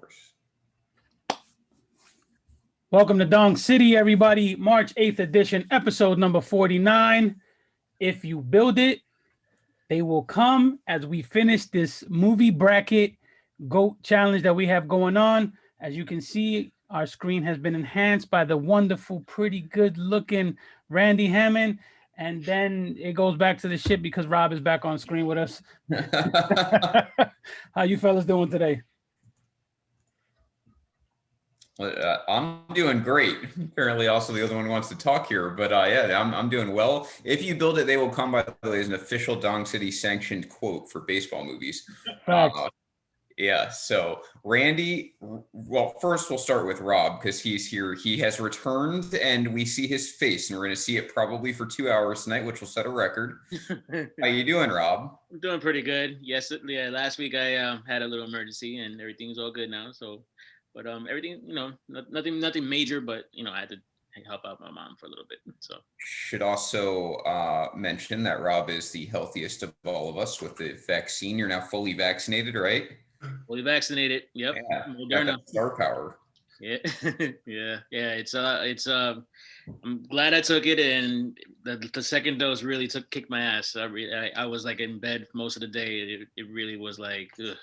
course. Welcome to Dong City, everybody. March 8th edition, episode number 49. If you build it, they will come as we finish this movie bracket GOAT challenge that we have going on. As you can see, our screen has been enhanced by the wonderful, pretty good looking Randy Hammond. And then it goes back to the ship because Rob is back on screen with us. How you fellas doing today? I'm doing great. Apparently, also the other one wants to talk here, but yeah, I'm doing well. If you build it, they will come. By the way, is an official Dong City sanctioned quote for baseball movies. Yeah. So Randy, well, first we'll start with Rob because he's here. He has returned, and we see his face, and we're going to see it probably for 2 hours tonight, which will set a record. How you doing, Rob? I'm doing pretty good. Yes, yeah. Last week I had a little emergency, and everything's all good now. So. But everything, nothing major, but I had to help out my mom for a little bit. So should also mention that Rob is the healthiest of all of us with the vaccine. You're now fully vaccinated, right? Fully vaccinated. Yep. Yeah. Got that star power. Yeah. yeah. It's I'm glad I took it, and the second dose really kicked my ass. I was like in bed most of the day. It really was like. Ugh.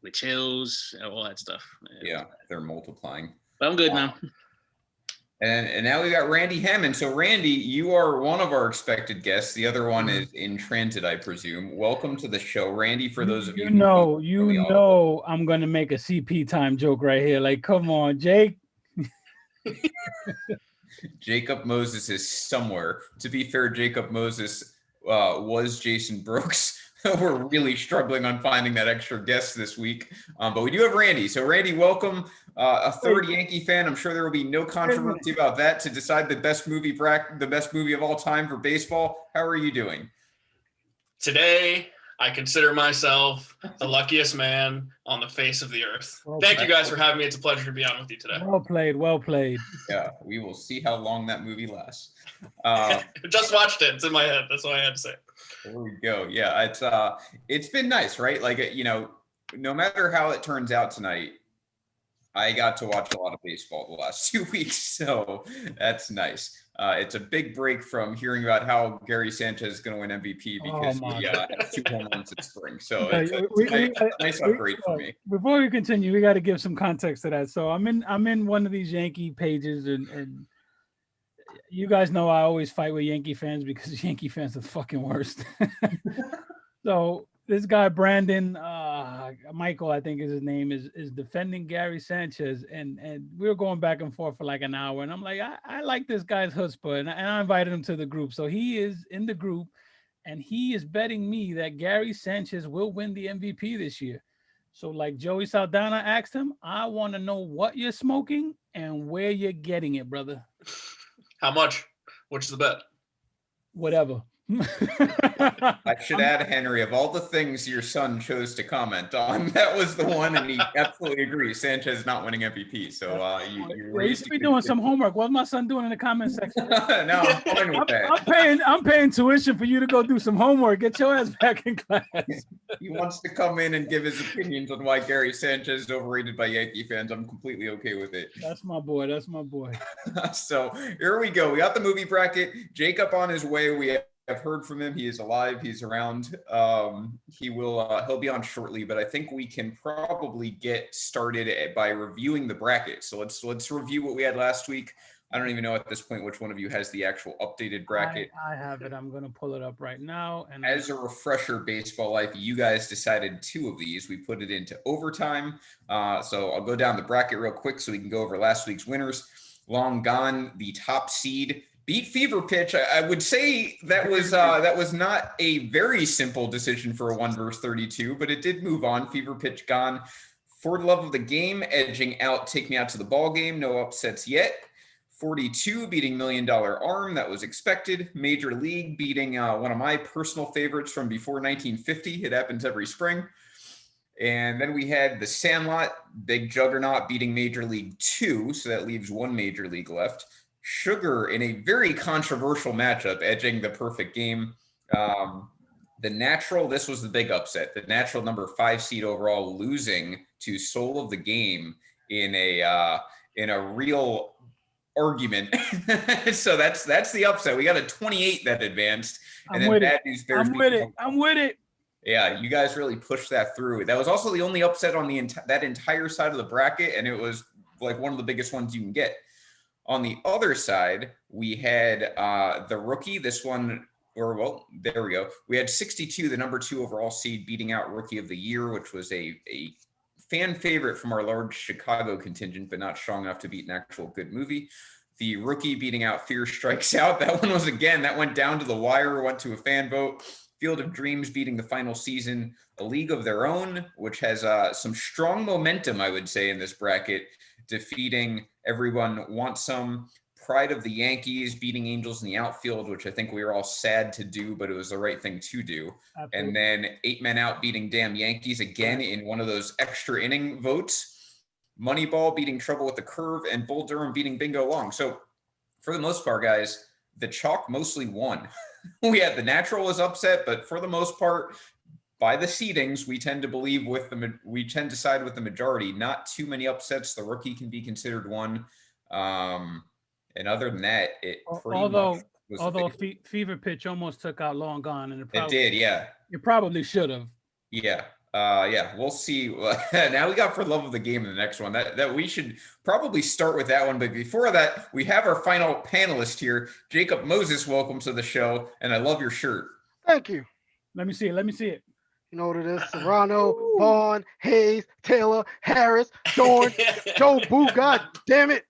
With chills, all that stuff. Yeah, they're multiplying. But I'm good now. And now we got Randy Hammond. So Randy, you are one of our expected guests. The other one is in transit, I presume. Welcome to the show, Randy. For those of you who know, I'm gonna make a CP time joke right here. Like, come on, Jake. Jacob Moses is somewhere. To be fair, Jacob Moses was Jason Brooks. We're really struggling on finding that extra guest this week, but we do have Randy. So Randy, welcome. A third Yankee fan. I'm sure there will be no controversy about that to decide the best movie of all time for baseball. How are you doing? Today, I consider myself the luckiest man on the face of the earth. Thank you guys for having me. It's a pleasure to be on with you today. Well played. Yeah, we will see how long that movie lasts. Just watched it. It's in my head. That's all I had to say. There we go. Yeah, it's been nice, right? Like, no matter how it turns out tonight, I got to watch a lot of baseball the last 2 weeks, so that's nice. It's a big break from hearing about how Gary Sanchez is going to win MVP because he had 2 home runs in spring. So it's a nice upgrade for me. Before we continue, we got to give some context to that. So I'm in one of these Yankee pages, and you guys know I always fight with Yankee fans because Yankee fans are the fucking worst. So this guy, Brandon Michael, I think is his name, is defending Gary Sanchez. And we were going back and forth for like an hour. And I'm like, I like this guy's chutzpah. And I invited him to the group. So he is in the group, and he is betting me that Gary Sanchez will win the MVP this year. So like Joey Saldana asked him, I want to know what you're smoking and where you're getting it, brother. How much? What's the bet? Whatever. I should add, Henry, of all the things your son chose to comment on, that was the one, and he absolutely agrees. Sanchez not winning MVP. So you should be doing some homework. What's my son doing in the comment section? No, I'm fine with that. I'm paying tuition for you to go do some homework. Get your ass back in class. He wants to come in and give his opinions on why Gary Sanchez is overrated by Yankee fans. I'm completely okay with it. That's my boy. So here we go. We got the movie bracket. Jacob on his way. I've heard from him. He is alive. He's around. He'll be on shortly, but I think we can probably get started by reviewing the bracket. So let's review what we had last week. I don't even know at this point which one of you has the actual updated bracket. I have it. I'm going to pull it up right now. And as a refresher, baseball life, you guys decided 2 of these. We put it into overtime. So I'll go down the bracket real quick so we can go over last week's winners. Long gone, the top seed beat Fever Pitch. I would say that was not a very simple decision for a 1 versus 32, but it did move on. Fever Pitch gone. For the Love of the Game, edging out Take Me Out to the Ball Game. No upsets yet. 42 beating $1 Million Arm. That was expected. Major League beating one of my personal favorites from before 1950. It happens every spring. And then we had the Sandlot, big juggernaut, beating Major League 2. So that leaves 1 Major League left. Sugar in a very controversial matchup, edging The Perfect Game. The Natural, this was the big upset. The Natural, number 5 seed overall, losing to Soul of the Game in a real argument. So that's the upset. We got a 28 that advanced, and then Bad News Bears. I'm with it. Yeah, you guys really pushed that through. That was also the only upset on that entire side of the bracket, and it was like one of the biggest ones you can get. On the other side, we had the Rookie. This one, there we go. We had 62, the number 2 overall seed, beating out Rookie of the Year, which was a fan favorite from our large Chicago contingent, but not strong enough to beat an actual good movie. The Rookie beating out Fear Strikes Out. That one was, again, that went down to the wire, went to a fan vote. Field of Dreams beating the final season. A League of Their Own, which has some strong momentum, I would say, in this bracket, defeating Everyone Wants Some. Pride of the Yankees beating Angels in the Outfield, which I think we were all sad to do, but it was the right thing to do. Absolutely. And then 8 Men Out beating Damn Yankees, again in one of those extra inning votes. Moneyball beating Trouble with the Curve, and Bull Durham beating Bingo Long. So for the most part, guys, the chalk mostly won. We had the Natural was upset, but for the most part, by the seedings, we tend to side with the majority. Not too many upsets. The Rookie can be considered one. And other than that, although Fever Pitch almost took out Long Gone, and it did, yeah. It probably should have. Yeah. We'll see. Now we got For Love of the Game in the next one. That we should probably start with that one. But before that, we have our final panelist here, Jacob Moses. Welcome to the show, and I love your shirt. Thank you. Let me see it. You know what it is? Serrano, Vaughn, Hayes, Taylor, Harris, Dorn, Joe Boo. God damn it!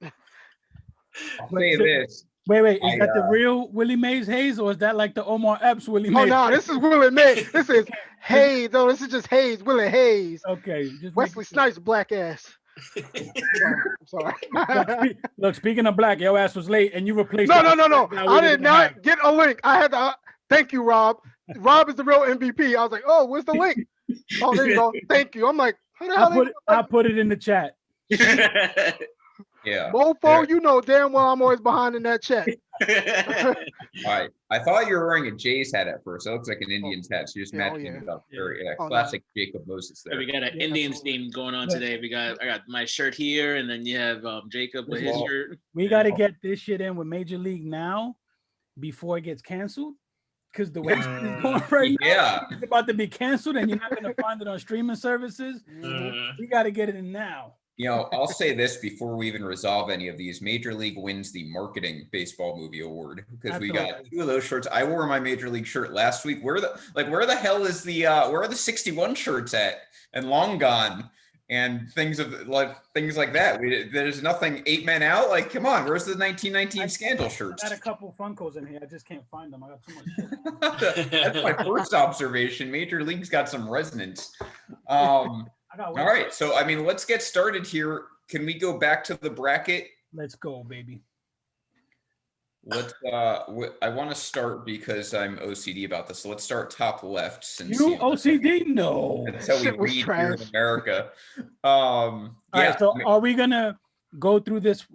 I'll say this. Wait. Is that the real Willie Mays Hayes, or is that like the Omar Epps Willie Mays? Oh, no, this is Willie Mays. This is Hayes. Oh, this is just Hayes, Willie Hayes. Okay. Wesley Snipes' black ass. I'm sorry. Look, speaking of black, your ass was late, and you replaced. No. I did not get a link. I had to. Thank you, Rob. Rob is the real MVP. I was like, oh, where's the link? Oh, there you go. Thank you. I'm like, how the hell? I'll put it in the chat. Yeah. Mofo, you know damn well I'm always behind in that chat. All right. I thought you were wearing a Jays hat at first. It looks like an Indians hat. So you just matching it up. Classic Jacob Moses there. We got an Indians theme going on today. I got my shirt here, and then you have Jacob with his shirt. We got to get this shit in with Major League now before it gets canceled. Because the way it's going right now, it's about to be canceled, and you're not going to find it on streaming services. We got to get it in now. You know, I'll say this before we even resolve any of these. Major League wins the Marketing Baseball Movie Award because we got 2 of those shirts. I wore my Major League shirt last week. Where the hell is the where are the 61 shirts at? And Long Gone and things like that. There's nothing 8 Men Out. Like, come on, where's the 1919 Scandal shirts? I had a couple Funkos in here. I just can't find them. I got too much shit. That's my first observation. Major League's got some resonance. All right, so I mean, let's get started here. Can we go back to the bracket? Let's go, baby. I want to start because I'm OCD about this. So let's start top left. Since you OCD? No. That's how we read here in America. All right, so are we gonna go through this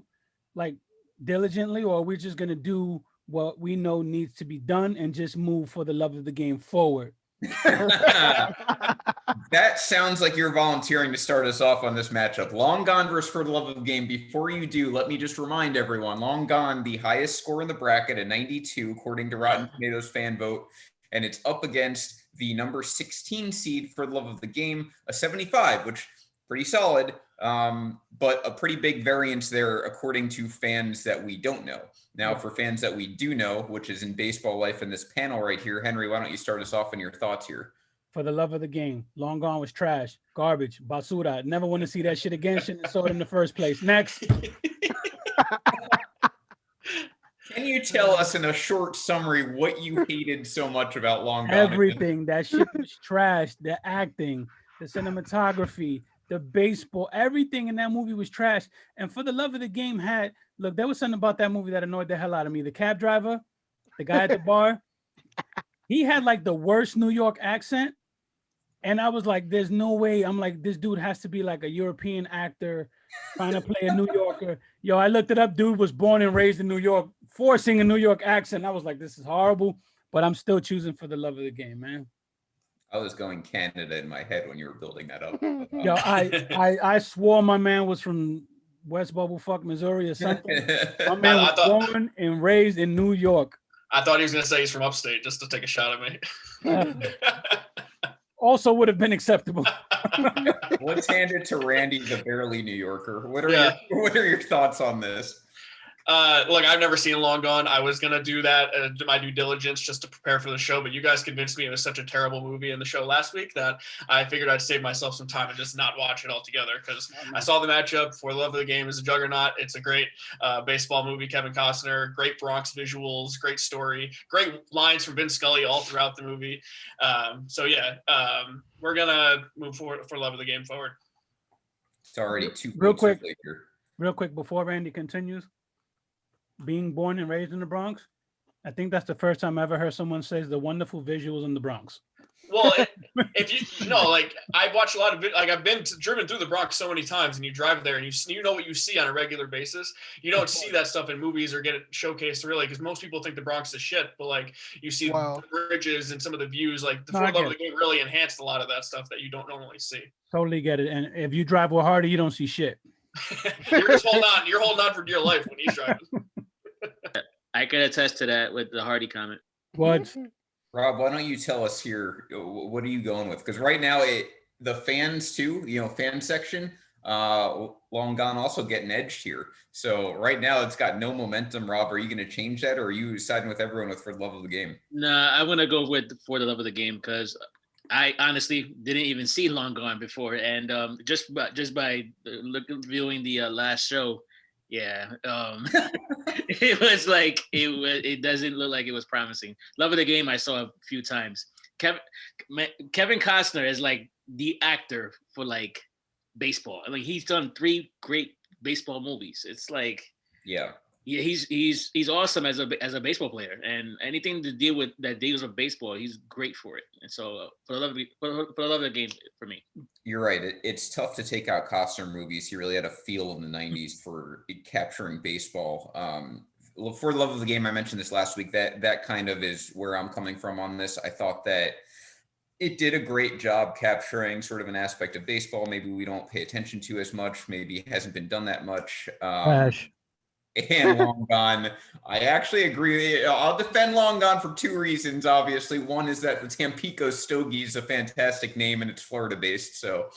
like diligently, or are we just gonna do what we know needs to be done and just move for the love of the game forward? That sounds like you're volunteering to start us off on this matchup. Long Gone versus For the Love of the Game. Before you do, let me just remind everyone, Long Gone, the highest score in the bracket, a 92, according to Rotten Tomatoes fan vote, and it's up against the number 16 seed For the Love of the Game, a 75, which pretty solid, but a pretty big variance there according to fans that we don't know. Now, for fans that we do know, which is in baseball life in this panel right here, Henry, why don't you start us off in your thoughts here? For the Love of the Game. Long Gone was trash, garbage, basura. Never want to see that shit again. Shouldn't have saw it in the first place. Next. Can you tell us in a short summary what you hated so much about Long Gone? Everything. That shit was trash. The acting, the cinematography, the baseball, everything in that movie was trash. And For the Love of the Game look, there was something about that movie that annoyed the hell out of me. The cab driver, the guy at the bar, he had like the worst New York accent. And I was like, there's no way. I'm like, this dude has to be like a European actor trying to play a New Yorker. Yo, I looked it up. Dude was born and raised in New York, forcing a New York accent. I was like, this is horrible. But I'm still choosing For the Love of the Game, man. I was going Canada in my head when you were building that up. Yo, I swore my man was from West Bubblefuck, Missouri or something. My man was born and raised in New York. I thought he was going to say he's from upstate just to take a shot at me. Also would have been acceptable. Let's hand it to Randy, the barely New Yorker. What are your thoughts on this? Look, I've never seen Long Gone. I was going to do that, do my due diligence just to prepare for the show, but you guys convinced me it was such a terrible movie in the show last week that I figured I'd save myself some time and just not watch it altogether, because I saw the matchup. For the Love of the Game is a juggernaut. It's a great baseball movie. Kevin Costner, great Bronx visuals, great story, great lines from Vince Scully all throughout the movie. We're going to move forward for Love of the Game forward. It's already too real quick before Randy continues. Being born and raised in the Bronx, I think that's the first time I ever heard someone say the wonderful visuals in the Bronx. Well, if you know, like I've watched a lot of I've been driven through the Bronx so many times, and you drive there and you know what you see on a regular basis. You don't see that stuff in movies or get it showcased really, because most people think the Bronx is shit. But like you see the bridges and some of the views, like the Love of the Game really enhanced a lot of that stuff that you don't normally see. Totally get it. And if you drive with Hardy, you don't see shit. You're just holding on. You're holding on for dear life when he's driving. I can attest to that with the Hardy comment. What? Rob, why don't you tell us here, what are you going with? Because right now, the fans too, fan section, Long Gone also getting edged here. So right now it's got no momentum. Rob, are you going to change that, or are you siding with everyone with For the Love of the Game? Nah, I'm going to go with For the Love of the Game, because I honestly didn't even see Long Gone before. And just by viewing the last show, it was like it doesn't look like it was promising. Love of the Game I saw a few times. Kevin Costner is like the actor for like baseball. I mean, he's done 3 great baseball movies. It's like he's awesome as a baseball player, and anything to deal with that deals with baseball, he's great for it. And so for the love of the game for me. You're right. It's tough to take out Costner movies. He really had a feel in the 90s for capturing baseball. For the Love of the Game, I mentioned this last week, that kind of is where I'm coming from on this. I thought that it did a great job capturing sort of an aspect of baseball maybe we don't pay attention to as much, maybe hasn't been done that much. And Long Gone, I actually agree. I'll defend Long Gone for 2 reasons, obviously. One is that the Tampico Stogie is a fantastic name, and it's Florida-based, so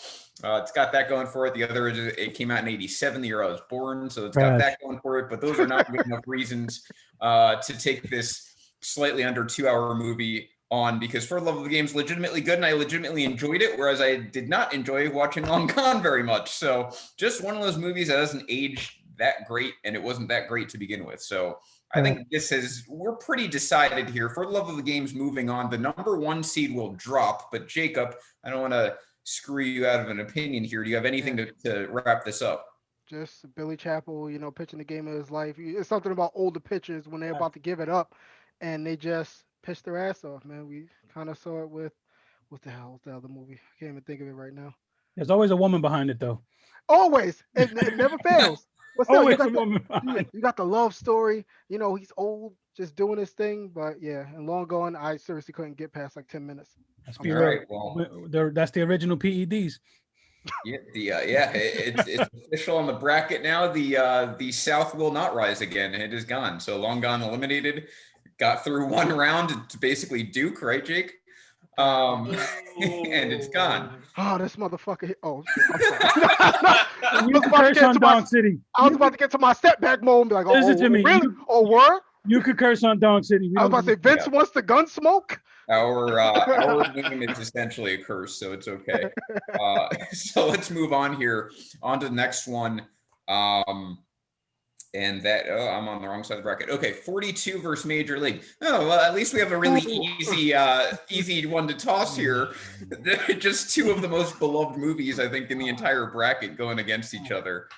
it's got that going for it. The other is it came out in 87, the year I was born, so it's got that going for it. But those are not good enough reasons to take this slightly under 2-hour movie on, because For the Love of the Game is legitimately good, and I legitimately enjoyed it, whereas I did not enjoy watching Long Gone very much. So just one of those movies that doesn't age that great, and it wasn't that great to begin with. So I think we're pretty decided here. For the Love of the Game's moving on. The number 1 seed will drop, but Jacob, I don't want to screw you out of an opinion here. Do you have anything to wrap this up? Just Billy Chappell, pitching the game of his life. It's something about older pitchers when they're about to give it up, and they just pitch their ass off, man. We kind of saw it with, what the hell was the other movie? I can't even think of it right now. There's always a woman behind it, though. Always. It never fails. But still, you got the love story. He's old, just doing his thing. But and Long Gone, I seriously couldn't get past like 10 minutes. That's that's the original PEDs. It's official on the bracket now. The South will not rise again. It is gone. So Long Gone eliminated. Got through 1 round to basically Duke, right, Jake? And it's gone. Oh, this motherfucker! Oh, You could curse on Dong City. I was about to get to my step back mode and be like, listen to me. Really? What? You could curse on Dong City. I was about to say, Vince wants the gun smoke. Our name is essentially a curse, so it's okay. So let's move on here. On to the next one. And that, I'm on the wrong side of the bracket. Okay, 42 versus Major League. Oh, well, at least we have a really easy one to toss here. Just 2 of the most beloved movies, I think, in the entire bracket going against each other.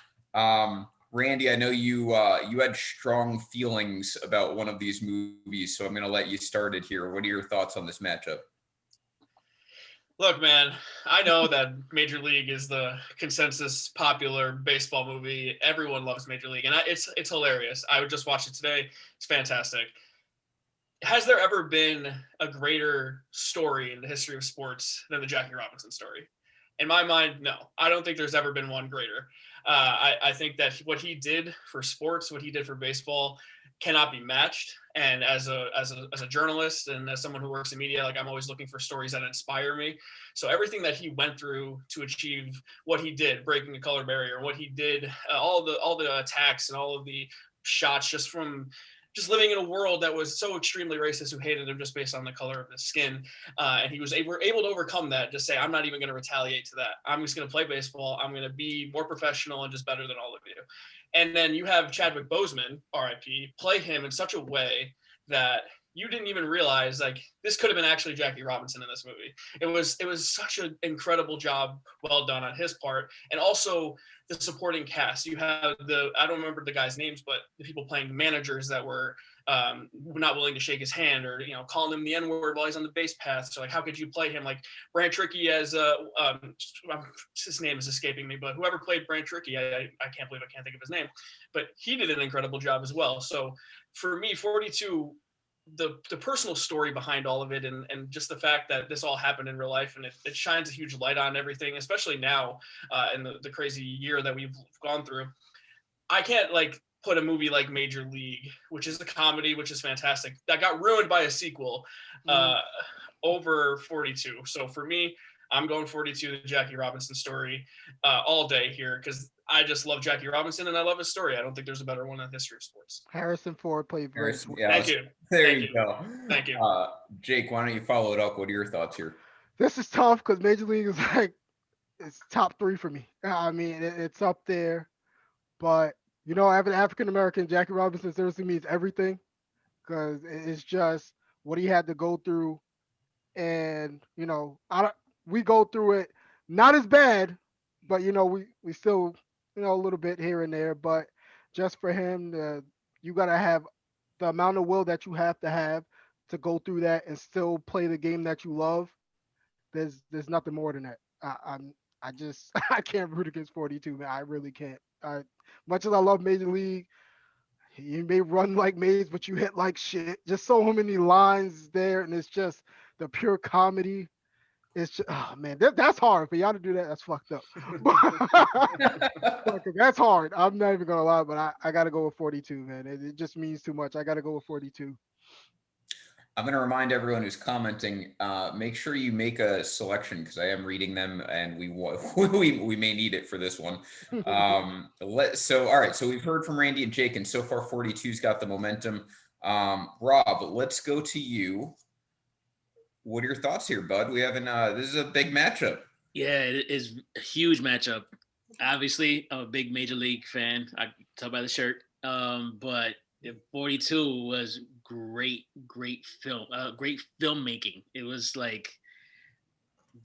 Randy, I know you had strong feelings about one of these movies, so I'm going to let you start it here. What are your thoughts on this matchup? Look, man, I know that Major League is the consensus popular baseball movie. Everyone loves Major League, and it's hilarious. I would just watch it today. It's fantastic. has there ever been a greater story in the history of sports than the Jackie Robinson story? In my mind, no. I don't think there's ever been one greater. I think that what he did for sports, what he did for baseball, cannot be matched. And as a journalist and as someone who works in media, like I'm always looking for stories that inspire me. So everything that he went through to achieve what he did, breaking the color barrier, what he did, all the attacks and all of the shots just living in a world that was so extremely racist, who hated him just based on the color of his skin. And he was able to overcome that, just say, I'm not even going to retaliate to that. I'm just going to play baseball. I'm going to be more professional and just better than all of you. And then you have Chadwick Boseman, RIP, play him in such a way that you didn't even realize, like, this could have been actually Jackie Robinson in this movie. It was such an incredible job, well done on his part. And also the supporting cast. You have I don't remember the guys' names, but the people playing managers that were not willing to shake his hand, or, calling him the N-word while he's on the base path. So, like, how could you play him? Like Brant Trickey as his name is escaping me, but whoever played Brant Trickey, I can't believe I can't think of his name, but he did an incredible job as well. So for me, 42, the personal story behind all of it, and just the fact that this all happened in real life, and it shines a huge light on everything, especially now in the crazy year that we've gone through. I can't put a movie like Major League, which is a comedy, which is fantastic, that got ruined by a sequel, over 42. So for me, I'm going 42, the Jackie Robinson story, all day here, because I just love Jackie Robinson and I love his story. I don't think there's a better one in the history of sports. Harrison Ford played very yeah, Thank you. There Thank you you. go. Thank you. Jake, why don't you follow it up? What are your thoughts here? This is tough because Major League is it's top 3 for me. I mean, it's up there, but having African American, Jackie Robinson seriously means everything, because it's just what he had to go through, and we go through it not as bad, but we still a little bit here and there, but just for him, you gotta have the amount of will that you have to go through that and still play the game that you love. There's nothing more than that. I just I can't root against 42, man. I really can't. Much as I love Major League, you may run like Mays, but you hit like shit. Just so many lines there, and it's just the pure comedy. It's just, oh man, that's hard for y'all to do that. That's fucked up. That's hard. I'm not even gonna lie, but I gotta go with 42, man. It just means too much. I gotta go with 42. I'm going to remind everyone who's commenting, make sure you make a selection, because I am reading them and we may need it for this one. All right. So we've heard from Randy and Jake, and so far 42's got the momentum. Rob, let's go to you. What are your thoughts here, bud? We haven't, this is a big matchup. Yeah, it is a huge matchup. Obviously, I'm a big Major League fan. I can tell by the shirt. But 42 was great film, great filmmaking. It was like,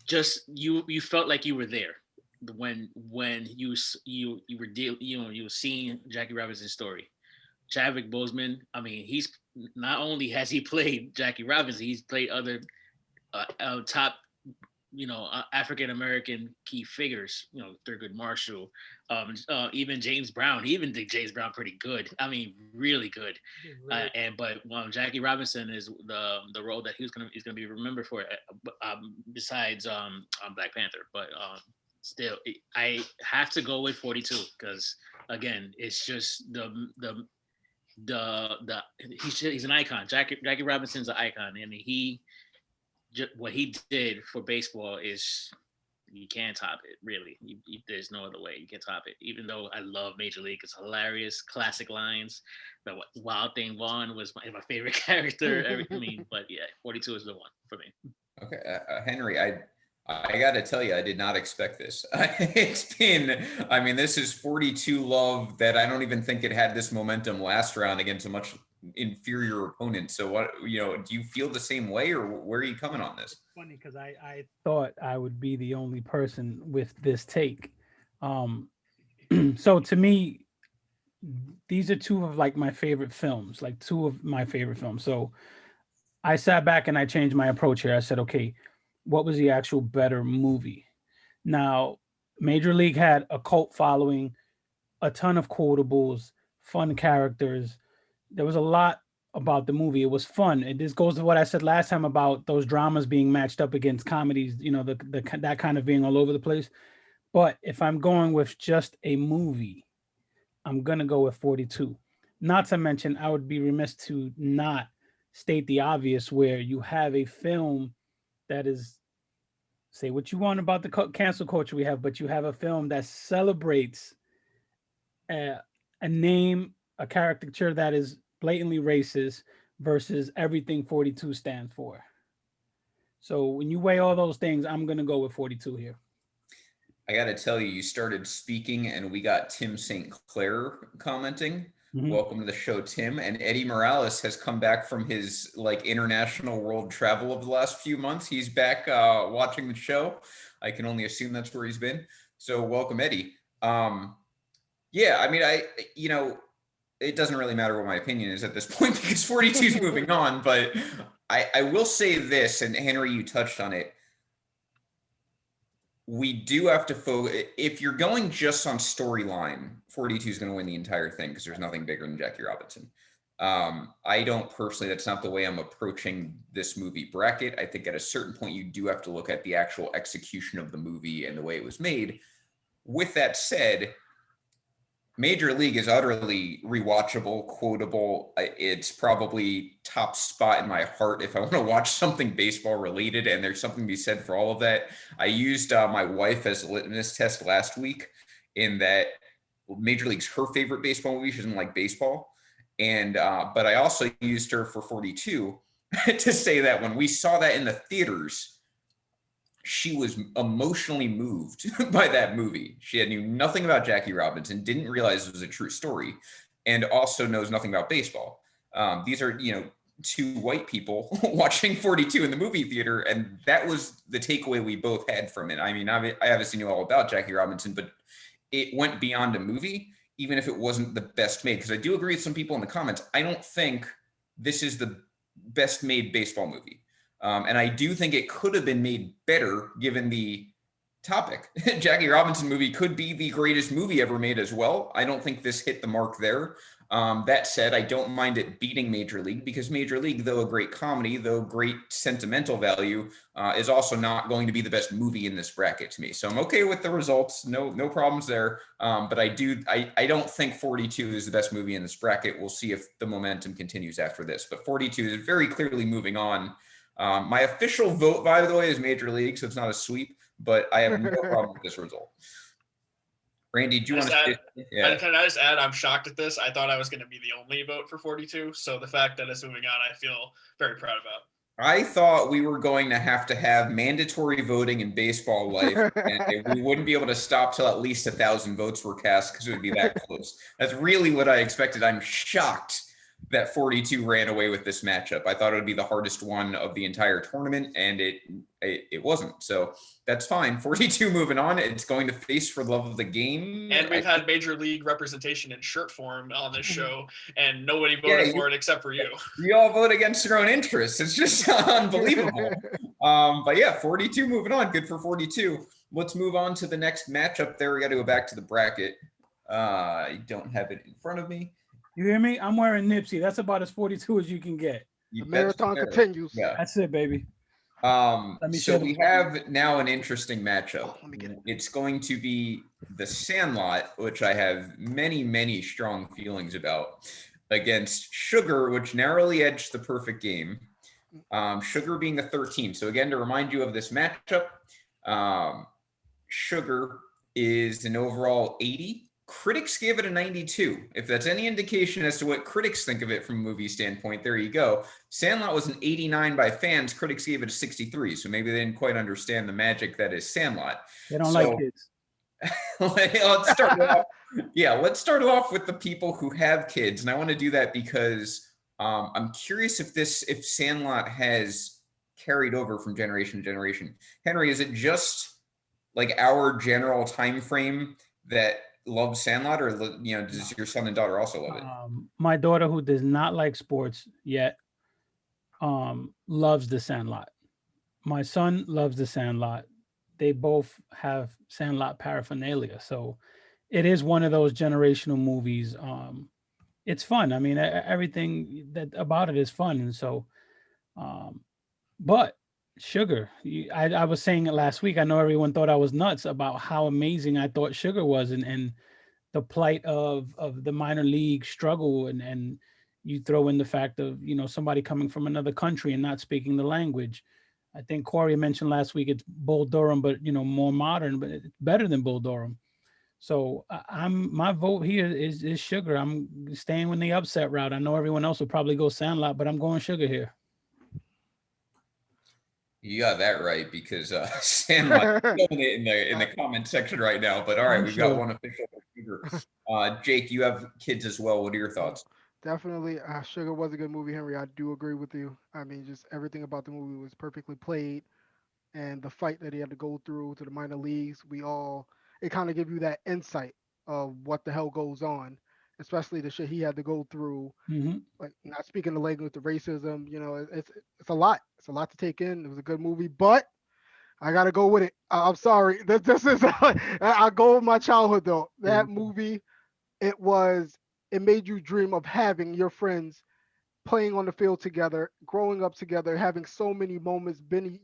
just you felt like you were there when you were seeing Jackie Robinson's story. Chadwick Boseman, I mean, he's not only has he played Jackie Robinson, he's played other top African American key figures, Thurgood Marshall, even James Brown. He even did James Brown pretty good. I mean, really good. But Jackie Robinson is the role that he's gonna be remembered for, besides Black Panther. But still, I have to go with 42, because again, it's just he's an icon. Jackie Robinson's an icon. I mean, what he did for baseball is, you can't top it, really. There's no other way you can top it. Even though I love Major League, it's hilarious, classic lines. The Wild Thing Vaughn was my favorite character. But yeah, 42 is the one for me. Okay, Henry, I got to tell you, I did not expect this. This is 42 love that I don't even think it had this momentum last round against a much inferior opponent. So what, do you feel the same way, or where are you coming on this? Funny, because I thought I would be the only person with this take. So to me, these are two of my favorite films, So I sat back and I changed my approach here. I said, okay, what was the actual better movie? Now, Major League had a cult following, a ton of quotables, fun characters. There was a lot about the movie. It was fun. And this goes to what I said last time about those dramas being matched up against comedies, you know, that kind of being all over the place. But if I'm going with just a movie, I'm going to go with 42. Not to mention, I would be remiss to not state the obvious where you have a film that is, say what you want about the cancel culture we have, but you have a film that celebrates a name, a caricature that is blatantly racist versus everything 42 stands for. So when you weigh all those things, I'm going to go with 42 here. I got to tell you, you started speaking and we got Tim St. Clair commenting. Mm-hmm. Welcome to the show, Tim. And Eddie Morales has come back from his like international world travel of the last few months. He's back watching the show. I can only assume that's where he's been. So welcome, Eddie. Yeah, I mean, it doesn't really matter what my opinion is at this point because 42 is moving on. But I will say this, and Henry, you touched on it. We do have to focus. If you're going just on storyline, 42 is going to win the entire thing because there's nothing bigger than Jackie Robinson. I don't personally, that's not the way I'm approaching this movie bracket. I think at a certain point, you do have to look at the actual execution of the movie and the way it was made. With that said, Major League is utterly rewatchable, quotable. It's probably top spot in my heart if I want to watch something baseball related, and there's something to be said for all of that. I used my wife as a litmus test last week in that Major League's her favorite baseball movie. She doesn't like baseball. And but I also used her for 42 to say that when we saw that in the theaters, she was emotionally moved by that movie. She knew nothing about Jackie Robinson, didn't realize it was a true story, and also knows nothing about baseball. These are, two white people watching 42 in the movie theater, and that was the takeaway we both had from it. I mean, I obviously knew all about Jackie Robinson, but it went beyond a movie, even if it wasn't the best made. Because I do agree with some people in the comments. I don't think this is the best made baseball movie. And I do think it could have been made better given the topic. Jackie Robinson movie could be the greatest movie ever made as well. I don't think this hit the mark there. That said, I don't mind it beating Major League because Major League, though a great comedy, though great sentimental value, is also not going to be the best movie in this bracket to me. So I'm okay with the results. No problems there. But I don't think 42 is the best movie in this bracket. We'll see if the momentum continues after this. But 42 is very clearly moving on. My official vote, by the way, is Major League, so it's not a sweep, but I have no problem with this result. Randy, do you want to say? Yeah. Can I just add, I'm shocked at this. I thought I was going to be the only vote for 42, so the fact that it's moving on, I feel very proud about. I thought we were going to have mandatory voting in baseball life, and we wouldn't be able to stop till at least 1,000 votes were cast because it would be that close. That's really what I expected. I'm shocked that 42 ran away with this matchup. I thought it would be the hardest one of the entire tournament, and it wasn't. So that's fine. 42 moving on. It's going to face For the Love of the Game. And we've had Major League representation in shirt form on this show, and nobody voted for it except for you. You all vote against your own interests. It's just unbelievable. But yeah, 42 moving on. Good for 42. Let's move on to the next matchup there. We got to go back to the bracket. I don't have it in front of me. You hear me? I'm wearing Nipsey. That's about as 42 as you can get. The marathon continues. Yeah. That's it, baby. So we have now an interesting matchup. It's going to be the Sandlot, which I have many, many strong feelings about, against Sugar, which narrowly edged the perfect game. Sugar being the 13. So again, to remind you of this matchup, Sugar is an overall 80. Critics gave it a 92. If that's any indication as to what critics think of it from a movie standpoint, there you go. Sandlot was an 89 by fans. Critics gave it a 63. So maybe they didn't quite understand the magic that is Sandlot. They don't like kids. Let's start off. Yeah, let's start off with the people who have kids. And I want to do that because I'm curious if Sandlot has carried over from generation to generation. Henry, is it just like our general time frame that love Sandlot, or does your son and daughter also love it? My daughter, who does not like sports yet, loves the Sandlot. My son loves the Sandlot. They both have Sandlot paraphernalia, so it is one of those generational movies. it's fun. I mean, everything that about it is fun, and so, but Sugar, I was saying it last week. I know everyone thought I was nuts about how amazing I thought Sugar was, and the plight of the minor league struggle, and you throw in the fact of somebody coming from another country and not speaking the language. I think Corey mentioned last week it's Bull Durham, but more modern, but it's better than Bull Durham. So I'm my vote here is Sugar. I'm staying with the upset route. I know everyone else will probably go Sandlot, but I'm going Sugar here. You got that right because Sandlot killing it in the comment section right now. But all right, we've got one official for Sugar. Jake, you have kids as well. What are your thoughts? Definitely, Sugar was a good movie, Henry. I do agree with you. I mean, just everything about the movie was perfectly played, and the fight that he had to go through to the minor leagues, it kind of give you that insight of what the hell goes on, especially the shit he had to go through. Mm-hmm. Like not speaking the language, the racism, it's a lot. It's a lot to take in. It was a good movie, but I gotta go with it. I'm sorry. This is I go with my childhood though. That movie, it was it made you dream of having your friends playing on the field together, growing up together, having so many moments. Benny,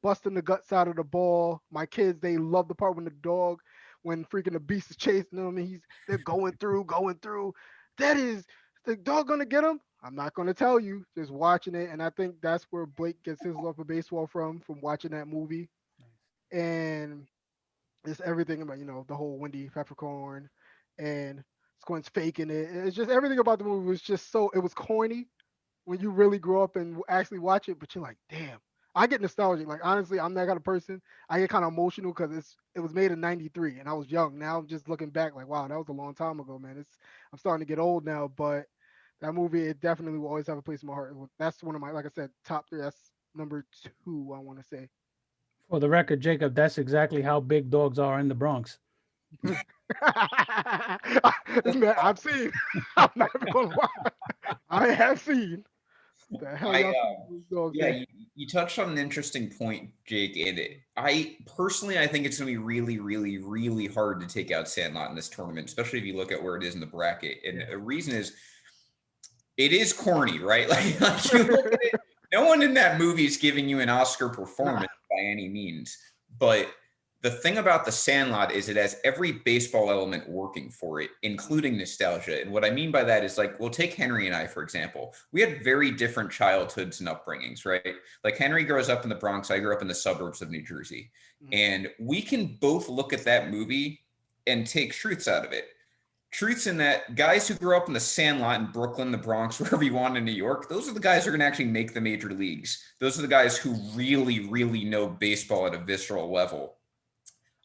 busting the guts out of the ball. My kids, they love the part when the dog, when freaking the beast is chasing them, and they're going through. That is the dog gonna get him. I'm not gonna tell you. Just watching it, and I think that's where Blake gets his love for baseball from watching that movie, and it's everything about the whole Wendy Peppercorn and Squint's faking it. It's just everything about the movie was just so it was corny when you really grow up and actually watch it, but you're like, damn. I get nostalgic. Like honestly, I'm that kind of person. I get kind of emotional because it was made in '93 and I was young. Now I'm just looking back like, wow, that was a long time ago, man. I'm starting to get old now, but that movie it definitely will always have a place in my heart. That's one of my, like I said, top three. That's number two. I want to say. For the record, Jacob, that's exactly how big dogs are in the Bronx. Man, I've seen. I'm not even gonna lie. I have seen. The hell y'all see those dogs, yeah, man? you touched on an interesting point, Jake. And I think it's going to be really, really, really hard to take out Sandlot in this tournament, especially if you look at where it is in the bracket. And the reason is, it is corny, right? Like you look at it, no one in that movie is giving you an Oscar performance by any means. But the thing about The Sandlot is it has every baseball element working for it, including nostalgia. And what I mean by that is, like, we'll take Henry and I, for example. We had very different childhoods and upbringings, right? Like Henry grows up in the Bronx. I grew up in the suburbs of New Jersey. And we can both look at that movie and take truths out of it. Truths in that guys who grew up in the Sandlot in Brooklyn, the Bronx, wherever you want in New York, those are the guys who are going to actually make the major leagues. Those are the guys who really, really know baseball at a visceral level.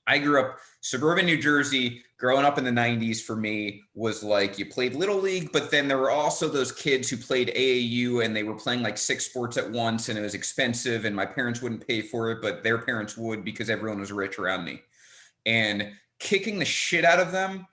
I grew up suburban New Jersey. Growing up in the 90s for me was like you played Little League, but then there were also those kids who played AAU and they were playing like 6 sports at once and it was expensive and my parents wouldn't pay for it, but their parents would because everyone was rich around me. And kicking the shit out of them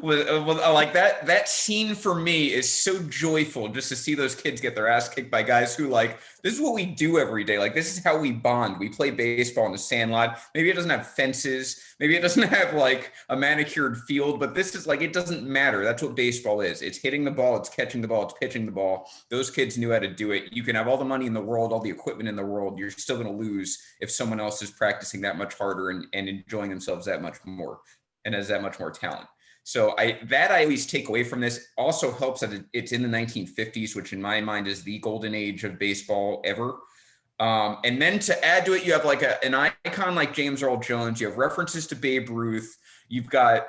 was like that scene for me is so joyful just to see those kids get their ass kicked by guys who, like, this is what we do every day. Like, this is how we bond. We play baseball in the Sandlot. Maybe it doesn't have fences. Maybe it doesn't have like a manicured field, but this is like, it doesn't matter. That's what baseball is. It's hitting the ball. It's catching the ball. It's pitching the ball. Those kids knew how to do it. You can have all the money in the world, all the equipment in the world. You're still going to lose if someone else is practicing that much harder and enjoying themselves that much more and has that much more talent. So I always take away from this. Also helps that it's in the 1950s, which in my mind is the golden age of baseball ever. And then to add to it, you have like an icon like James Earl Jones. You have references to Babe Ruth. You've got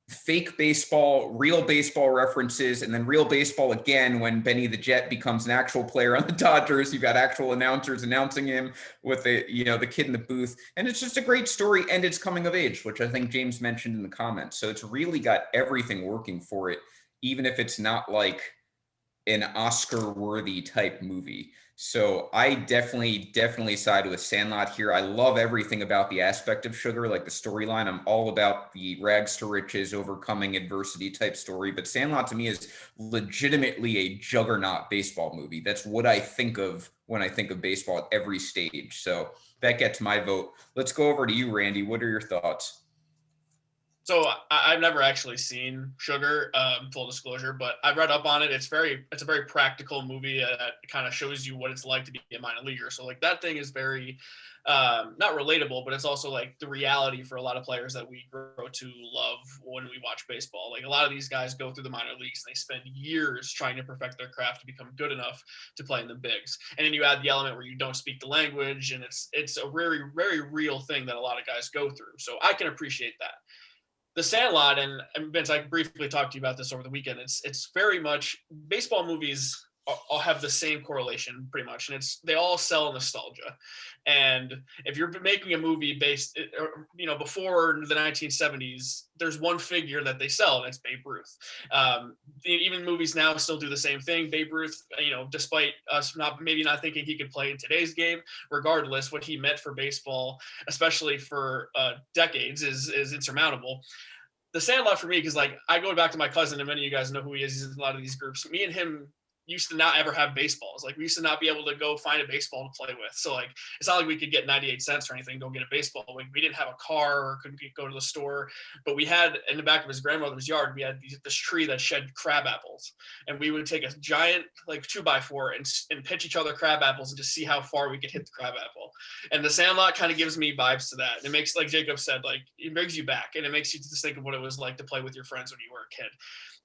fake baseball, real baseball references, and then real baseball again when Benny the Jet becomes an actual player on the Dodgers. You've got actual announcers announcing him with the kid in the booth. And it's just a great story, and it's coming of age, which I think James mentioned in the comments. So it's really got everything working for it, even if it's not like an Oscar-worthy type movie. So I definitely side with Sandlot here. I love everything about the aspect of Sugar, like the storyline. I'm all about the rags to riches, overcoming adversity type story. But Sandlot to me is legitimately a juggernaut baseball movie. That's what I think of when I think of baseball at every stage. So that gets my vote. Let's go over to you, Randy. What are your thoughts? So I've never actually seen Sugar, full disclosure, but I've read up on it. It's a very practical movie that kind of shows you what it's like to be a minor leaguer. So like that thing is very, not relatable, but it's also like the reality for a lot of players that we grow to love when we watch baseball. Like a lot of these guys go through the minor leagues and they spend years trying to perfect their craft to become good enough to play in the bigs. And then you add the element where you don't speak the language, and it's a very, very real thing that a lot of guys go through. So I can appreciate that. The Sandlot, and Vince, I briefly talked to you about this over the weekend. It's very much baseball movies all have the same correlation pretty much, and they all sell nostalgia. And if you're making a movie based, before the 1970s, there's one figure that they sell, and it's Babe Ruth. Even movies now still do the same thing. Babe Ruth, despite us maybe not thinking he could play in today's game, regardless, what he meant for baseball, especially for decades, is insurmountable. The Sandlot for me, because like I go back to my cousin, and many of you guys know who he is. He's in a lot of these groups. Me and him used to not ever have baseballs. Like we used to not be able to go find a baseball to play with. So like it's not like we could get 98 cents or anything, go get a baseball. We didn't have a car or couldn't go to the store, but we had in the back of his grandmother's yard, we had this tree that shed crab apples, and we would take a giant like 2x4 and pitch each other crab apples and just see how far we could hit the crab apple. And the Sandlot kind of gives me vibes to that. It makes, like Jacob said, like it brings you back, and it makes you just think of what it was like to play with your friends when you were a kid.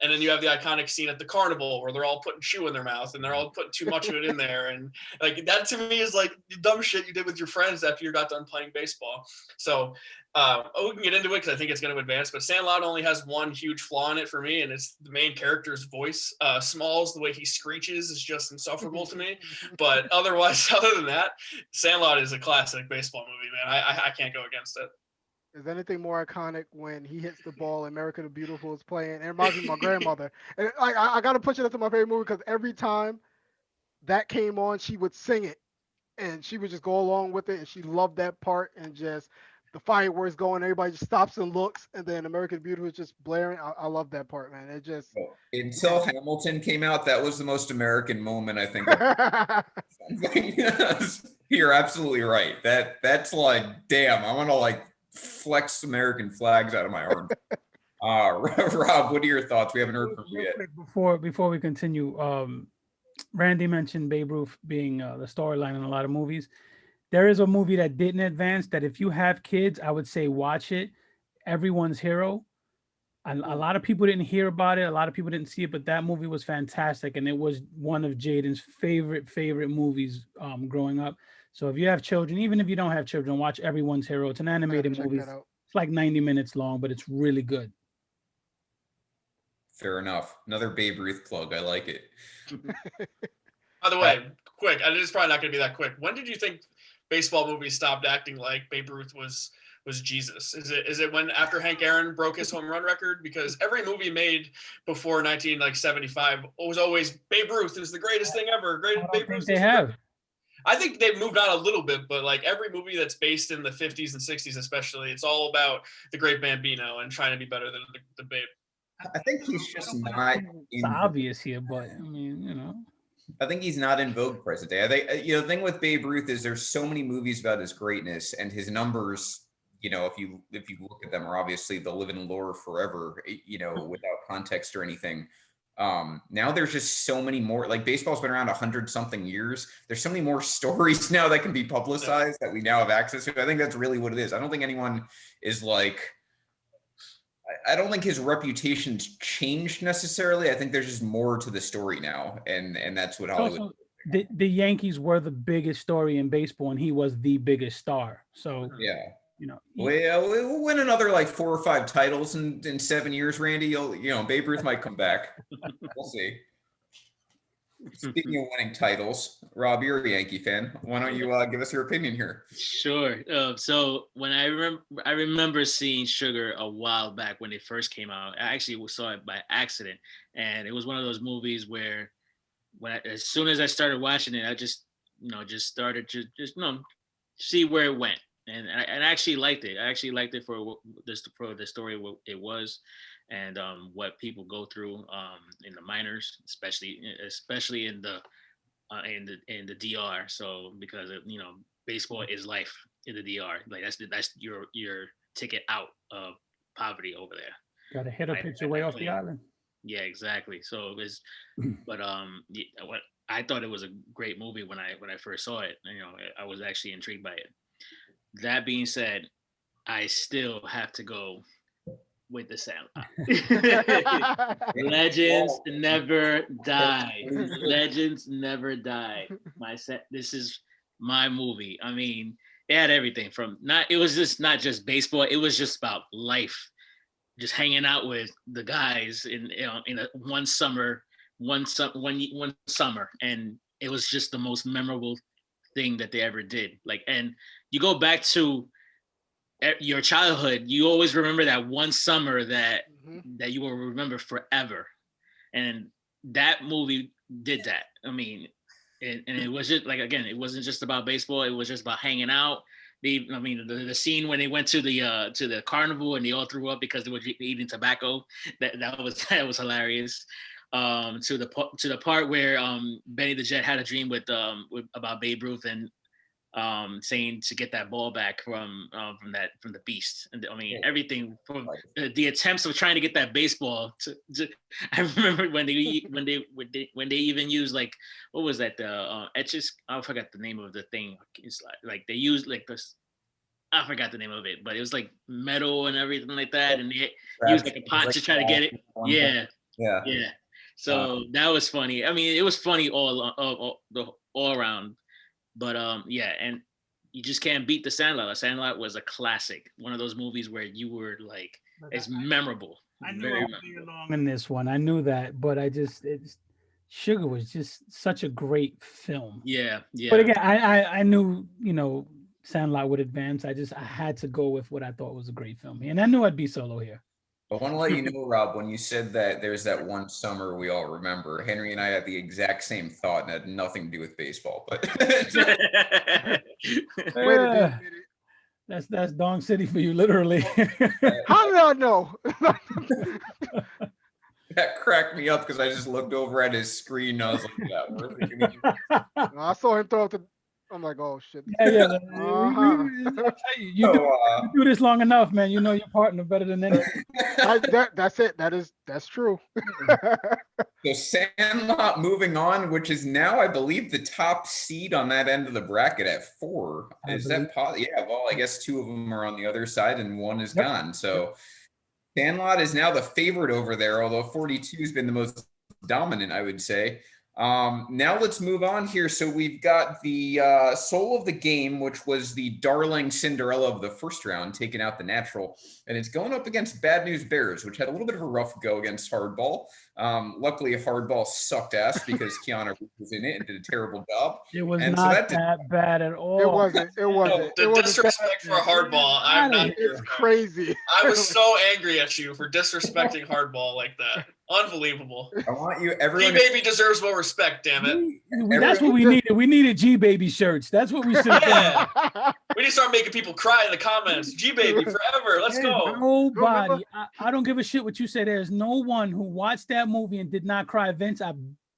And then you have the iconic scene at the carnival where they're all putting chew in their mouth and they're all putting too much of it in there. And like that to me is like the dumb shit you did with your friends after you got done playing baseball. So we can get into it because I think it's going to advance. But Sandlot only has one huge flaw in it for me, and it's the main character's voice. Smalls, the way he screeches is just insufferable to me. But otherwise, other than that, Sandlot is a classic baseball movie, man. I can't go against it. Is anything more iconic when he hits the ball? America the Beautiful is playing. And it reminds me of my grandmother. And I got to push it into my favorite movie because every time that came on, she would sing it, and she would just go along with it. And she loved that part, and just the fireworks going, everybody just stops and looks, and then America the Beautiful is just blaring. I love that part, man. It just until Hamilton came out, that was the most American moment I think. You're absolutely right. That's like, damn, I want to like flex American flags out of my arm. Rob, what are your thoughts? We haven't heard from you yet. Before we continue, Randy mentioned Babe Ruth being the storyline in a lot of movies. There is a movie that didn't advance that if you have kids, I would say watch it. Everyone's Hero. A lot of people didn't hear about it. A lot of people didn't see it, but that movie was fantastic, and it was one of Jaden's favorite movies growing up. So if you have children, even if you don't have children, watch Everyone's Hero. It's an animated movie. It's like 90 minutes long, but it's really good. Fair enough. Another Babe Ruth plug. I like it. By the way, quick, and it's probably not going to be that quick. When did you think baseball movies stopped acting like Babe Ruth was Jesus? Is it when after Hank Aaron broke his home run record? Because every movie made before 1975 was always Babe Ruth is the greatest thing ever. Babe Ruth. They have. I think they've moved on a little bit, but like every movie that's based in the 50s and 60s, especially, it's all about the great Bambino and trying to be better than the Babe. I think he's just not. It's obvious here, but I mean, I think he's not in vogue present day. I think the thing with Babe Ruth is there's so many movies about his greatness, and his numbers. If you look at them, are obviously they'll live in lore forever. Without context or anything. Now there's just so many more. Like baseball's been around 100-something years. There's so many more stories now that can be publicized that we now have access to. I think that's really what it is. I don't think anyone is like. I don't think his reputation's changed necessarily. I think there's just more to the story now, and that's what Hollywood. Also, the Yankees were the biggest story in baseball, and he was the biggest star. So yeah. We'll win another like 4 or 5 titles in 7 years, Randy. Babe Ruth might come back. We'll see. Speaking of winning titles, Rob, you're a Yankee fan. Why don't you give us your opinion here? Sure. So when I remember seeing Sugar a while back when it first came out. I actually saw it by accident, and it was one of those movies where as soon as I started watching it, I just started to see where it went. And I actually liked it. I actually liked it for the story it was, and what people go through in the minors, especially in the DR. So because baseball is life in the DR. Like that's your ticket out of poverty over there. Got to hit a Right, pitch at away that off the plant. island. Yeah, exactly. So it was, but yeah, what I thought it was a great movie when I first saw it. You know, I was actually intrigued by it. That being said, I still have to go with the Sandlot. Legends never die. Legends never die. This is my movie. I mean, it had everything from it was just not just baseball. It was just about life, just hanging out with the guys in one summer, and it was just the most memorable thing that they ever did. Like, and you go back to your childhood, you always remember that one summer that you will remember forever. And that movie did that. I mean, and it was just like, again, it wasn't just about baseball. It was just about hanging out. The scene when they went to the carnival and they all threw up because they were eating tobacco. That was hilarious. To the part where Benny the Jet had a dream about Babe Ruth and saying to get that ball back from the beast. And I mean, everything from the attempts of trying to get that baseball to I remember when they even used, like, what was that, the etches, I forgot the name of the thing. It's like they used like this, I forgot the name of it, but it was like metal and everything like that, and they used like a pot to try to get it. Yeah. So that was funny. I mean, it was funny all around. But yeah, and you just can't beat The Sandlot. The Sandlot was a classic. One of those movies where you were like, it's memorable. I knew I would be along in this one. I knew that, but Sugar was just such a great film. Yeah. But again, I knew, Sandlot would advance. I had to go with what I thought was a great film, and I knew I'd be solo here. I want to let you know, Rob, when you said that there's that one summer we all remember, Henry and I had the exact same thought, and it had nothing to do with baseball. But that's Dong City for you, literally. How did I know? That cracked me up because I just looked over at his screen and I was like, yeah, we're thinking I saw him throw it to. I'm like, oh shit. Yeah. You do this long enough, man. You know your partner better than anything. That's it. That's true. So Sandlot moving on, which is now, I believe, the top seed on that end of the bracket at 4. Is that possible? Yeah. Well, I guess 2 of them are on the other side and 1 is gone. So Sandlot is now the favorite over there, although 42 has been the most dominant, I would say. Now let's move on here. So we've got the soul of the game, which was the darling Cinderella of the first round, taking out the natural, and it's going up against Bad News Bears, which had a little bit of a rough go against Hardball. Luckily, Hardball sucked ass because Keanu was in it and did a terrible job. It was not that bad at all. It wasn't. The disrespect for Hardball. I'm not. It's crazy. I was so angry at you for disrespecting Hardball like that. Unbelievable. I want you, everyone. G-Baby deserves more respect, damn it. That's what we needed. We needed G-Baby shirts. That's what we should have done. We need to start making people cry in the comments. G-Baby forever. Let's go. Nobody. I don't give a shit what you say. There's no one who watched that movie and did not cry. Vince,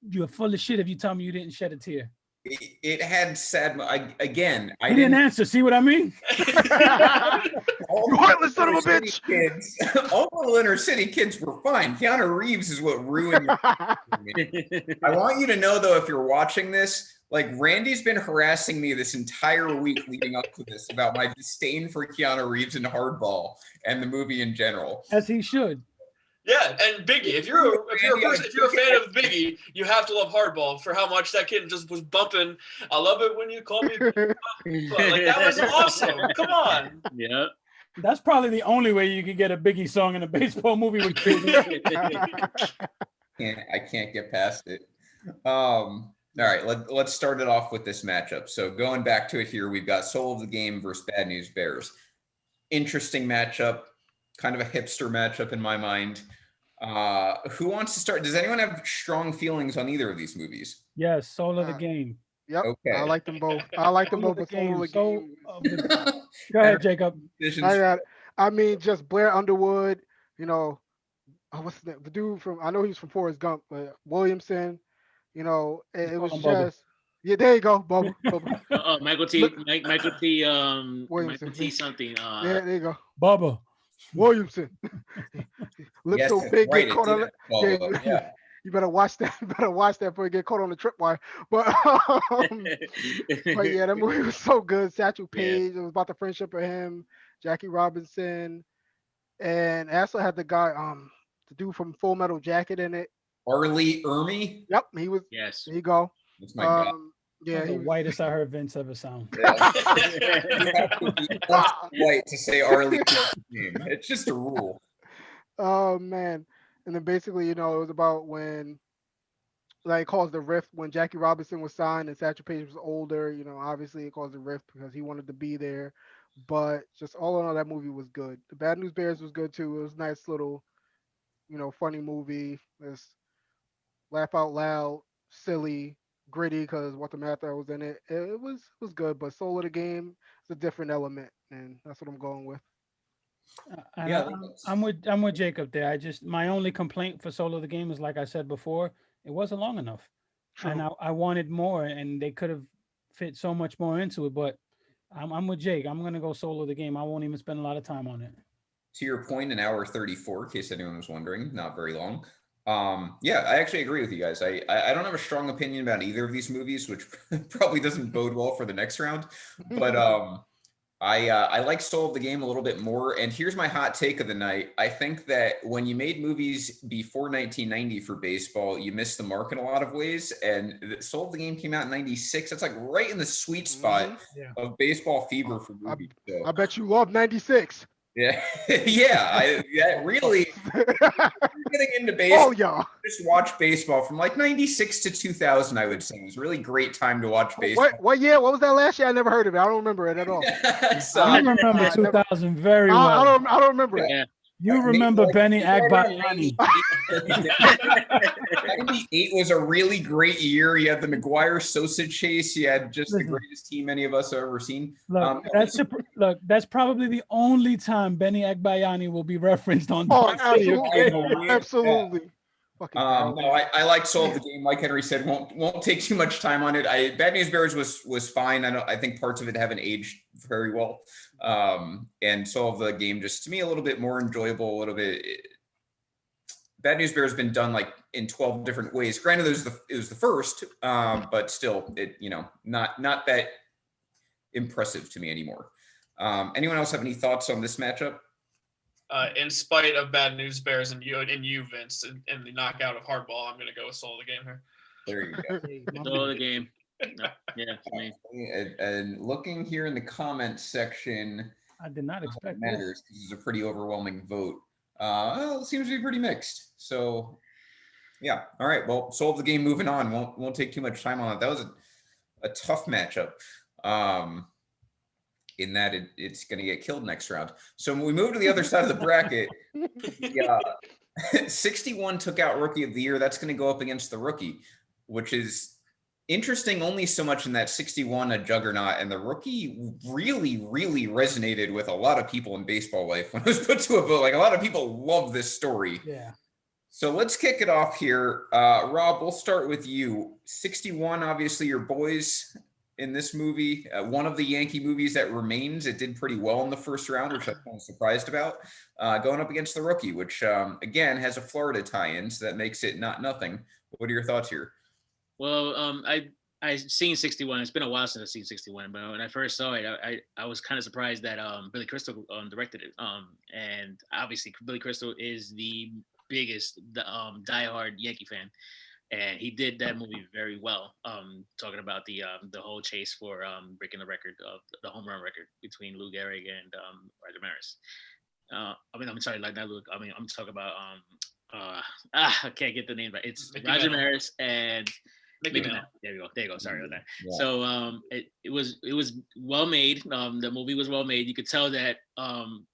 you're full of shit if you tell me you didn't shed a tear. It had sad. I didn't answer. See what I mean? You heartless son of a bitch. Kids, all the little inner city kids were fine. Keanu Reeves is what ruined me. I want you to know, though, if you're watching this, like, Randy's been harassing me this entire week leading up to this about my disdain for Keanu Reeves and Hardball and the movie in general. As he should. Yeah, and Biggie. If you're a fan of Biggie, you have to love Hardball for how much that kid just was bumping. I love it when you call me. Like, that was awesome. Come on. Yeah. That's probably the only way you could get a Biggie song in a baseball movie with kids. I can't get past it. All right, let's start it off with this matchup. So going back to it here, we've got Soul of the Game versus Bad News Bears. Interesting matchup. Kind of a hipster matchup in my mind. Who wants to start? Does anyone have strong feelings on either of these movies? Yes, Soul of the Game. Yep. Okay. I like them both. But Soul of the Game. Go ahead, Jacob. I mean, just Blair Underwood. What's the dude from? I know he's from Forrest Gump, but Williamson. It was just. Bubba. Yeah, there you go, Bubba. Michael T. Williamson. Michael T. Something. Yeah, there you go. Bubba. Williamson. Lips Yes, so that's big, right. get It caught did on have it. 12 Yeah, of them, yeah. you better watch that. You better watch that before you get caught on the tripwire. But but yeah, that movie was so good. Satchel Yeah. Paige. It was about the friendship of him, Jackie Robinson, and I also had the guy, the dude from Full Metal Jacket in it. Arlie Ermy. Yep, he was. Yes. There you go. That's my guy. Yeah, That's he the was. whitest I heard Vince ever sound. Yeah. You have to be white to say Arlie's name. It's just a rule. Oh man. And then basically, it was about when like it caused the rift when Jackie Robinson was signed and Satchel Paige was older. Obviously it caused a rift because he wanted to be there. But just all in all, that movie was good. The Bad News Bears was good too. It was a nice little, funny movie. It's laugh out loud, silly, gritty because what the matter was in it. It was good, but Soul of the Game is a different element, and that's what I'm going with. And Yeah, I'm with Jacob there. My only complaint for Solo the Game is like I said before, it wasn't long enough. And True. I wanted more, and they could have fit so much more into it. But I'm with Jake. I'm gonna go Solo the Game. I won't even spend a lot of time on it. To your point, an hour 34, in case anyone was wondering, not very long. Yeah, I actually agree with you guys. I don't have a strong opinion about either of these movies, which probably doesn't bode well for the next round. But I like Soul of the Game a little bit more. And here's my hot take of the night. I think that when you made movies before 1990 for baseball, you missed the mark in a lot of ways. And Soul of the Game came out in 96. That's like right in the sweet spot Yeah. of baseball fever for movies. I bet you love 96. Yeah, yeah, really. Getting into Oh, baseball, y'all. just watch baseball from like 96 to 2000, I would say. It was a really great time to watch baseball. What year? What was that last year? I never heard of it. I don't remember it at all. So, You remember 2000 very well. I don't remember it. Yeah. You remember Benny Agbayani. 98 was a really great year. You had the McGuire Sosa chase. You had just the Listen. greatest team any of us have ever seen. Look, that's probably the only time Benny Agbayani will be referenced on. Oh, Dark City, okay? absolutely. Absolutely. Fucking No, I like Soul of the Game. Like Henry said, won't take too much time on it. Bad News Bears was fine. I think parts of it haven't aged very well. And Soul of the Game just to me a little bit more enjoyable. A little bit. Bad News Bears has been done like in 12 different ways. Granted, it was the first, but still, not that impressive to me anymore. Anyone else have any thoughts on this matchup? In spite of Bad News Bears and you, Vince, and the knockout of Hardball, I'm going to go with Soul of the Game here. There you go. Solo the Game. No, yeah, for me. And looking here in the comment section, I did not expect matters this. because it's a pretty overwhelming vote. Well, it seems to be pretty mixed. So, yeah. All right. Well, Soul of the Game. Moving on. Won't take too much time on it. That was a tough matchup. In that it's going to get killed next round. So when we move to the other side of the bracket, 61 took out Rookie of the Year. That's going to go up against the Rookie, which is interesting only so much in that 61 a juggernaut, and the Rookie really, really resonated with a lot of people in baseball life when it was put to a vote. Like a lot of people love this story. Yeah. So let's kick it off here. Rob, we'll start with you. 61, obviously your boys in this movie, one of the Yankee movies that remains. It did pretty well in the first round, which I'm kind of surprised about. Going up against the Rookie, which again has a Florida tie-in, so that makes it not nothing. What are your thoughts here? Well, I seen 61. It's been a while since I've seen 61, but when I first saw it, I was kind of surprised that Billy Crystal directed it. And obviously Billy Crystal is the biggest diehard Yankee fan, and he did that movie very well. Talking about the whole chase for breaking the record of the home run record between Lou Gehrig and Roger Maris. I'm sorry, like not Lou. I'm talking about I can't get the name right. It's Mickey Roger Mantle. Maris and Mickey Mickey Mantle. Mantle. There you go. Sorry about that. Yeah. So it was well made. The movie was well made. You could tell that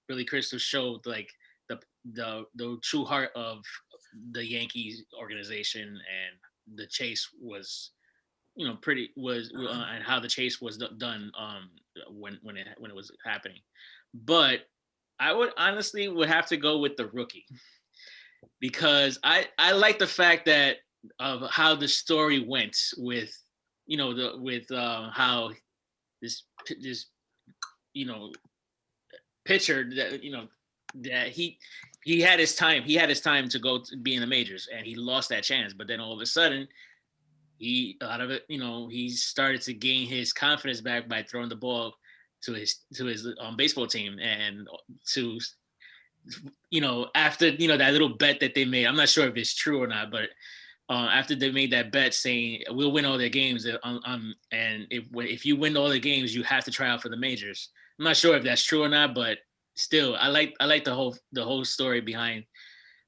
Billy Crystal showed like the true heart of the Yankees organization, and the chase was, and how the chase was done when it was happening. But I would honestly have to go with the Rookie, because I like the fact that of how the story went with how this pitcher that Yeah, he had his time. He had his time to go to be in the majors, and he lost that chance. But then all of a sudden, he out of it, he started to gain his confidence back by throwing the ball to his baseball team, and to after that little bet that they made. I'm not sure if it's true or not, but after they made that bet saying we'll win all their games, and if you win all the games, you have to try out for the majors. I'm not sure if that's true or not, but still, I like the whole story behind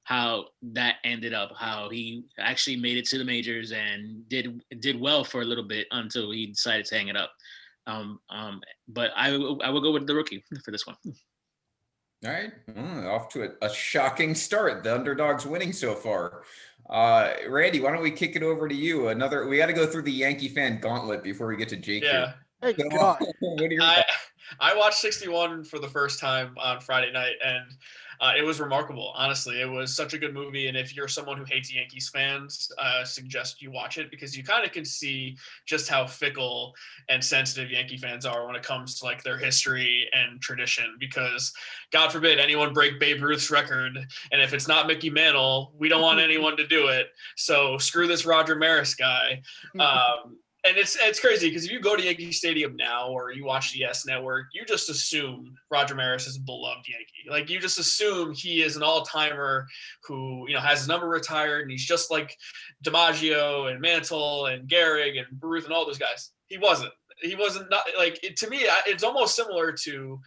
how that ended up, how he actually made it to the majors and did well for a little bit until he decided to hang it up. But I will go with the rookie for this one. All right, off to a shocking start. The underdog's winning so far. Randy, why don't we kick it over to you? We got to go through the Yankee fan gauntlet before we get to Jake. Yeah. Here. Hey, God. What are your I watched 61 for the first time on Friday night, and it was remarkable. Honestly, it was such a good movie. And if you're someone who hates Yankees fans, I suggest you watch it, because you kind of can see just how fickle and sensitive Yankee fans are when it comes to like their history and tradition. Because God forbid anyone break Babe Ruth's record, and if it's not Mickey Mantle, we don't want anyone to do it. So screw this Roger Maris guy. And it's crazy, because if you go to Yankee Stadium now or you watch the YES Network, you just assume Roger Maris is a beloved Yankee. Like, you just assume he is an all-timer who, has his number retired, and he's just like DiMaggio and Mantle and Gehrig and Ruth and all those guys. He wasn't. Not like to me. It's almost similar to.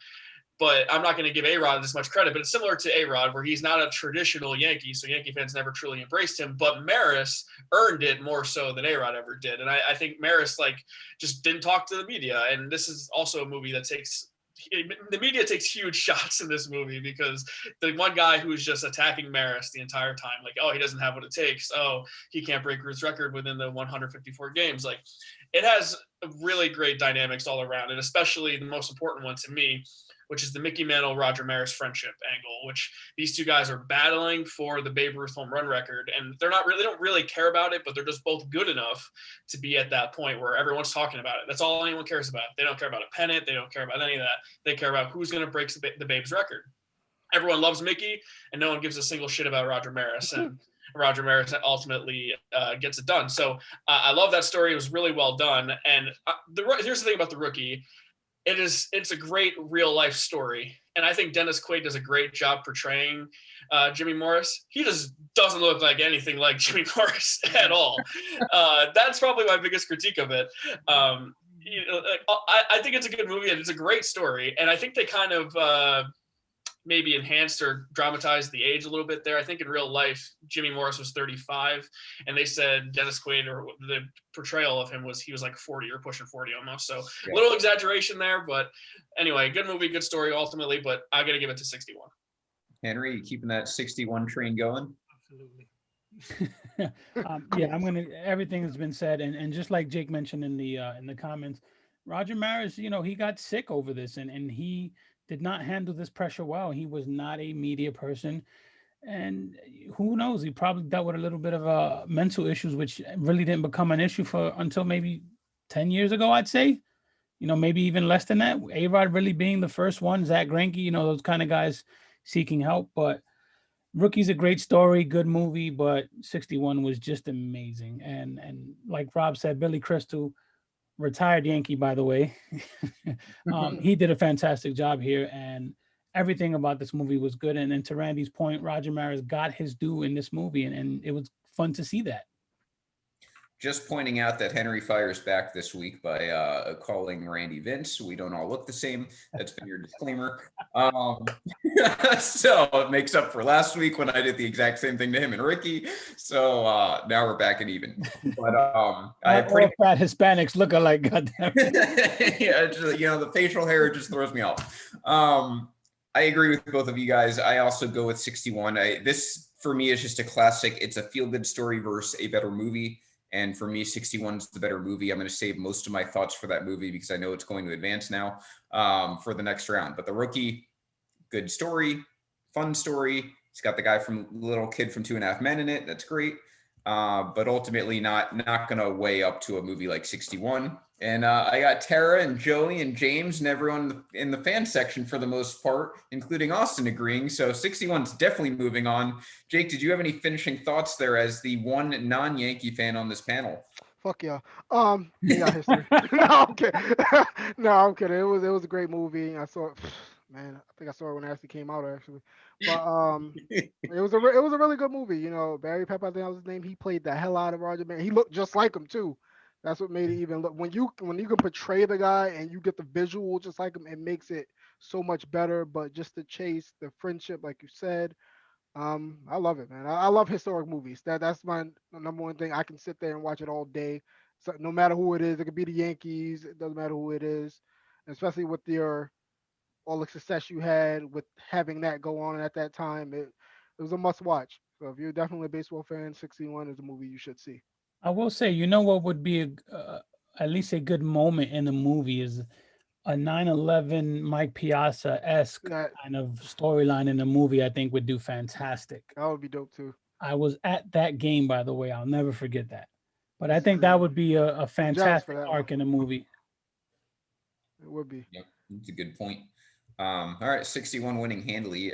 But I'm not going to give A-Rod this much credit, but it's similar to A-Rod, where he's not a traditional Yankee, so Yankee fans never truly embraced him. But Maris earned it more so than A-Rod ever did. And I think Maris, just didn't talk to the media. And this is also a movie that the media takes huge shots in this movie, because the one guy who's just attacking Maris the entire time, like, oh, he doesn't have what it takes. Oh, he can't break Ruth's record within the 154 games. Like, it has really great dynamics all around, and especially the most important one to me, which is the Mickey Mantle-Roger Maris friendship angle, which these two guys are battling for the Babe Ruth home run record. And they don't really care about it, but they're just both good enough to be at that point where everyone's talking about it. That's all anyone cares about. They don't care about a pennant. They don't care about any of that. They care about who's going to break the Babe's record. Everyone loves Mickey, and no one gives a single shit about Roger Maris. And Roger Maris ultimately gets it done. So I love that story. It was really well done. And here's the thing about the rookie. It's a great real life story. And I think Dennis Quaid does a great job portraying Jimmy Morris. He just doesn't look like anything like Jimmy Morris at all. That's probably my biggest critique of it. I think it's a good movie, and it's a great story. And I think they kind of maybe enhanced or dramatized the age a little bit there. I think in real life, Jimmy Morris was 35, and they said Dennis Quaid, or the portrayal of him, he was like 40 or pushing 40 almost. So a little exaggeration there, but anyway, good movie, good story ultimately, but I got to give it to 61. Henry, you keeping that 61 train going? Absolutely. Everything has been said, and just like Jake mentioned in the comments, Roger Maris, he got sick over this, and he did not handle this pressure well. He was not a media person, and who knows, he probably dealt with a little bit of mental issues, which really didn't become an issue until maybe 10 years ago, I'd say, maybe even less than that. A-Rod really being the first one, Zach Greinke, those kind of guys seeking help. But Rookie's a great story, good movie, but 61 was just amazing. And like Rob said, Billy Crystal, retired Yankee, by the way. He did a fantastic job here, and everything about this movie was good. And to Randy's point, Roger Maris got his due in this movie, and it was fun to see that. Just pointing out that Henry fires back this week by calling Randy Vince. We don't all look the same. That's been your disclaimer. So it makes up for last week when I did the exact same thing to him and Ricky. So now we're back at even. But I pretty fat Hispanics look alike. Goddamn. Yeah, the facial hair just throws me off. I agree with both of you guys. I also go with 61. This for me is just a classic. It's a feel-good story versus a better movie. And for me, 61 is the better movie. I'm going to save most of my thoughts for that movie because I know it's going to advance now for the next round. But The Rookie, good story, fun story. It's got the guy from Little Kid from 2.5 Men in it. That's great. but ultimately not going to weigh up to a movie like 61. And I got Tara and Joey and James and everyone in the fan section for the most part, including Austin, agreeing. So 61's definitely moving on. Jake, did you have any finishing thoughts there as the one non-Yankee fan on this panel? Fuck yeah. They got history. No, I'm kidding. No, I'm kidding. It was a great movie. I saw it. Man, I think I saw it when it actually came out actually. But it was a really good movie. You know, Barry Pepper, I think that was his name. He played the hell out of Roger Man. He looked just like him too. That's what made it even look when you can portray the guy and you get the visual just like him, it makes it so much better. But just the chase, the friendship, like you said, I love it, man. I love historic movies. That's my number one thing. I can sit there and watch it all day. So no matter who it is, it could be the Yankees. It doesn't matter who it is, especially with your all the success you had with having that go on at that time. It was a must watch. So if you're definitely a baseball fan, 61 is a movie you should see. I will say, you know what would be at least a good moment in the movie is a 9/11 Mike Piazza-esque That kind of storyline in the movie. I think would do fantastic. would be dope too. I was at that game, by the way. I'll never forget that. But I think that would be a fantastic that arc in the movie. It would be. Yep, that's a good point. All right, 61 winning handily.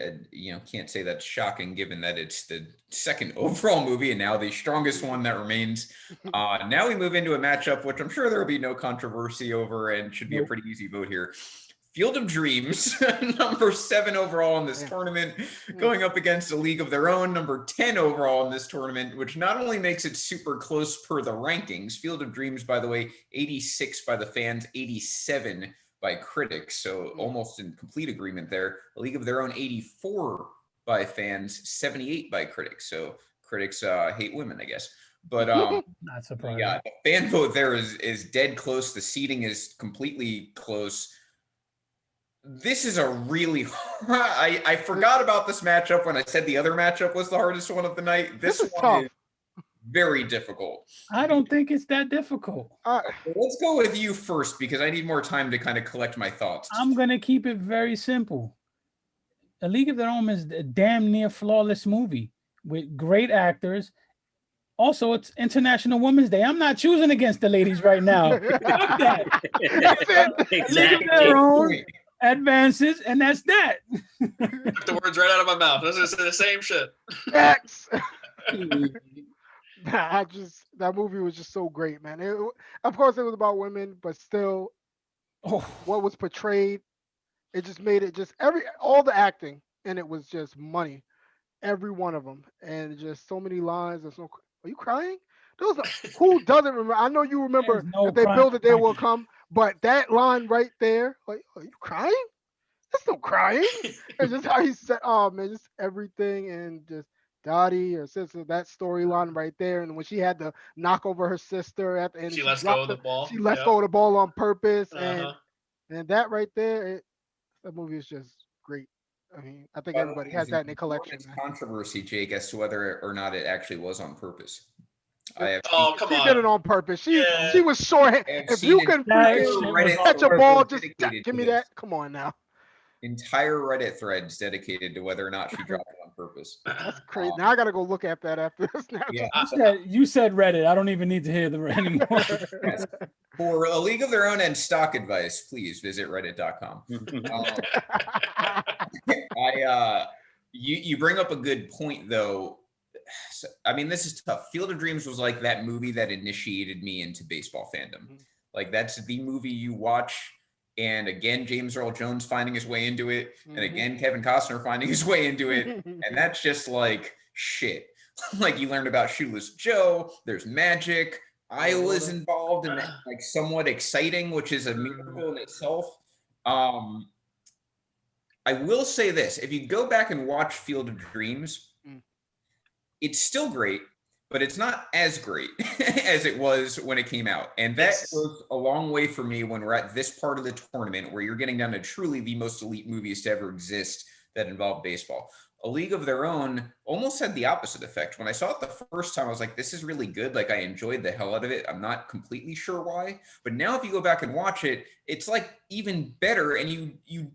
Can't say that's shocking given that it's the second overall movie and now the strongest one that remains. Now we move into a matchup, which I'm sure there will be no controversy over and should be a pretty easy vote here. Field of Dreams, number 7 overall in this tournament, going up against A League of Their Own, number 10 overall in this tournament, which not only makes it super close per the rankings. Field of Dreams, by the way, 86 by the fans, 87 by critics, so almost in complete agreement there. A League of Their Own, 84 by fans, 78 by critics. So critics hate women, I guess. But not surprising. Yeah, the fan vote there is dead close. The seating is completely close. This is a really I forgot about this matchup when I said the other matchup was the hardest one of the night. This is one tough. is very difficult. I don't think it's that difficult. Let's go with you first because I need more time to kind of collect my thoughts. I'm going to keep it very simple. A League of Their Own is a damn near flawless movie with great actors. Also, it's International Women's Day. I'm not choosing against the ladies right now. Fuck that. Exactly. League of Their Own advances, and that's that. Took the words right out of my mouth. This is the same shit. X. That movie was just so great, man. Of course, it was about women, but still, what was portrayed, it just made it just all the acting, and it was just money, every one of them, and just so many lines. And so, are you crying? Who doesn't remember? I know you remember if they build it, they will come. But that line right there, like, are you crying? That's no crying. It's just how he said, oh man, just everything, and just Dottie, her sister, that storyline right there. And when she had to knock over her sister at the end, she lets go of the ball. She lets go of the ball on purpose, and that right there, that movie is just great. I mean, I think everybody has that in their collection. It's controversy, Jake, as to whether or not it actually was on purpose. Come on! She did it on purpose. She was short. If you can catch a ball, just give me that. Come on now. Entire Reddit threads dedicated to whether or not she dropped it on purpose. That's crazy. Now I gotta go look at that after this. Now. Yeah. You said Reddit. I don't even need to hear the Reddit anymore. Yes. For A League of Their Own and stock advice, please visit reddit.com. You bring up a good point though. I mean, this is tough. Field of Dreams was like that movie that initiated me into baseball fandom. Like that's the movie you watch. And again, James Earl Jones finding his way into it. And again, Kevin Costner finding his way into it. And that's just like shit. Like you learned about Shoeless Joe. There's magic. Iowa's involved in that, like somewhat exciting, which is a miracle in itself. I will say this. If you go back and watch Field of Dreams, it's still great, but it's not as great as it was when it came out. And that goes a long way for me when we're at this part of the tournament where you're getting down to truly the most elite movies to ever exist that involve baseball. A League of Their Own almost had the opposite effect. When I saw it the first time, I was like, this is really good. Like I enjoyed the hell out of it. I'm not completely sure why, but now if you go back and watch it, it's like even better. And you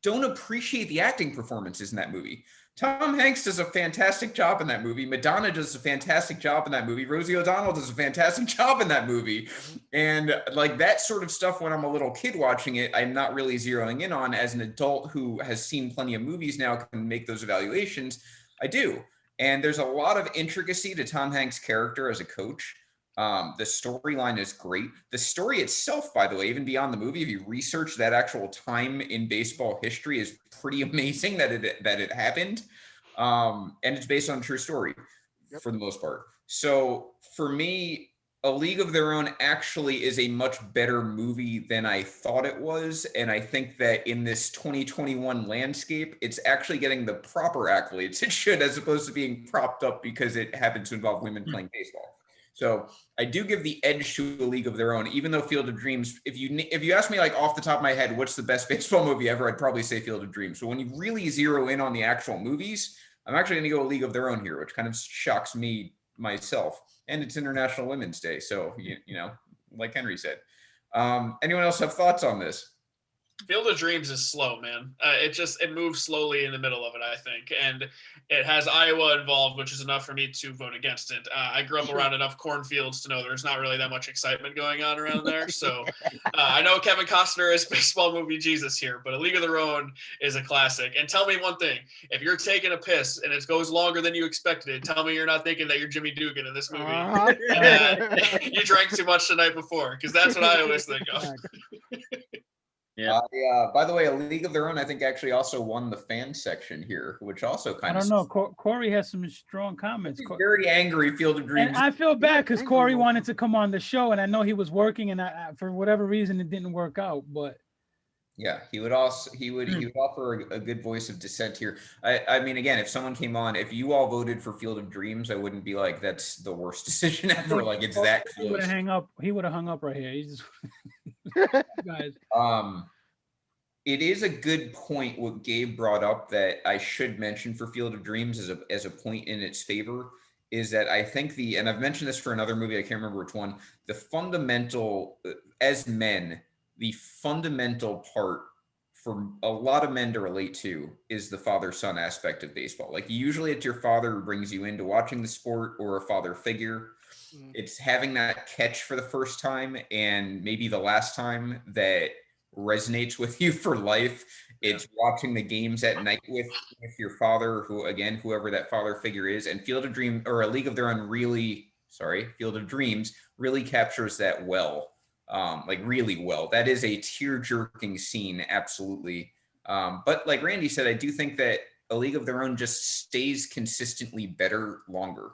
don't appreciate the acting performances in that movie Tom Hanks does a fantastic job in that movie. Madonna does a fantastic job in that movie. Rosie O'Donnell does a fantastic job in that movie. And like that sort of stuff, when I'm a little kid watching it, I'm not really zeroing in on. As an adult who has seen plenty of movies now, can make those evaluations. I do. And there's a lot of intricacy to Tom Hanks' character as a coach. The storyline is great. The story itself, by the way, even beyond the movie, if you research that actual time in baseball history, is pretty amazing that it happened. And it's based on a true story for the most part. So for me, A League of Their Own actually is a much better movie than I thought it was. And I think that in this 2021 landscape, it's actually getting the proper accolades it should, as opposed to being propped up because it happens to involve women playing baseball. So I do give the edge to A League of Their Own, even though Field of Dreams, if you ask me like off the top of my head, what's the best baseball movie ever, I'd probably say Field of Dreams. So when you really zero in on the actual movies, I'm actually going to go A League of Their Own here, which kind of shocks me myself. And it's International Women's Day. So, you know, like Henry said. Anyone else have thoughts on this? Field of Dreams is slow, man. It moves slowly in the middle of it, I think. And it has Iowa involved, which is enough for me to vote against it. I grew up around enough cornfields to know there's not really that much excitement going on around there. So I know Kevin Costner is baseball movie Jesus here, but A League of Their Own is a classic. And tell me one thing, if you're taking a piss and it goes longer than you expected it, tell me you're not thinking that you're Jimmy Dugan in this movie. You drank too much the night before, because that's what I always think of. Yeah. By the way, A League of Their Own, I think, actually also won the fan section here, which also kind of. I don't know. Corey has some strong comments. He's very angry. Field of Dreams. And I feel bad because Corey wanted to come on the show, and I know he was working, and I for whatever reason it didn't work out. But yeah, he would offer a good voice of dissent here. I mean, again, if someone came on, if you all voted for Field of Dreams, I wouldn't be like, that's the worst decision ever. Like, it's that close. He would have hung up right here. He's just guys. It is a good point what Gabe brought up that I should mention for Field of Dreams as a point in its favor is that I think and I've mentioned this for another movie, I can't remember which one, the fundamental, as men, the fundamental part for a lot of men to relate to is the father-son aspect of baseball. Like, usually it's your father who brings you into watching the sport, or a father figure. It's having that catch for the first time and maybe the last time that resonates with you for life. It's watching the games at night with your father, whoever that father figure is. And Field of Dreams, or A League of Their Own, Field of Dreams really captures that well. Like, really well. That is a tear-jerking scene, absolutely. But like Randy said, I do think that A League of Their Own just stays consistently better longer.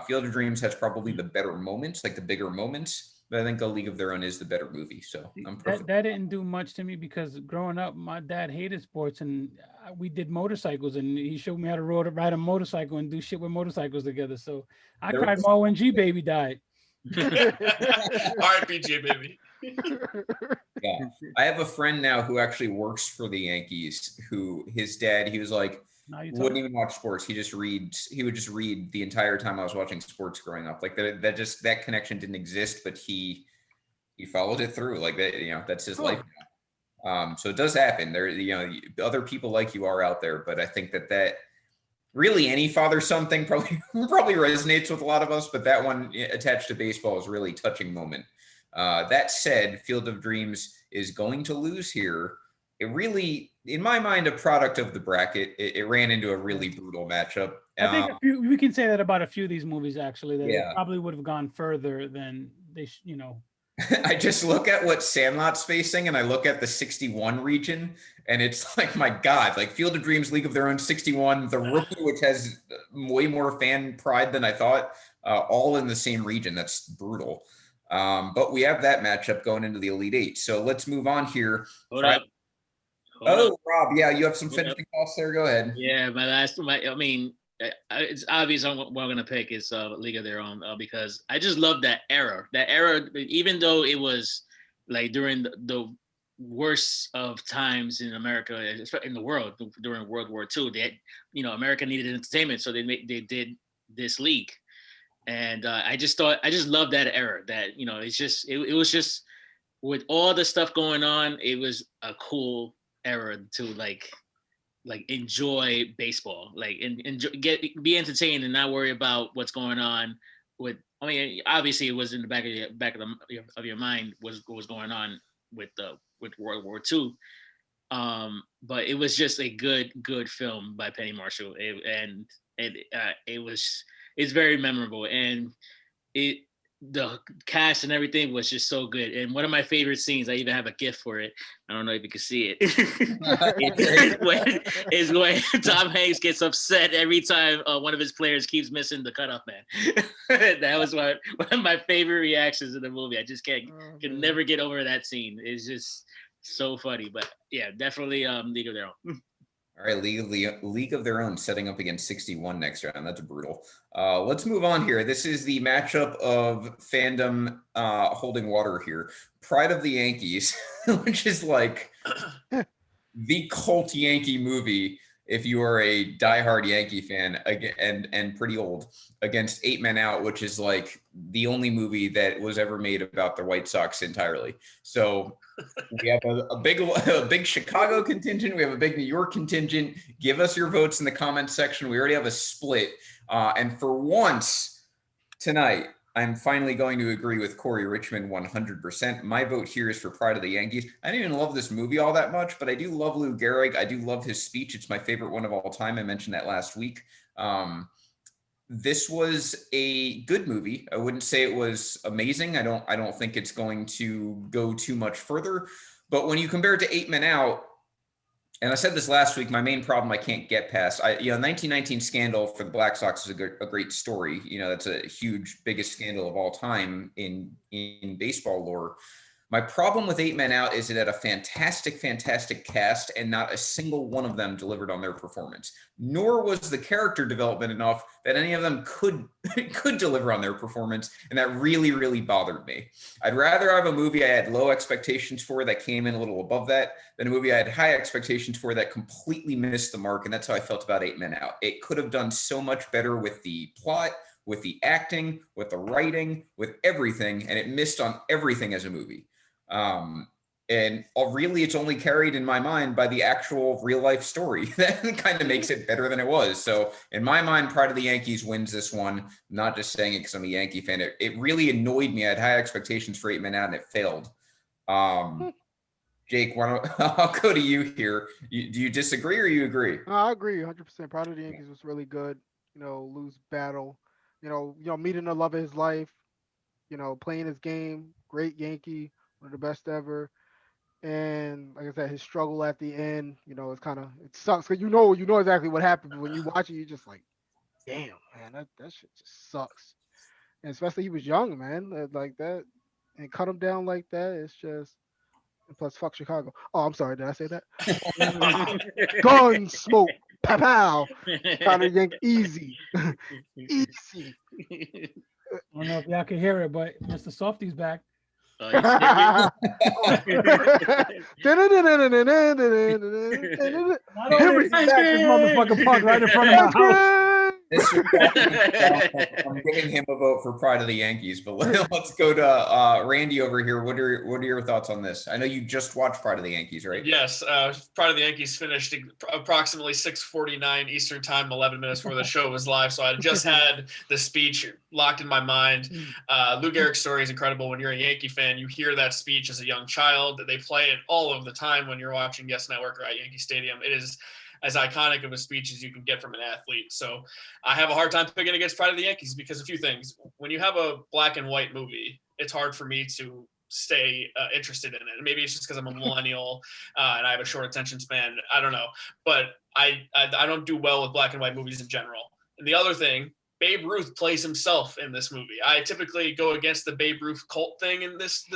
Field of Dreams has probably the better moments, like the bigger moments, but I think A League of Their Own is the better movie. So I'm perfect. That didn't do much to me because growing up, my dad hated sports, and we did motorcycles, and he showed me how to ride a motorcycle and do shit with motorcycles together. So I cried more when G Baby died. R.I.P. G Baby. Yeah, I have a friend now who actually works for the Yankees. Who his dad, he was like, wouldn't even watch sports. He would just read the entire time I was watching sports growing up. Like that connection didn't exist, but he followed it through. Like that, that's his life now. So it does happen. There, other people like you are out there, but I think that really any father-son thing probably resonates with a lot of us, but that one attached to baseball is a really touching moment. That said, Field of Dreams is going to lose here. It really, in my mind, a product of the bracket. It ran into a really brutal matchup. I think we can say that about a few of these movies, actually, that it probably would have gone further than they, I just look at what Sandlot's facing, and I look at the 61 region, and it's like, my God, like Field of Dreams, League of Their Own, 61, the Rookie, which has way more fan pride than I thought, all in the same region. That's brutal. But we have that matchup going into the Elite Eight. So let's move on here. Hold up. Rob, yeah, you have some finishing thoughts there. Go ahead. Yeah, it's obvious what I'm going to pick is League of Their Own because I just love that era. That era, even though it was like during the worst of times in America, in the world, during World War II, America needed entertainment, so they did this league. And I just love that era. That it was just with all the stuff going on, it was a cool era to like like enjoy baseball, like and enjoy, be entertained and not worry about what's going on with. I mean, obviously it was in the back of your mind was what was going on with World War II. But it was just a good film by Penny Marshall, it's very memorable, and the cast and everything was just so good. And one of my favorite scenes, I even have a GIF for it. I don't know if you can see it. is when Tom Hanks gets upset every time one of his players keeps missing the cutoff man. That was one of my favorite reactions in the movie. I just can never get over that scene. It's just so funny. But yeah, definitely League of Their Own. All right, League of Their Own setting up against 61 next round. That's brutal. Let's move on here. This is the matchup of fandom holding water here. Pride of the Yankees, which is like the cult Yankee movie if you are a diehard Yankee fan and pretty old, against 8 Men Out, which is like the only movie that was ever made about the White Sox entirely. So we have a big Chicago contingent. We have a big New York contingent. Give us your votes in the comments section. We already have a split. And for once tonight, I'm finally going to agree with Corey Richmond 100%. My vote here is for Pride of the Yankees. I didn't even love this movie all that much, but I do love Lou Gehrig. I do love his speech. It's my favorite one of all time. I mentioned that last week. This was a good movie. I wouldn't say it was amazing. I don't think it's going to go too much further. But when you compare it to 8 Men Out, and I said this last week, my main problem I can't get past. 1919 scandal for the Black Sox is a great story. That's a huge, biggest scandal of all time in baseball lore. My problem with 8 Men Out is it had a fantastic cast, and not a single one of them delivered on their performance. Nor was the character development enough that any of them could deliver on their performance, and that really, really bothered me. I'd rather have a movie I had low expectations for that came in a little above that than a movie I had high expectations for that completely missed the mark, and that's how I felt about 8 Men Out. It could have done so much better with the plot, with the acting, with the writing, with everything, and it missed on everything as a movie. And really it's only carried in my mind by the actual real life story that kind of makes it better than it was. So in my mind, Pride of the Yankees wins this one. I'm not just saying it because I'm a Yankee fan. It really annoyed me. I had high expectations for 8 Men Out and it failed. Jake, I'll go to you here. Do you disagree or you agree? I agree 100%. Pride of the Yankees was really good. Lou's battle, meeting the love of his life, playing his game, great Yankee, one of the best ever. And like I said, his struggle at the end, it sucks because you know exactly what happened. But when you watch it, you're just like, damn, man, that shit just sucks. And especially he was young, man, like that, and cut him down like that. It's just, and plus fuck Chicago. Oh, I'm sorry, did I say that? Gun smoke, pow pow, kind of yank easy, easy. I don't know if y'all can hear it, but Mr. Softy's back. Every motherfucking punk right in front of my house. I'm giving him a vote for Pride of the Yankees, but let's go to Randy over here. What are your thoughts on this? I know you just watched Pride of the Yankees, right? Yes, Pride of the Yankees finished approximately 6:49 Eastern Time, 11 minutes before the show was live. So I just had the speech locked in my mind. Lou Gehrig's story is incredible. When you're a Yankee fan, you hear that speech as a young child. They play it all of the time when you're watching Yes Network or at Yankee Stadium. It is as iconic of a speech as you can get from an athlete. So I have a hard time picking against Pride of the Yankees because a few things. When you have a black and white movie, it's hard for me to stay interested in it. And maybe it's just because I'm a millennial and I have a short attention span. I don't know. But I don't do well with black and white movies in general. And the other thing, Babe Ruth plays himself in this movie. I typically go against the Babe Ruth cult thing in this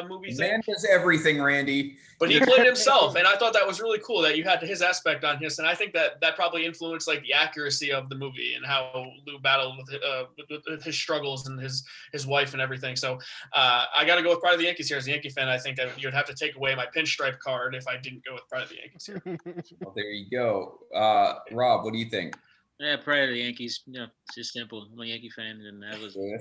movie. Man does everything, Randy. But he played himself, and I thought that was really cool that you had his aspect on his, and I think that probably influenced like the accuracy of the movie and how Lou battled with his struggles and his wife and everything. So I got to go with Pride of the Yankees here. As a Yankee fan, I think that you'd have to take away my pinstripe card if I didn't go with Pride of the Yankees here. Well, there you go. Rob, what do you think? Yeah, prior to the Yankees, it's just simple. I'm a Yankee fan, and that was it.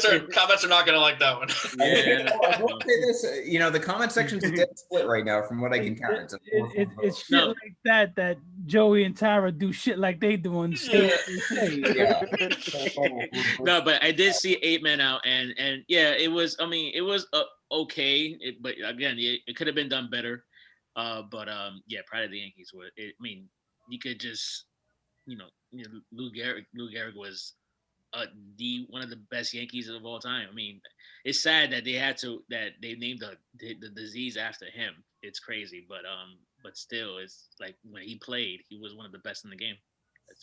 Certain comments are not going to like that one. Yeah, I will say this, the comment section's a dead split right now from what I can count. It's shit like that Joey and Tara do shit like they do and say what they say. Yeah. No, but I did see 8 Men Out, and yeah, it was. I mean, it was okay, but again, it could have been done better. Yeah, prior to the Yankees, I mean, you could just, Lou Gehrig was one of the best Yankees of all time. I mean, it's sad that they named the disease after him. It's crazy, but still, it's like when he played, he was one of the best in the game.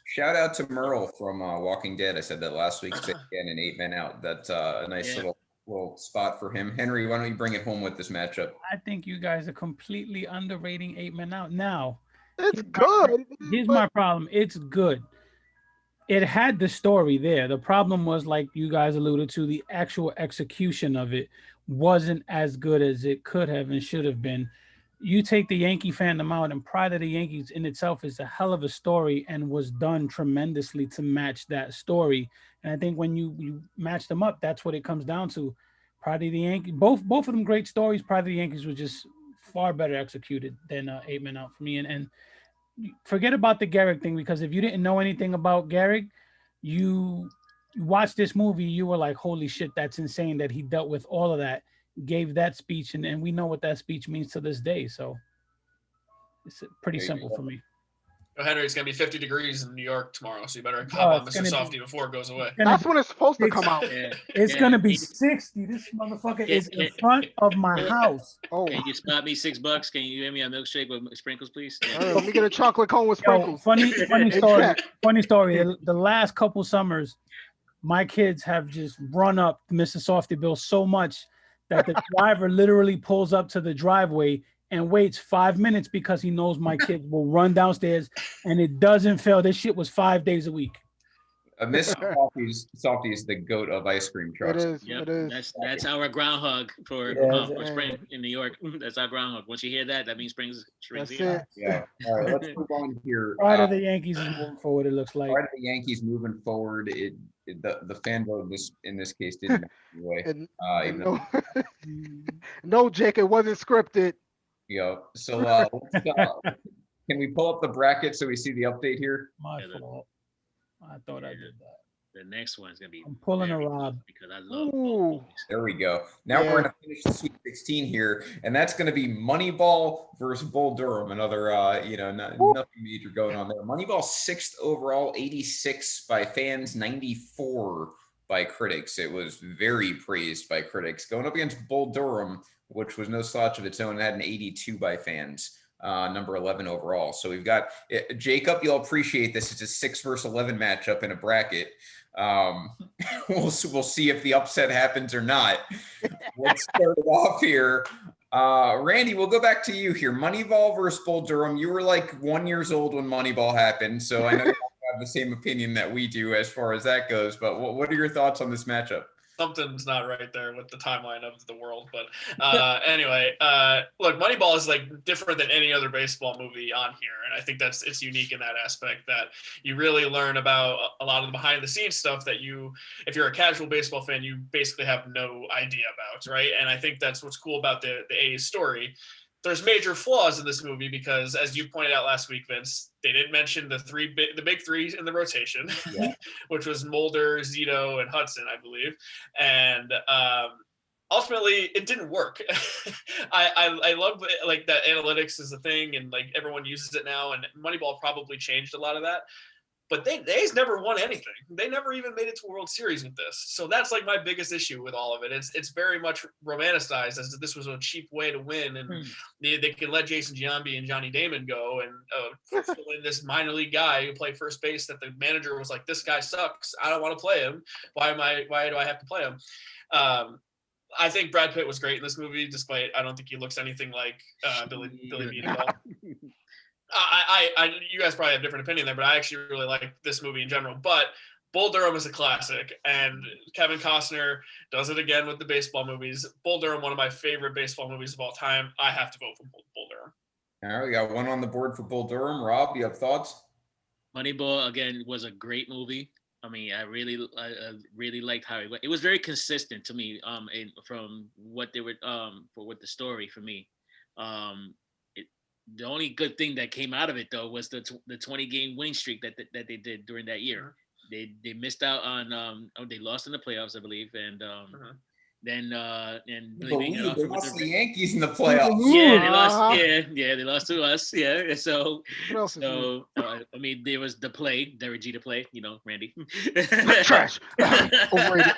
Shout out to Merle from Walking Dead. I said that last week. Again, in 8 Men Out. That's a nice little spot for him. Henry, why don't you bring it home with this matchup? I think you guys are completely underrating 8 Men Out. Now, it's good. Here's my problem. It's good. It had the story there. The problem was, like you guys alluded to, the actual execution of it wasn't as good as it could have and should have been. You take the Yankee fandom out, and Pride of the Yankees in itself is a hell of a story and was done tremendously to match that story. And I think when you match them up, that's what it comes down to. Pride of the Yankees, both of them great stories. Pride of the Yankees was just far better executed than 8 Men Out for me. And forget about the Gehrig thing, because if you didn't know anything about Gehrig, you watched this movie, you were like, holy shit, that's insane that he dealt with all of that, gave that speech, and we know what that speech means to this day. So it's pretty simple for me. Well, Henry, it's going to be 50 degrees in New York tomorrow, so you better hop on Mr. Softy before it goes away. That's when it's supposed to come out. It's going to be 60. This motherfucker is in front of my house. Oh. Can you spot me $6? Can you give me a milkshake with sprinkles, please? Let me get a chocolate cone with sprinkles. Funny story. Funny story. The last couple summers, my kids have just run up Mr. Softy Bill so much that the driver literally pulls up to the driveway and waits 5 minutes because he knows my kids will run downstairs, and it doesn't fail. This shit was 5 days a week. Mr. Softy is the goat of ice cream trucks. It is. Yep. It is. That's our groundhog for spring in New York. That's our groundhog. Once you hear that mean spring's here. Yeah. All right, let's move on here. Pride of the Yankees is moving forward, it looks like. Pride of the Yankees moving forward. The fan vote in this case didn't anyway. No, Jake, it wasn't scripted. So can we pull up the bracket so we see the update here? My fault. I thought I did that. The next one's gonna be. I'm pulling a Rob because I love both movies. There we go. Now we're gonna finish the Sweet 16 here, and that's gonna be Moneyball versus Bull Durham. Another, nothing major going on there. Moneyball 6th overall, 86 by fans, 94 by critics. It was very praised by critics. Going up against Bull Durham, which was no slouch of its own, had an 82 by fans. Number 11 overall. So we've got Jacob. You'll appreciate this. It's a 6 versus 11 matchup in a bracket. We'll see if the upset happens or not. Let's start it off here. Randy, we'll go back to you here. Moneyball versus Bull Durham. You were like 1 year old when Moneyball happened, so I know you don't have the same opinion that we do as far as that goes. But what are your thoughts on this matchup? Something's not right there with the timeline of the world, but anyway, look, Moneyball is like different than any other baseball movie on here, and I think it's unique in that aspect that you really learn about a lot of the behind the scenes stuff that if you're a casual baseball fan, you basically have no idea about, right? And I think that's what's cool about the A's story. There's major flaws in this movie because, as you pointed out last week, Vince, they didn't mention the big three in the rotation, which was Mulder, Zito, and Hudson, I believe. And ultimately, it didn't work. I love like that analytics is a thing, and like everyone uses it now. And Moneyball probably changed a lot of that. But the A's never won anything. They never even made it to a World Series with this. So that's like my biggest issue with all of it. It's very much romanticized as if this was a cheap way to win, and they can let Jason Giambi and Johnny Damon go and fill in this minor league guy who played first base that the manager was like, this guy sucks. I don't want to play him. Why do I have to play him? I think Brad Pitt was great in this movie, despite I don't think he looks anything like Billy Bean at all. You guys probably have a different opinion there, but I actually really like this movie in general. But Bull Durham is a classic, and Kevin Costner does it again with the baseball movies. Bull Durham, one of my favorite baseball movies of all time. I have to vote for Bull Durham. All right, we got one on the board for Bull Durham. Rob, you have thoughts? Moneyball again was a great movie. I mean, I really liked how it was very consistent to me. From what they were for what the story for me. It, the only good thing that came out of it though was the 20-game winning streak that they did during that year. They missed out on they lost in the playoffs, I believe, and then and Billy Bean got They offered with lost the the Yankees in the playoffs. yeah, they lost. Uh-huh. Yeah, they lost to us. Yeah, so What else is new? I mean, there was the play, Derek Jeter play. You know, Randy. Trash. Overrated.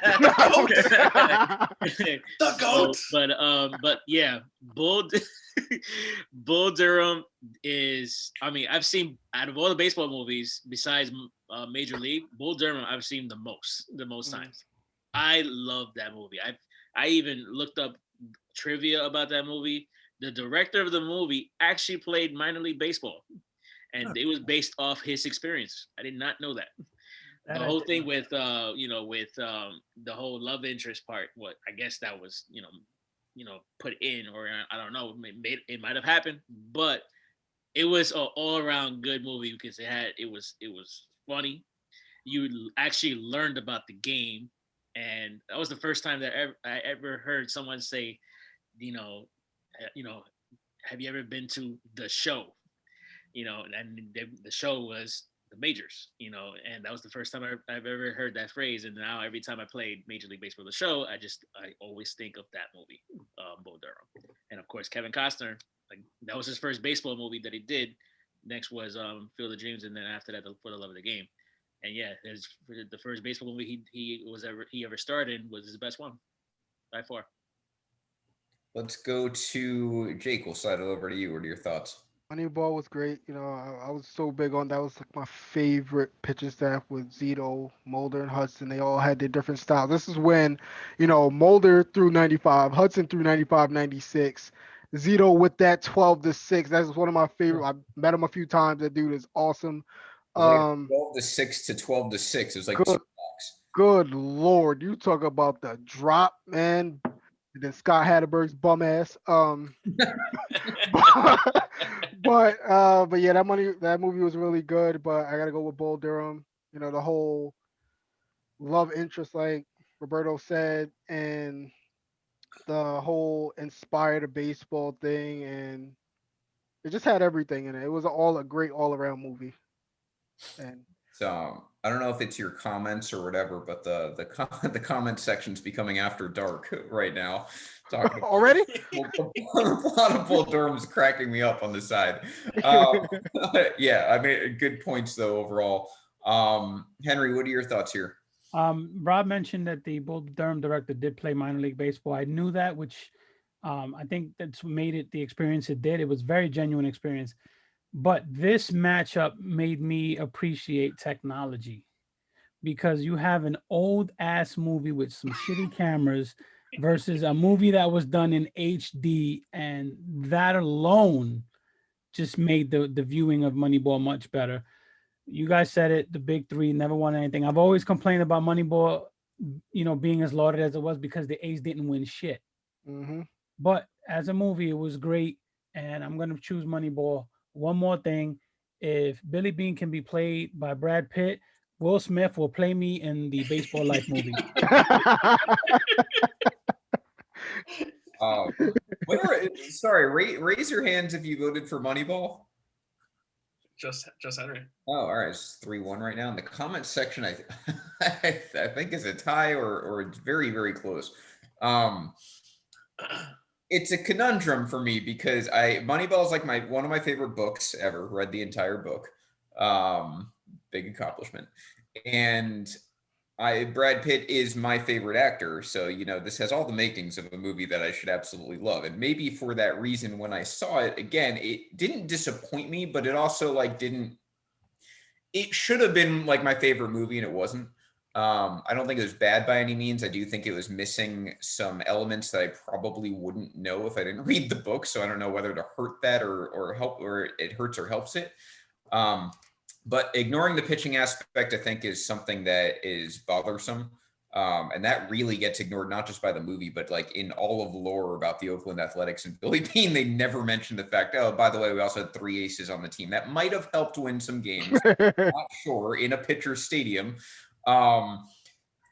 The goat. But yeah, Bull Durham is. I mean, I've seen out of all the baseball movies besides Major League, Bull Durham I've seen the most times. I love that movie. I even looked up trivia about that movie. The director of the movie actually played minor league baseball, and it was based off his experience. I did not know that. The whole thing with with the whole love interest part, what I guess that was put in, or I don't know, it might have happened, but it was an all around good movie because it was funny. You actually learned about the game, and that was the first time that I ever heard someone say, you know, have you ever been to the show? And the show was the majors, and that was the first time I've ever heard that phrase. And now every time I played Major League Baseball, the show, I always think of that movie, Bull Durham. And of course, Kevin Costner, like that was his first baseball movie that he did. Next was Field of Dreams, and then after that, For the Love of the Game. And yeah, the first baseball movie he ever starred in was his best one by far. Let's go to Jake. We'll slide it over to you. What are your thoughts? Moneyball was great. I was so big on that. Was like my favorite pitching staff with Zito, Mulder, and Hudson. They all had their different styles. This is when, Mulder threw 95, Hudson threw 95, 96. Zito with that 12-6. That's one of my favorite. I met him a few times. That dude is awesome. It was like 12-6 to 12-6. It was like Good, two blocks. good Lord. You talk about the drop, man. And then Scott Hatterberg's bum ass. But yeah, that movie was really good. But I gotta go with Bull Durham. The whole love interest, like Roberto said, and the whole inspired a baseball thing, and it just had everything in it. It was a great all around movie. And So I don't know if it's your comments or whatever, but the comment section's becoming after dark right now. Talking already? a lot of Bull Durham's cracking me up on the side. Yeah, I mean, good points though overall. Henry, what are your thoughts here? Rob mentioned that the Bull Durham director did play minor league baseball. I knew that, which I think that's what made it the experience it did. It was a very genuine experience. But this matchup made me appreciate technology because you have an old ass movie with some shitty cameras versus a movie that was done in HD, and that alone just made the viewing of Moneyball much better. You guys said it, the big three never won anything. I've always complained about Moneyball, being as lauded as it was because the A's didn't win shit. Mm-hmm. But as a movie, it was great, and I'm going to choose Moneyball. One more thing, if Billy Bean can be played by Brad Pitt, Will Smith will play me in the Baseball Life movie. Sorry, raise your hands if you voted for Moneyball. Just Henry. Oh, all right. It's 3-1 right now. In the comment section, I think is a tie or it's very, very close. It's a conundrum for me because Moneyball is like one of my favorite books ever. Read the entire book. Big accomplishment. And Brad Pitt is my favorite actor. So, this has all the makings of a movie that I should absolutely love. And maybe for that reason, when I saw it again, it didn't disappoint me, but it also it should have been like my favorite movie and it wasn't. I don't think it was bad by any means. I do think it was missing some elements that I probably wouldn't know if I didn't read the book. So I don't know whether to hurt that or help, or it hurts or helps it. But ignoring the pitching aspect, I think, is something that is bothersome. And that really gets ignored, not just by the movie, but like in all of lore about the Oakland Athletics and Billy Beane, they never mentioned the fact, oh, by the way, we also had 3 aces on the team. That might have helped win some games. Not sure, in a pitcher's stadium.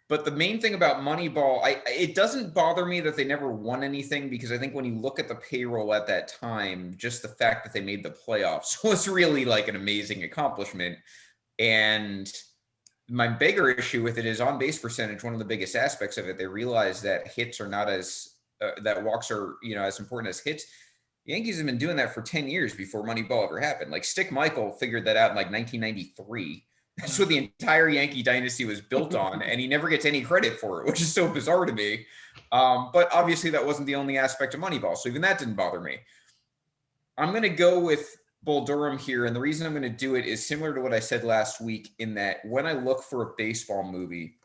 But the main thing about Moneyball, it doesn't bother me that they never won anything, because I think when you look at the payroll at that time, just the fact that they made the playoffs was really like an amazing accomplishment. And my bigger issue with it is on base percentage. One of the biggest aspects of it, they realized that hits are not as that walks are, as important as hits. The Yankees have been doing that for 10 years before Moneyball ever happened. Like Stick Michael figured that out in like 1993. That's what the entire Yankee dynasty was built on, and he never gets any credit for it, which is so bizarre to me. But obviously that wasn't the only aspect of Moneyball, so even that didn't bother me. I'm going to go with Bull Durham here, and the reason I'm going to do it is similar to what I said last week, in that when I look for a baseball movie,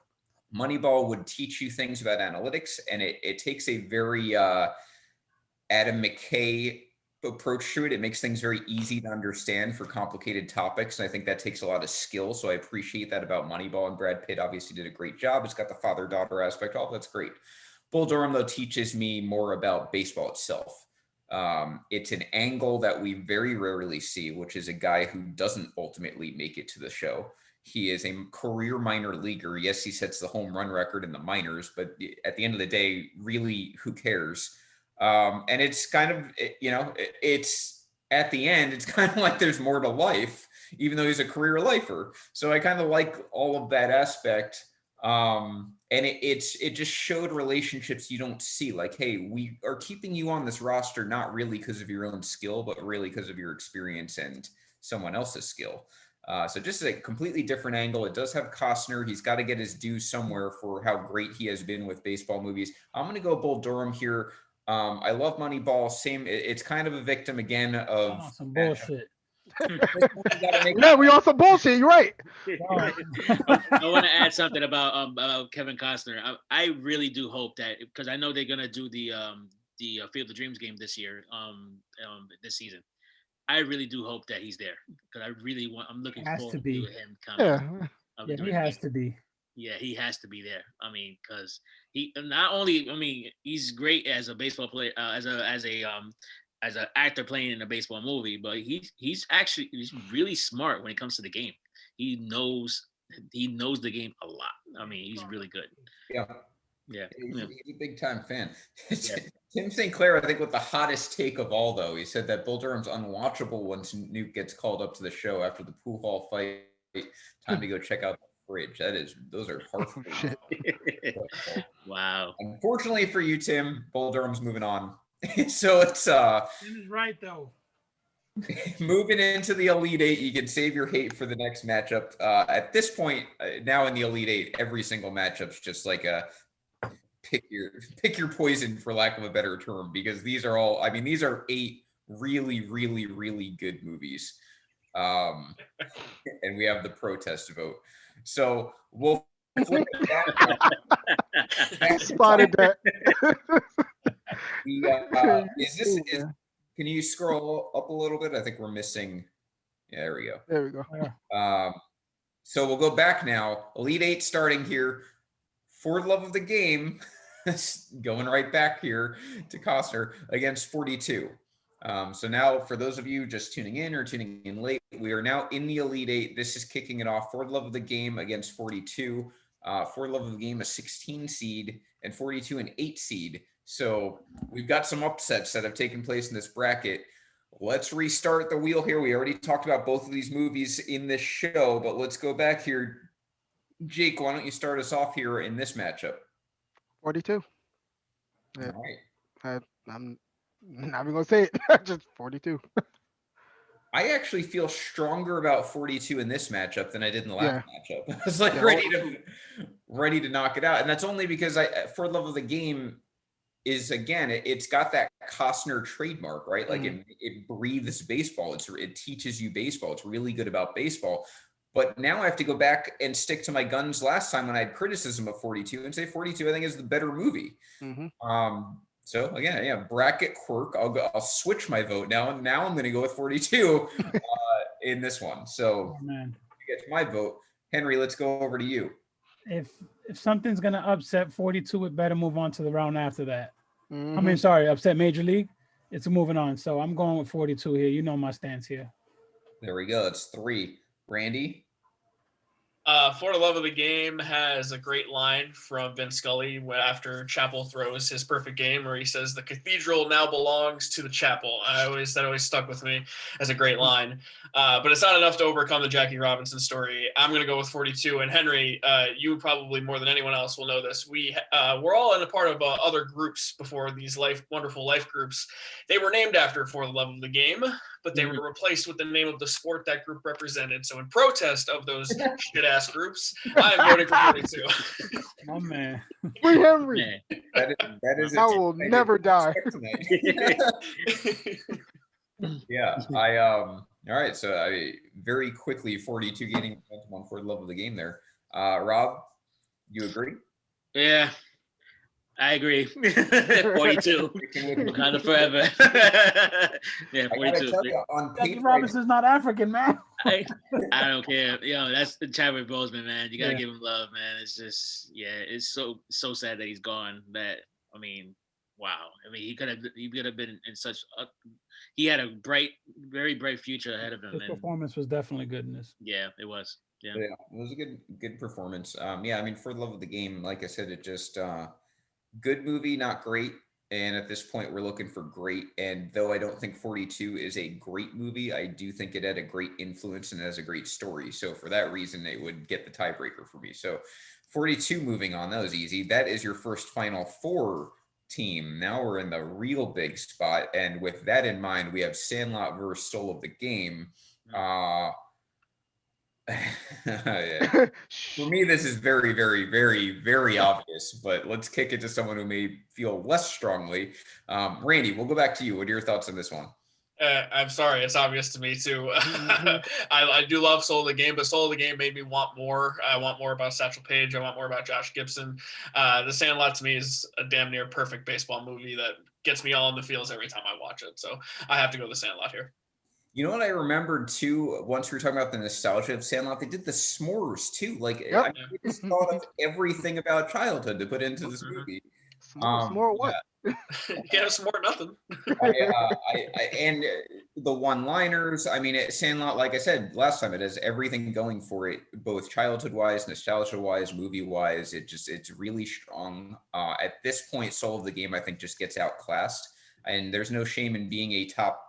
Moneyball would teach you things about analytics, and it takes a very Adam McKay approach to it. It makes things very easy to understand for complicated topics, and I think that takes a lot of skill, so I appreciate that about Moneyball, and Brad Pitt obviously did a great job. It's got the father-daughter aspect. All that's great. Bull Durham, though, teaches me more about baseball itself. It's an angle that we very rarely see, which is a guy who doesn't ultimately make it to the show. He is a career minor leaguer. Yes, he sets the home run record in the minors, but at the end of the day, really, who cares? And it's kind of, it's at the end, it's kind of like there's more to life, even though he's a career lifer. So I kind of like all of that aspect. And it just showed relationships you don't see. Like, hey, we are keeping you on this roster, not really because of your own skill, but really because of your experience and someone else's skill. So just a completely different angle. It does have Costner. He's got to get his due somewhere for how great he has been with baseball movies. I'm going to go Bull Durham here. I love Moneyball. It's kind of a victim again of some bullshit. Yeah, we on some bullshit. You're right. I want to add something about Kevin Costner. I really do hope that, because I know they're gonna do the Field of Dreams game this year, this season. I really do hope that he's there, because I'm looking forward to him coming. Yeah, he has to be. Yeah, he has to be there. I mean, because he not only, he's great as a baseball player, as an actor playing in a baseball movie, but he's really smart when it comes to the game. He knows the game a lot. I mean, he's really good. Yeah. He's a big time fan. Tim St. Clair, I think, with the hottest take of all, though, he said that Bull Durham's unwatchable once Nuke gets called up to the show after the pool hall fight. Time to go check out the fridge. Those are hard. Wow. Unfortunately for you, Tim, Bull Durham's moving on. So it's Tim is right, though. Moving into the Elite Eight, you can save your hate for the next matchup. At this point, now in the Elite Eight, every single matchup's just like a pick your poison, for lack of a better term, because these are 8 really, really, really good movies. And we have the protest vote. So we'll flip it back. Spotted that. Can you scroll up a little bit? I think we're missing. Yeah, there we go. There we go. So we'll go back now. Elite Eight starting here. For the love of the game, going right back here to Costner against 42. So now, for those of you just tuning in or tuning in late, we are now in the Elite Eight. This is kicking it off. For the love of the game against 42. For the love of the game, a 16 seed, and 42 an 8 seed. So we've got some upsets that have taken place in this bracket. Let's restart the wheel here. We already talked about both of these movies in this show, but let's go back here. Jake, why don't you start us off here in this matchup? 42. Yeah. All right. I'm not even going to say it. Just 42. I actually feel stronger about 42 in this matchup than I did in the last matchup. I was like ready to knock it out. And that's only because For the Love of the Game is, again, it's got that Costner trademark, right? Like it breathes baseball. It teaches you baseball. It's really good about baseball. But now I have to go back and stick to my guns last time when I had criticism of 42 and say 42, I think, is the better movie. So again, bracket quirk. I'll switch my vote now. Now I'm going to go with 42 in this one. So to get my vote, Henry, let's go over to you. if something's gonna upset 42, it better move on to the round after that. I Mhm. mean, sorry, upset Major League. It's moving on. So I'm going with 42 here. You know my stance here. There we go. That's 3. Randy? For the Love of the Game has a great line from Vin Scully after Chapel throws his perfect game, where he says, "The cathedral now belongs to the chapel." That always stuck with me as a great line. But it's not enough to overcome the Jackie Robinson story. I'm going to go with 42. And Henry, you probably more than anyone else will know this. We're all in a part of other groups before these wonderful life groups. They were named after For the Love of the Game, but they were replaced with the name of the sport that group represented. So in protest of those shit-ass groups, I am voting for 42. My man. Free Henry. That is I will never die. Yeah, all right, so I very quickly 42 gaining momentum on For the Love of the Game there. Rob, you agree? Yeah, I agree. 42. Wakanda forever. Yeah, I gotta 42. tell you, on Jackie paper, Robinson's not African, man. I don't care. That's the Chadwick Boseman, man. You gotta Yeah. give him love, man. It's just, it's so sad that he's gone. That, I mean, wow. I mean, he could have been in such he had a very bright future ahead of him. His And performance was definitely good in this. yeah, it was. Yeah. yeah, it was a good performance. Yeah, I mean, For the Love of the Game, like I said, it just good movie, not great. And at this point, we're looking for great. And though I don't think 42 is a great movie, I do think it had a great influence and has a great story. So for that reason, it would get the tiebreaker for me. So 42, moving on, that was easy. That is your first Final Four team. Now we're in the real big spot. And with that in mind, we have Sandlot versus Soul of the Game. Yeah. For me, this is very, very, very, very obvious, but let's kick it to someone who may feel less strongly. Randy, we'll go back to you. What are your thoughts on this one? I'm sorry, it's obvious to me too. I do love Soul of the Game, but Soul of the Game made me want more. I want more about Satchel Paige. I want more about Josh Gibson. The Sandlot to me is a damn near perfect baseball movie that gets me all in the feels every time I watch it. So I have to go The Sandlot here. You know what I remembered too, once we were talking about the nostalgia of Sandlot, they did the s'mores too. Like, Yep. I mean, they just thought of everything about childhood to put into this movie. More what? Yeah, some more nothing. And the one-liners. I mean, Sandlot, like I said last time, it has everything going for it, both childhood-wise, nostalgia-wise, movie-wise. It's really strong. At this point, Soul of the Game, I think, just gets outclassed, and there's no shame in being a top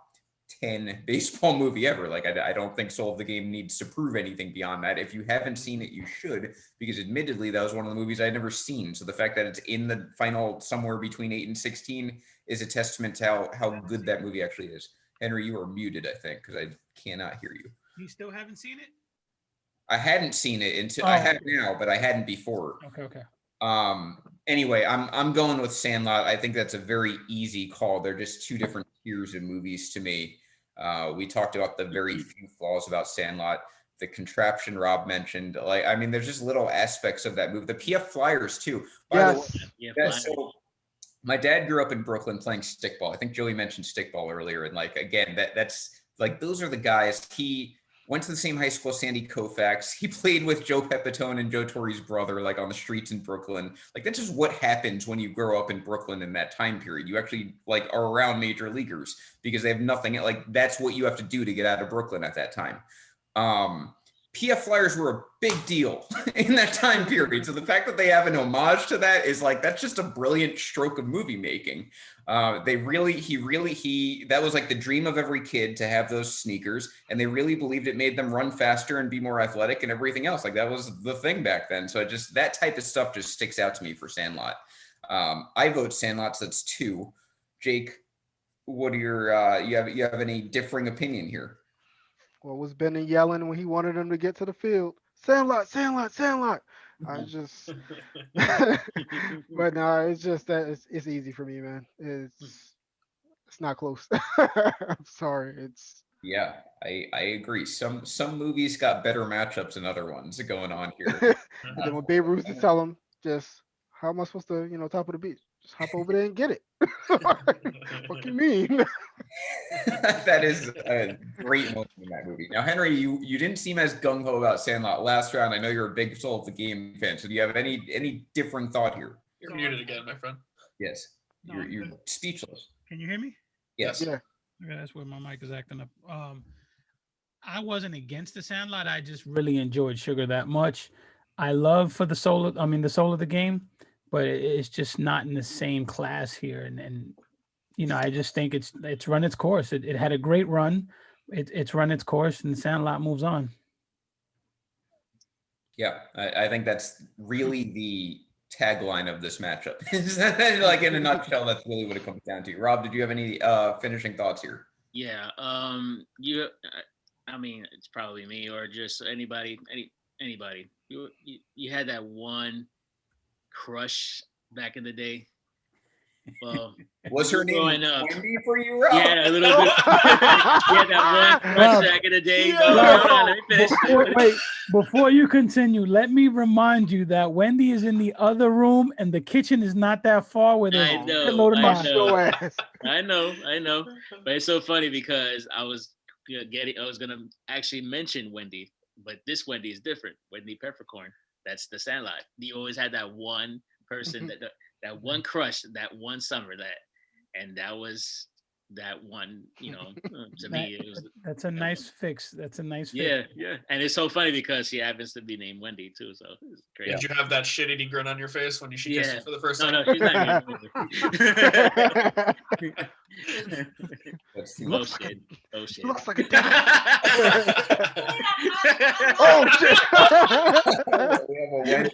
10 baseball movie ever. Like, I don't think Soul of the Game needs to prove anything beyond that. If you haven't seen it, you should, because admittedly, that was one of the movies I'd never seen. So the fact that it's in the final somewhere between 8 and 16 is a testament to how good that movie actually is. Henry, you are muted, I think, because I cannot hear you. You still haven't seen it? I hadn't seen it until I have now, but I hadn't before. Okay. Anyway, I'm going with Sandlot. I think that's a very easy call. They're just two different tiers of movies to me. We talked about the very few flaws about Sandlot, the contraption Rob mentioned. Like, I mean, there's just little aspects of that movie. The PF Flyers too. By the way, so my dad grew up in Brooklyn playing stickball. I think Joey mentioned stickball earlier, and like again, that's like those are the guys. He went to the same high school as Sandy Koufax. He played with Joe Pepitone and Joe Torre's brother, like on the streets in Brooklyn. Like, that's just what happens when you grow up in Brooklyn in that time period. You actually like are around major leaguers because they have nothing. Like, that's what you have to do to get out of Brooklyn at that time. PF Flyers were a big deal in that time period. So the fact that they have an homage to that is like, that's just a brilliant stroke of movie making. That was like the dream of every kid to have those sneakers. And they really believed it made them run faster and be more athletic and everything else. Like, that was the thing back then. So that type of stuff just sticks out to me for Sandlot. I vote Sandlot, so that's 2. Jake, what are your, you have any differing opinion here? What was Benny yelling when he wanted him to get to the field? Sandlot, Sandlot, Sandlot. I just, but no, it's just that it's easy for me, man. It's not close. I'm sorry. Yeah, I agree. Some movies got better matchups than other ones going on here. And then when Babe Ruth to tell him, just how am I supposed to, top of the beach? Just hop over there and get it. What you mean? That is a great moment in that movie. Now, Henry, you didn't seem as gung ho about Sandlot last round. I know you're a big Soul of the Game fan. So do you have any different thought here? You're muted again, my friend. Yes, No, you're I'm good. speechless. Can you hear me? Yes. Yeah. Okay, that's where my mic is acting up. I wasn't against the Sandlot. I just really enjoyed Sugar that much. I love for the soul of, the soul of the game, but it's just not in the same class here. And I just think it's run its course. It had a great run. It's run its course, and the Sandlot moves on. Yeah, I think that's really the tagline of this matchup. Like in a nutshell, that's really what it comes down to. Rob, did you have any finishing thoughts here? Yeah. I mean, it's probably me or just anybody. You had that one crush back in the day. Well, Was her name growing up. Wendy for you, Rob? Yeah, a little bit. Yeah, that one crush back in the day. No, let me finish. Wait, before you continue, let me remind you that Wendy is in the other room, and the kitchen is not that far with I her. know. I know. I know. But it's so funny because I was gonna actually mention Wendy, but this Wendy is different. Wendy Peppercorn. That's the Sandlot. You always had that one person that one crush that one summer and that was that one. To me, it was. That's a nice fix. That's a nice fix. Yeah. And it's so funny because she happens to be named Wendy too. So it's crazy. Did you have that shit-eating grin on your face when she kissed you for the first time? No, she's not here. Looks shit. Looks like a dad. Oh shit! We have a Wendy.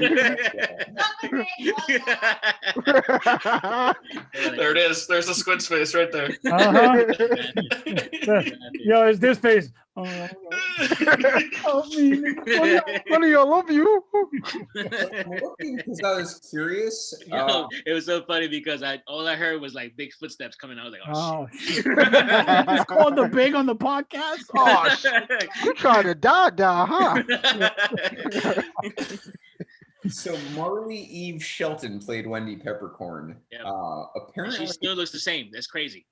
There it is. There's a squid's face right there. Yo, it's this face. Oh, Honey, I love you. Because I was curious. It was so funny because all I heard was like big footsteps coming out. I was like, oh shit. It's called the Big on the podcast. Oh shit! You trying to die, huh? So Marley Eve Shelton played Wendy Peppercorn. Yep. Apparently, she still looks the same. That's crazy.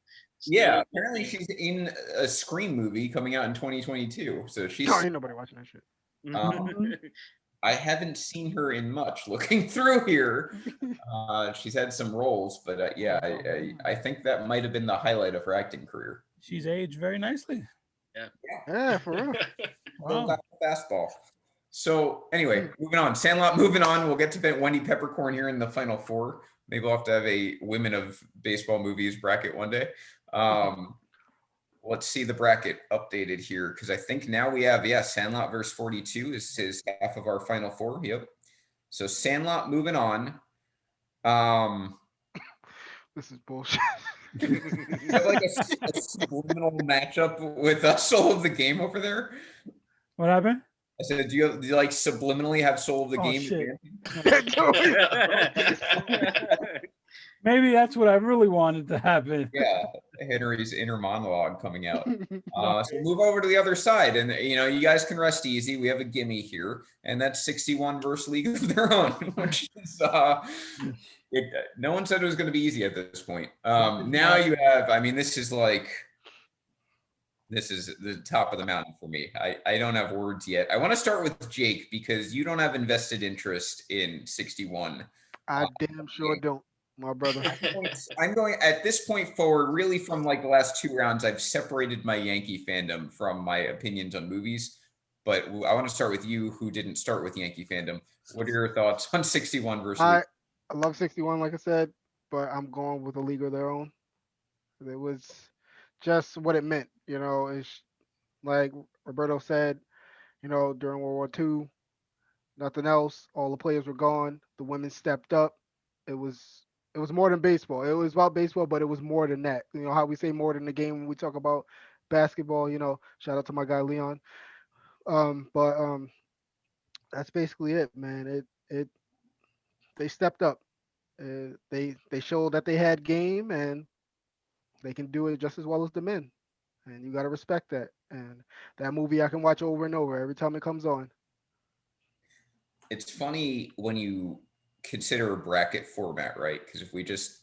Apparently she's in a Scream movie coming out in 2022. So she's. No, ain't nobody watching that shit. I haven't seen her in much. Looking through here, she's had some roles, but I think that might have been the highlight of her acting career. She's aged very nicely. Yeah, for real. Wow. Fastball. So anyway, moving on. Sandlot, moving on. We'll get to Wendy Peppercorn here in the final four. Maybe we'll have to have a Women of Baseball Movies bracket one day. Let's see the bracket updated here because I think now we have Sandlot versus 42 is half of our final four. Yep. So Sandlot moving on. This is bullshit. You have like a subliminal matchup with Soul of the Game over there. What happened? I said, do you like subliminally have Soul of the Game? Shit. Maybe that's what I really wanted to happen. Yeah, Henry's inner monologue coming out. So move over to the other side, and you guys can rest easy. We have a gimme here, and that's 61 versus League of Their Own, which is no one said it was going to be easy at this point. Now you have, this is the top of the mountain for me. I don't have words yet. I want to start with Jake because you don't have invested interest in 61. I damn sure don't, my brother. I'm going at this point forward, really from like the last two rounds, I've separated my Yankee fandom from my opinions on movies. But I want to start with you, who didn't start with Yankee fandom. What are your thoughts on 61 versus? I love 61, like I said, but I'm going with a League of Their Own. It was just what it meant, It's like Roberto said, during World War II, nothing else. All the players were gone. The women stepped up. It was more than baseball. It was about baseball, but it was more than that. How we say more than the game when we talk about basketball. Shout out to my guy Leon. But that's basically it, man. They stepped up. They showed that they had game and they can do it just as well as the men. And you got to respect that. And that movie I can watch over and over every time it comes on. It's funny when you consider a bracket format, right? Because if we just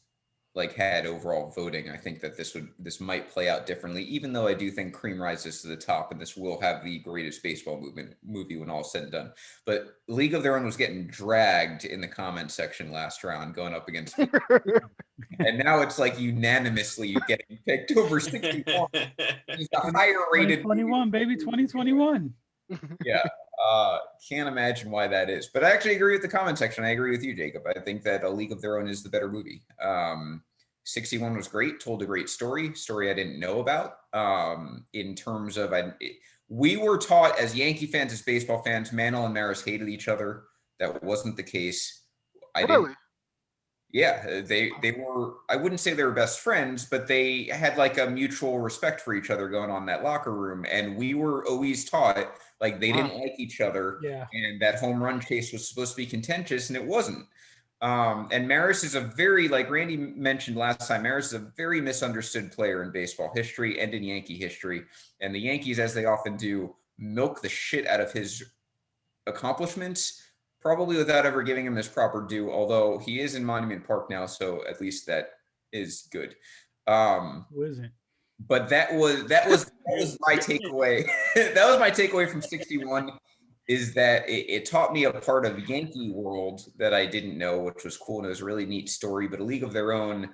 like had overall voting, I think that this might play out differently, even though I do think cream rises to the top and this will have the greatest baseball movie when all said and done. But League of Their Own was getting dragged in the comment section last round going up against and now it's like unanimously getting picked over 61. He's the higher rated 2021, baby, 2021. Yeah. Can't imagine why that is. But I actually agree with the comment section. I agree with you, Jacob. I think that A League of Their Own is the better movie. 61 was great, told a great story I didn't know about. In terms of, we were taught as Yankee fans, as baseball fans, Mantle and Maris hated each other. That wasn't the case. Yeah, they were, I wouldn't say they were best friends, but they had like a mutual respect for each other going on in that locker room. And we were always taught like they didn't like each other. Yeah. And that home run chase was supposed to be contentious, and it wasn't. And Maris is a very, like Randy mentioned last time, Maris is a very misunderstood player in baseball history and in Yankee history. And the Yankees, as they often do, milk the shit out of his accomplishments, probably without ever giving him his proper due, although he is in Monument Park now, so at least that is good. Who isn't? But that was my takeaway. That was my takeaway from 61, is that it taught me a part of Yankee world that I didn't know, which was cool, and it was a really neat story. But A League of Their Own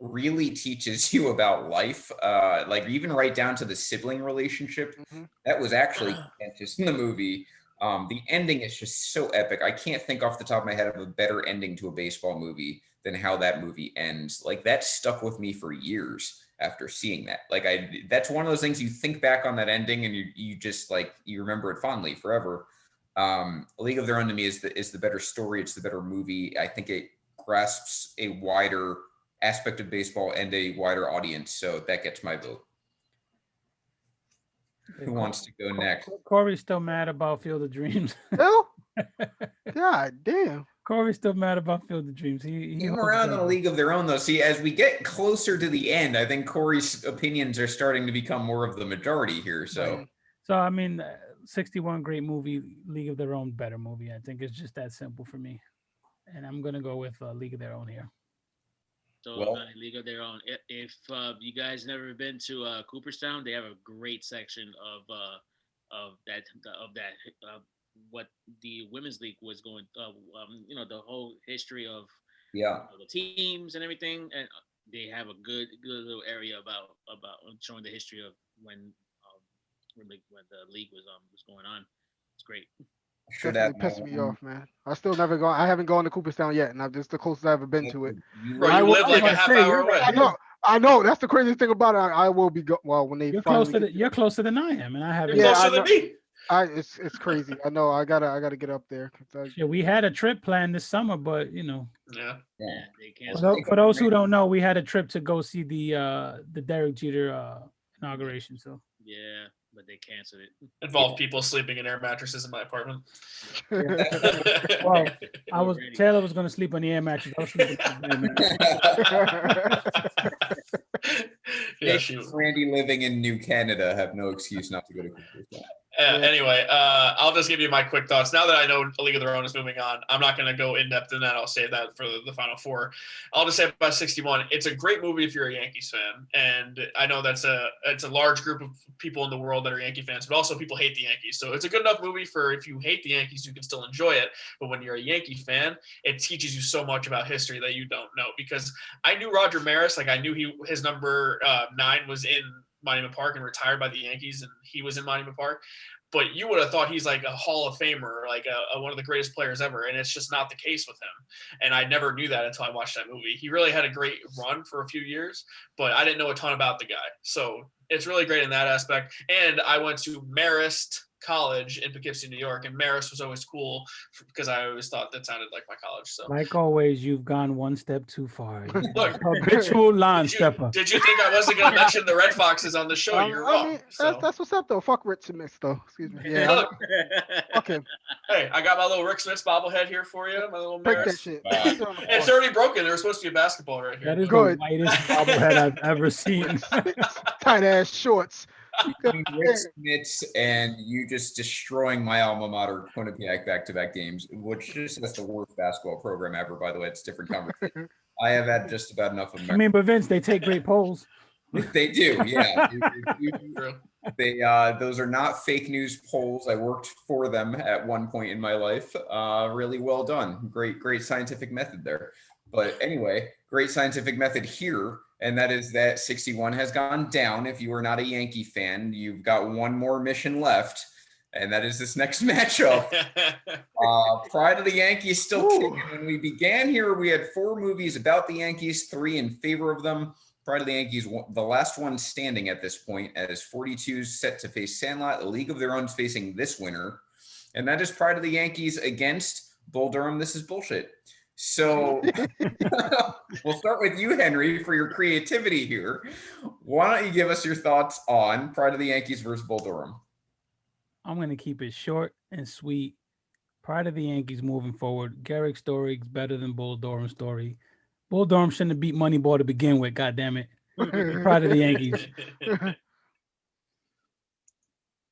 really teaches you about life, like even right down to the sibling relationship. That was actually contentious in the movie. The ending is just so epic. I can't think off the top of my head of a better ending to a baseball movie than how that movie ends. Like that stuck with me for years after seeing that. Like that's one of those things you think back on that ending and you just like, you remember it fondly forever. A League of Their Own to me is the better story. It's the better movie. I think it grasps a wider aspect of baseball and a wider audience. So that gets my vote. Who wants to go next? Corey's still mad about Field of Dreams. Who? God damn. Corey's still mad about Field of Dreams. He came around on A League of Their Own, though. See, as we get closer to the end, I think Corey's opinions are starting to become more of the majority here. So I mean, 61 great movie, League of Their Own better movie. I think it's just that simple for me, and I'm gonna go with League of Their Own here. So League of Their Own. If you guys never been to Cooperstown, they have a great section of that what the women's league was going. The whole history of the teams and everything, and they have a good little area about showing the history of when the league was going on. It's great. Definitely pissed me off, man. I haven't gone to Cooperstown yet, and this is the closest I've ever been to it. Bro, you live like a half hour away. I know. That's the craziest thing about it. I will be when they. You're closer than I am, and I haven't. You're closer than me. It's crazy. I know. I gotta get up there. We had a trip planned this summer, but they can't. For those who don't know, we had a trip to go see the Derek Jeter inauguration. So but they canceled it. Involved people sleeping in air mattresses in my apartment. Well, Taylor was going to sleep on the air mattress. I was sleeping on the air mattress. Randy living in New Canada have no excuse not to go to Cooperstown. Anyway, I'll just give you my quick thoughts. Now that I know A League of Their Own is moving on, I'm not going to go in depth in that. I'll save that for the final four. I'll just say about 61, it's a great movie if you're a Yankees fan. And I know it's a large group of people in the world that are Yankee fans, but also people hate the Yankees. So it's a good enough movie for if you hate the Yankees, you can still enjoy it. But when you're a Yankee fan, it teaches you so much about history that you don't know. Because I knew Roger Maris, like I knew his number 9 was in Monument Park and retired by the Yankees, and he was in Monument Park. But you would have thought he's like a Hall of Famer, like one of the greatest players ever, and it's just not the case with him. And I never knew that until I watched that movie. He really had a great run for a few years, but I didn't know a ton about the guy. So it's really great in that aspect. And I went to Marist College in Poughkeepsie, New York, and Marist was always cool because I always thought that sounded like my college. So, like always, you've gone one step too far. Look, habitual line stepper. Did you think I wasn't going to mention the Red Foxes on the show? You're wrong. I mean, that's what's up though. Fuck Rick Smith though. Excuse me. Yeah. Look, okay. Hey, I got my little Rick Smith bobblehead here for you. My little Break that shit. It's already broken. There was supposed to be a basketball right here. That is the whitest bobblehead I've ever seen. Tight ass shorts. Rick Smiths and you just destroying my alma mater, Quinnipiac back-to-back games, which just has the worst basketball program ever, by the way. It's a different conversation. I have had just about enough of I mean, but Vince, they take great polls. They do, yeah. True. They those are not fake news polls. I worked for them at one point in my life. Really well done. Great scientific method there. But anyway, great scientific method here, and that is that 61 has gone down. If you are not a Yankee fan, you've got one more mission left, and that is this next matchup. Pride of the Yankees still kicking. When we began here, we had 4 movies about the Yankees, 3 in favor of them. Pride of the Yankees, the last one standing at this point, as 42 set to face Sandlot. A League of Their Own is facing this winner, and that is Pride of the Yankees against Bull Durham. This is bullshit. So we'll start with you, Henry, for your creativity here. Why don't you give us your thoughts on Pride of the Yankees versus Bull Durham? I'm going to keep it short and sweet. Pride of the Yankees moving forward. Garrick's story is better than Bull Durham's story. Bull Durham shouldn't have beat Moneyball to begin with. God damn it! Pride of the Yankees.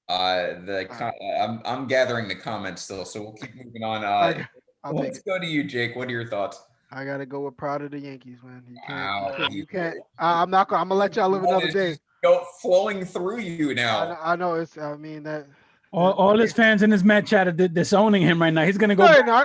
I'm gathering the comments still, so we'll keep moving on. Let's go to you, Jake. What are your thoughts? I gotta go with Pride of the Yankees, man. You Wow. can't. I'm not gonna. I'm gonna let y'all live another day. Flowing through you now. I know it's. I mean that. All his fans in his Met chat are disowning him right now. He's gonna go. No,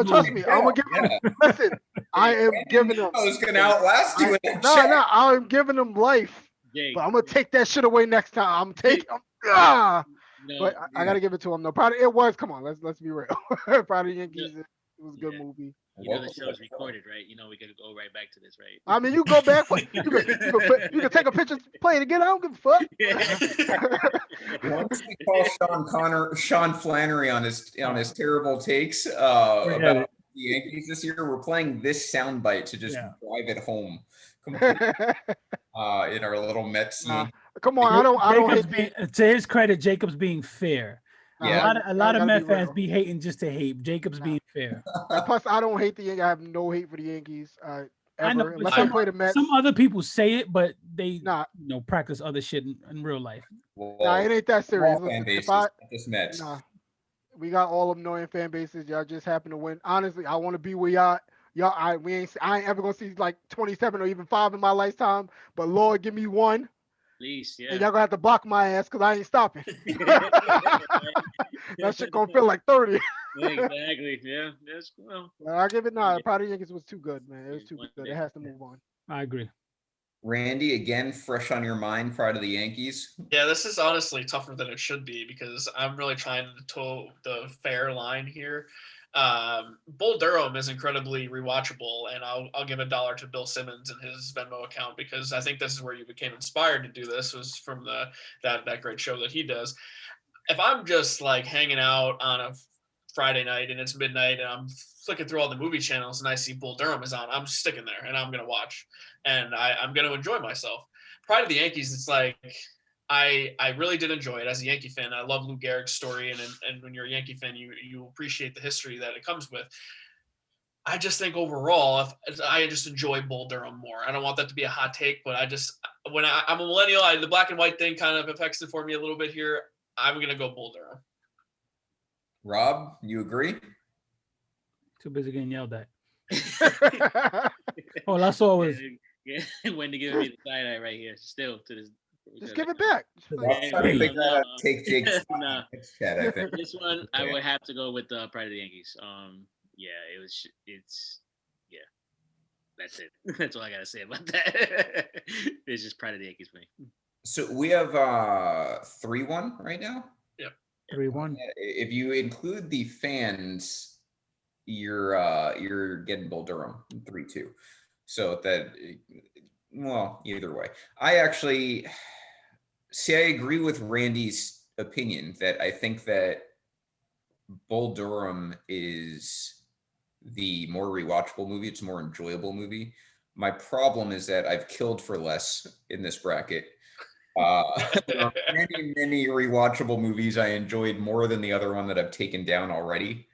trust me. I'm gonna give him. Listen, I am giving him. I was gonna outlast you. I'm giving him life. Jake. But I'm gonna take that shit away next time. I'm taking. But I gotta give it to him. No, it was. Come on, let's be real. Pride of the Yankees. It was a good movie. You know the show's recorded, right? You know we gotta go right back to this, right? I mean, you go back. You can take a picture, play it again. I don't give a fuck. Once we call Sean Flannery on his terrible takes about the Yankees this year, we're playing this soundbite to just drive it home. In our little Mets scene. Come on, I don't hate. To his credit, Jacob's being fair. Yeah, a lot of Met fans be hating just to hate. Jacob's being fair. Plus, I don't hate the Yankees. I have no hate for the Yankees. I know, Unless they play the Mets. Some other people say it, but they practice other shit in real life. It ain't that serious. Mets. We got all annoying fan bases. Y'all just happen to win. Honestly, I want to be where y'all. I ain't ever gonna see like 27 or even 5 in my lifetime. But Lord, give me one. Please, yeah. And y'all gonna have to block my ass because I ain't stopping. That shit gonna feel like 30. Exactly. Yeah. That's cool. I give it Pride of the Yankees was too good, man. It was too good. It has to move on. I agree. Randy, again, fresh on your mind, Pride of the Yankees? Yeah, this is honestly tougher than it should be because I'm really trying to toe the fair line here. Bull Durham is incredibly rewatchable, and I'll give $1 to Bill Simmons and his Venmo account because I think this is where you became inspired to do this, was from that great show that he does. If I'm just like hanging out on a Friday night and it's midnight and I'm flicking through all the movie channels and I see Bull Durham is on, I'm sticking there and I'm gonna watch and I'm gonna enjoy myself. Pride of the Yankees, it's like I really did enjoy it as a Yankee fan. I love Lou Gehrig's story, and when you're a Yankee fan, you appreciate the history that it comes with. I just think overall, I just enjoy Bull Durham more. I don't want that to be a hot take, but I'm a millennial, the black and white thing kind of affects it for me a little bit here. I'm gonna go Bull Durham. Rob, you agree? Too busy getting yelled at. All I saw was when to give me the side eye right here. Still to this. Just give it back. Take Jake's chat, I think. This one, I would have to go with Pride of the Yankees. That's it. That's all I gotta say about that. It's just Pride of the Yankees for me. So we have 3-1 right now. Yep. 3-1. If you include the fans, you're getting Bull Durham 3-2. So that, well, either way, I actually see. I agree with Randy's opinion that I think that Bull Durham is the more rewatchable movie. It's a more enjoyable movie. My problem is that I've killed for less in this bracket. There are many rewatchable movies I enjoyed more than the other one that I've taken down already.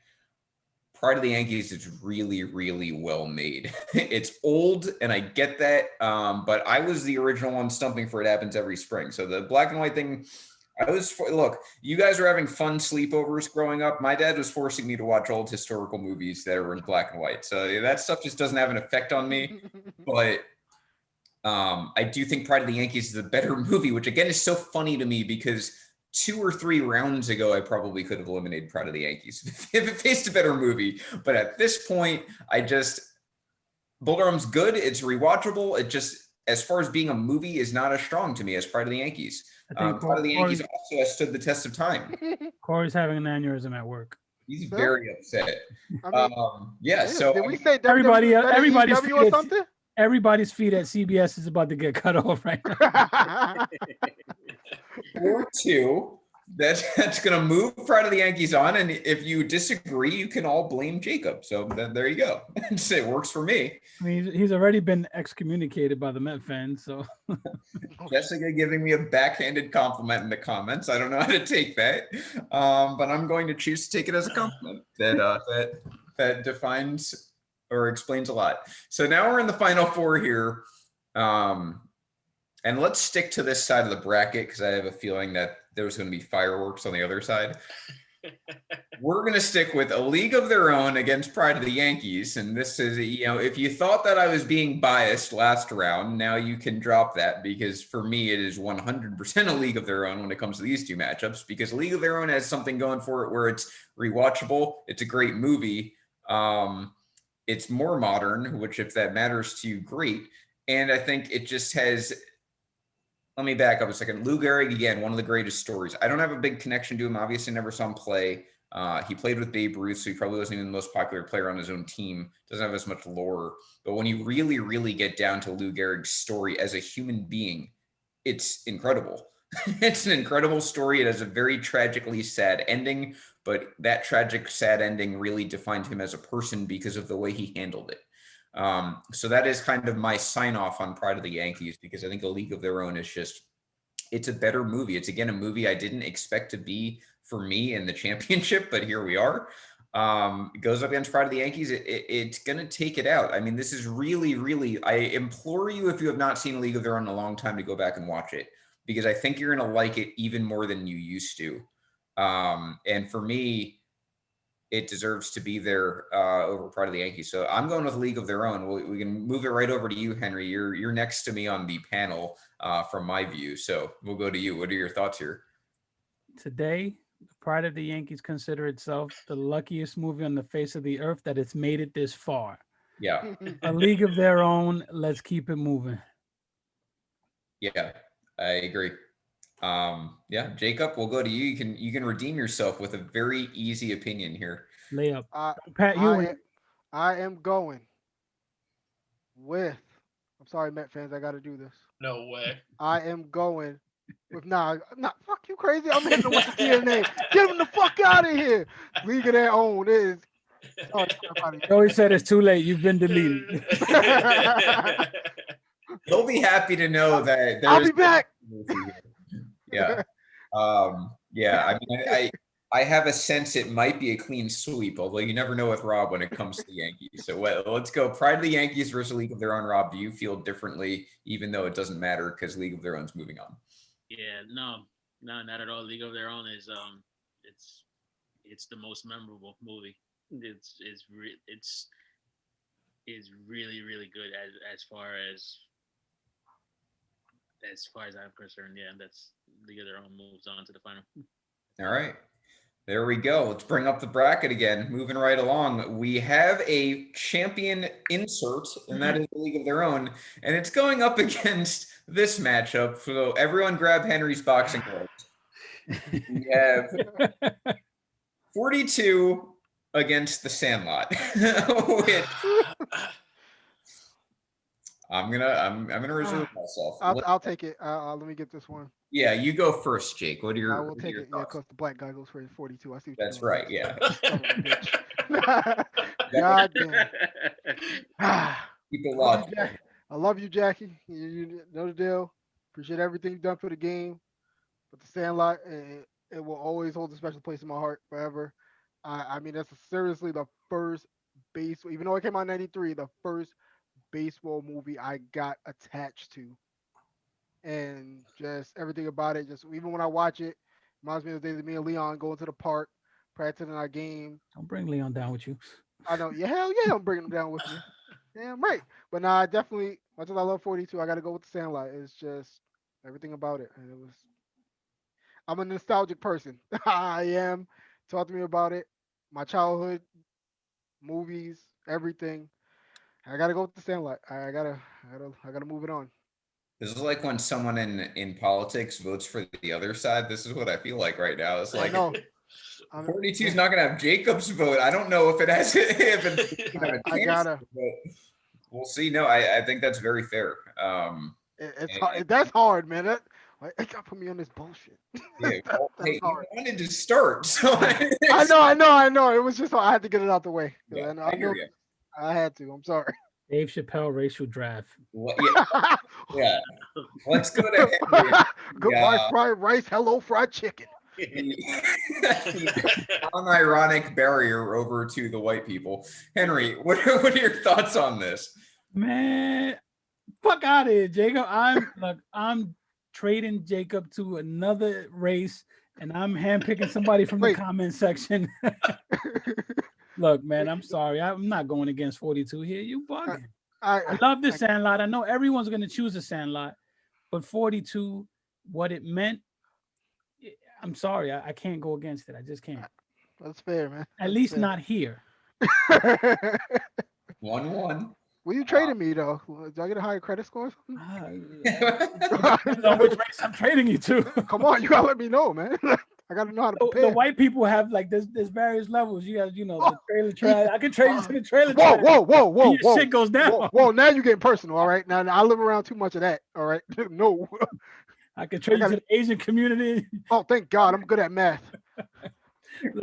Pride of the Yankees is really well made. It's old, and I get that, but I was the original one stumping for It Happens Every Spring. So the black and white thing, Look, you guys were having fun sleepovers growing up. My dad was forcing me to watch old historical movies that were in black and white. So that stuff just doesn't have an effect on me. But I do think Pride of the Yankees is a better movie, which again is so funny to me because 2 or 3 rounds ago, I probably could have eliminated Pride of the Yankees if it faced a better movie. But at this point, Bull Durham's good. It's rewatchable. It just, as far as being a movie, is not as strong to me as Pride of the Yankees. Pride of the Yankees also has stood the test of time. Corey's having an aneurysm at work. He's very upset. I mean, yeah. So did we say everybody's feet or something? Everybody's feet at CBS is about to get cut off right now. 4-2. That's going to move Pride of the Yankees on. And if you disagree, you can all blame Jacob. So there you go. It works for me. I mean, he's already been excommunicated by the Met fans. So Jessica giving me a backhanded compliment in the comments. I don't know how to take that. But I'm going to choose to take it as a compliment that defines or explains a lot. So now we're in the final 4 here. And let's stick to this side of the bracket because I have a feeling that there's going to be fireworks on the other side. We're going to stick with A League of Their Own against Pride of the Yankees. And this is, if you thought that I was being biased last round, now you can drop that because for me, it is 100% A League of Their Own when it comes to these 2 matchups because A League of Their Own has something going for it where it's rewatchable. It's a great movie. It's more modern, which if that matters to you, great. And I think it just has... Let me back up a second. Lou Gehrig, again, one of the greatest stories. I don't have a big connection to him. Obviously, never saw him play. He played with Babe Ruth, so he probably wasn't even the most popular player on his own team. Doesn't have as much lore. But when you really, really get down to Lou Gehrig's story as a human being, it's incredible. It's an incredible story. It has a very tragically sad ending, but that tragic, sad ending really defined him as a person because of the way he handled it. So that is kind of my sign off on Pride of the Yankees because I think A League of Their Own is it's a better movie. It's again a movie I didn't expect to be for me in the championship, but here we are. It goes up against Pride of the Yankees. It's going to take it out. I mean, this is really, really, I implore you, if you have not seen A League of Their Own in a long time, to go back and watch it because I think you're going to like it even more than you used to. And for me, it deserves to be there over Pride of the Yankees. So I'm going with League of Their Own. We can move it right over to you, Henry. You're next to me on the panel from my view. So we'll go to you. What are your thoughts here? Today, Pride of the Yankees consider itself the luckiest movie on the face of the earth that it's made it this far. Yeah. A League of Their Own. Let's keep it moving. Yeah, I agree. Yeah, Jacob, we'll go to you. You can redeem yourself with a very easy opinion here. Layup. Pat, I am going with. I'm sorry, Met fans. I got to do this. No way. I am going with. Nah, fuck you, crazy. I'm hitting them with the DNA. Get them the fuck out of here. League of Their Own is. Oh, Joey said it's too late. You've been deleted. He'll be happy to know that. I'll be back. Yeah. Yeah. I mean, I have a sense it might be a clean sweep, although you never know with Rob when it comes to the Yankees. So let's go. Pride of the Yankees versus League of Their Own. Rob, do you feel differently, even though it doesn't matter because League of Their Own's moving on? Yeah, no, not at all. League of Their Own is it's the most memorable movie. It's really, really good as far as I'm concerned. Yeah, that's League of Their Own moves on to the final. All right. There we go. Let's bring up the bracket again. Moving right along. We have a champion insert, and that is the League of Their Own. And it's going up against this matchup. So everyone grab Henry's boxing gloves. We have 42 against the Sandlot. Which I'm gonna reserve myself. I'll take it. Let me get this one. Yeah, you go first, Jake. What are your? I will take it. Yeah, because the black guy goes for 42. I see. What That's right. Yeah. God damn. Keep it locked. I love you, Jackie. You know the deal. Appreciate everything you've done for the game. But the Sandlot, it will always hold a special place in my heart forever. I mean, that's seriously the first base. Even though it came out in '93, the first baseball movie I got attached to, and just everything about it. Just even when I watch it, Reminds me of the days of me and Leon going to the park, practicing our game. Don't bring Leon down with you. I know, yeah, hell yeah, I'm bringing him down with me. Damn right. But nah, I definitely, much as I love 42, I got to go with the Sandlot. It's just everything about it, and it was. I'm a nostalgic person. I am. Talk to me about it. My childhood movies, everything. I gotta go with the Sandlot. I gotta move it on. This is like when someone in politics votes for the other side. This is what I feel like right now. It's I like know. 42 is not going to have Jacob's vote. I don't know if it has if it's gonna have a I chance, gotta. but we'll see. No, I think that's very fair. It's and- hard. That's hard, man. It got put me on this bullshit. yeah, well, That's hey, you hard. wanted to start, so I know. It was just I had to get it out the way. Yeah, And I I know hear you. I had to. I'm sorry. Dave Chappelle racial draft. Yeah, yeah. Let's go to Henry. Goodbye, Yeah. fried rice. Hello, fried chicken. The unironic barrier over to the white people. Henry, what are your thoughts on this? Man, fuck out of here, Jacob. I'm trading Jacob to another race, and I'm handpicking somebody from the Wait. comment section. Look, man, I'm sorry. I'm not going against 42 here. You bugging. I love the Sandlot. I know everyone's going to choose the Sandlot, but 42, what it meant, I'm sorry. I can't go against it. I just can't. That's fair, man. At least not here. 1-1. Well, you traded me though. Do I get a higher credit score? Depends on which race I'm trading you to. Come on, you gotta let me know, man. I gotta know how to prepare. The white people have like there's various levels. You got the trailer trash. I can trade you to the trailer Whoa, trash. whoa. Your shit goes down. Whoa, now you're getting personal, all right? Now I live around too much of that, all right? No. I can trade you to the Asian community. Oh, thank God, I'm good at math.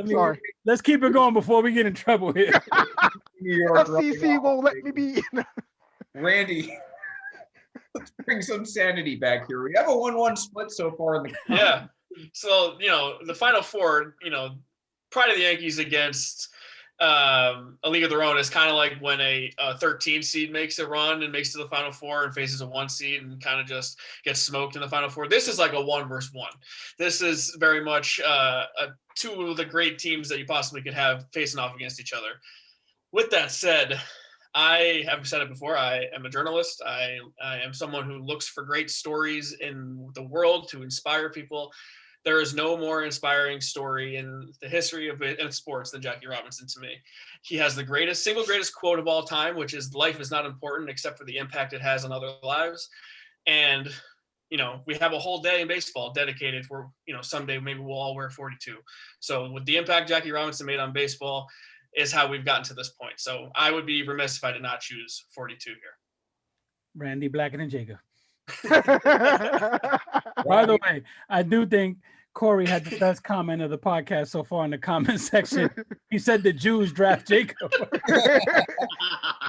Sorry. Let's keep it going before we get in trouble here. New York FCC won't let me be. Randy, let's bring some sanity back here. We have a 1-1 split so far in the Yeah. So, the Final Four, Pride of the Yankees against a league of their own is kind of like when a 13 seed makes a run and makes it to the Final Four and faces a 1 seed and kind of just gets smoked in the Final Four. This is like a 1 versus 1. This is very much two of the great teams that you possibly could have facing off against each other. With that said, I have said it before. I am a journalist. I am someone who looks for great stories in the world to inspire people. There is no more inspiring story in the history of sports than Jackie Robinson to me. He has the single greatest quote of all time, which is life is not important except for the impact it has on other lives. And, we have a whole day in baseball dedicated for, someday maybe we'll all wear 42. So with the impact Jackie Robinson made on baseball is how we've gotten to this point. So I would be remiss if I did not choose 42 here. Randy Blacker than Jacob. By the way, I do think Corey had the best comment of the podcast so far in the comment section. He said the Jews draft Jacob.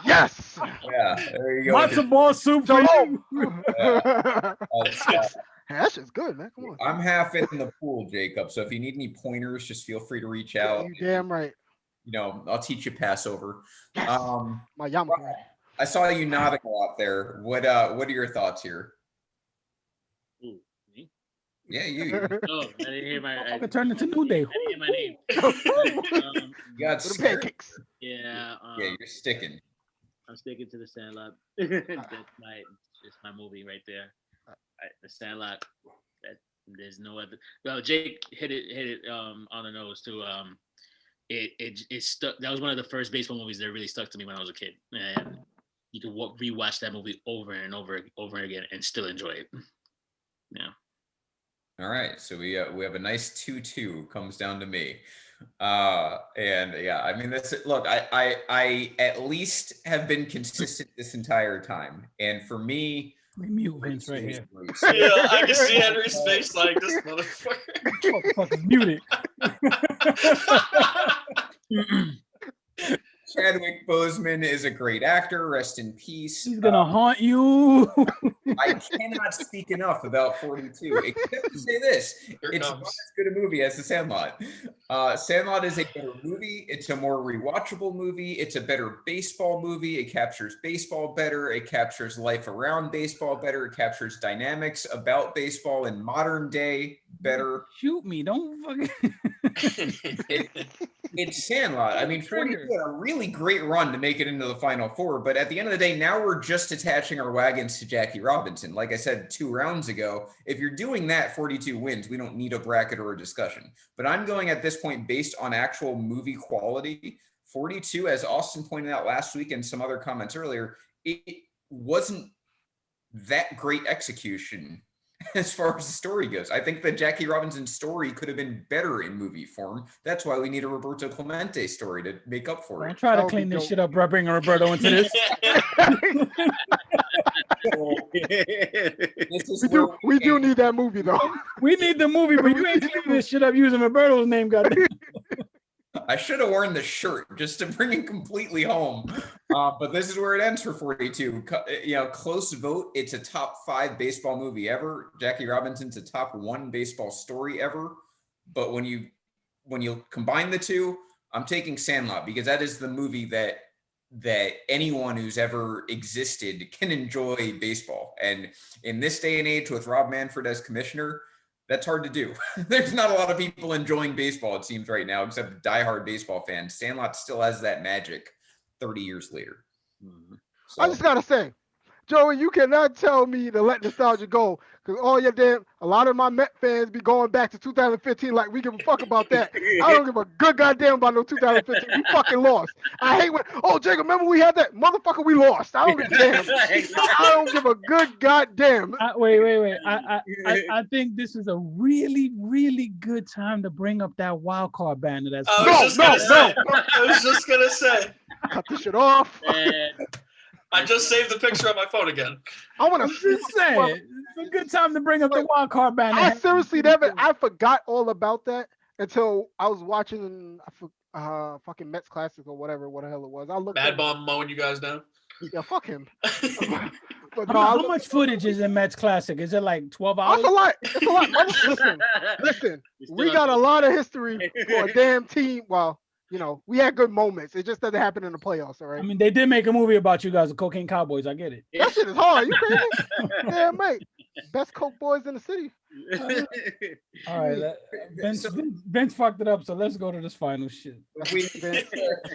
Yes. Yeah, there you go. Matzo ball soup for you. That's just good, man. Come on. I'm half in the pool, Jacob. So if you need any pointers, just feel free to reach out. You damn right. I'll teach you Passover. Yes. My yarmulke. I saw you nodding a lot there. What are your thoughts here? Ooh, me? Yeah, you. Oh, I didn't hear my. I could turn into New Day. I didn't hear my name. You got For the scared. pancakes. Yeah. Yeah, you're sticking. I'm sticking to the Sandlot. That's my movie right there. The Sandlot. There's no other. Well, Jake hit it on the nose too. It stuck. That was one of the first baseball movies that really stuck to me when I was a kid, and you can rewatch that movie over and over again and still enjoy it. Yeah. All right, so we have a nice 2-2. Comes down to me, and yeah, I mean look. I at least have been consistent this entire time, and for me, Let me mute Vince right here. Yeah, I can see Henry's face like this motherfucker. Motherfucker's muted. Chadwick Boseman is a great actor. Rest in peace. He's gonna haunt you. I cannot speak enough about 42, except to say this: Here it's comes. not as good a movie as The Sandlot. Sandlot is a better movie. It's a more rewatchable movie. It's a better baseball movie. It captures baseball better. It captures life around baseball better. It captures dynamics about baseball in modern day better. Shoot me. Don't fucking. It's Sandlot. I mean, 42 had a really great run to make it into the Final Four, but at the end of the day, now we're just attaching our wagons to Jackie Robinson. Like I said 2 rounds ago, if you're doing that, 42 wins. We don't need a bracket or a discussion. But I'm going at this point based on actual movie quality. 42, as Austin pointed out last week and some other comments earlier, it wasn't that great execution as far as the story goes. I think the Jackie Robinson story could have been better in movie form. That's why we need a Roberto Clemente story to make up for it. Don't try to clean this shit up, bro. Bring Roberto into this. We do need that movie, though. We need the movie, but you ain't cleaning this shit up using Roberto's name, goddamn. I should have worn the shirt just to bring it completely home. But this is where it ends for 42. Close vote. It's a top 5 baseball movie ever. Jackie Robinson's a top 1 baseball story ever. But when you combine the two, I'm taking Sandlot because that is the movie that anyone who's ever existed can enjoy baseball. And in this day and age with Rob Manfred as commissioner, that's hard to do. There's not a lot of people enjoying baseball, it seems, right now, except diehard baseball fans. Sandlot still has that magic 30 years later. So. I just got to say, Joey, you cannot tell me to let nostalgia go because a lot of my Met fans be going back to 2015 like we give a fuck about that. I don't give a good goddamn about no 2015. We fucking lost. I hate when, Jacob, remember we had that? Motherfucker, we lost. I don't give a damn. I don't give a good goddamn. Wait. I think this is a really, really good time to bring up that wild card banner. That's no. I was just going to say. Cut this shit off. I just saved the picture on my phone again. I want to say it's a good time to bring up the wild card banner. I seriously I forgot all about that until I was watching fucking Mets Classic or whatever the hell it was. I looked Mad Bomb mowing you guys down. Yeah, fuck him. But how much footage is in Mets Classic? Is it like 12 hours? That's a lot. It's a lot. Listen. We got a lot of history for a damn team. Well, we had good moments. It just doesn't happen in the playoffs, all right? I mean, they did make a movie about you guys, the Cocaine Cowboys. I get it. That shit is hard. You crazy? Yeah, mate. Best Coke boys in the city. All right. Vince fucked it up, so let's go to this final shit.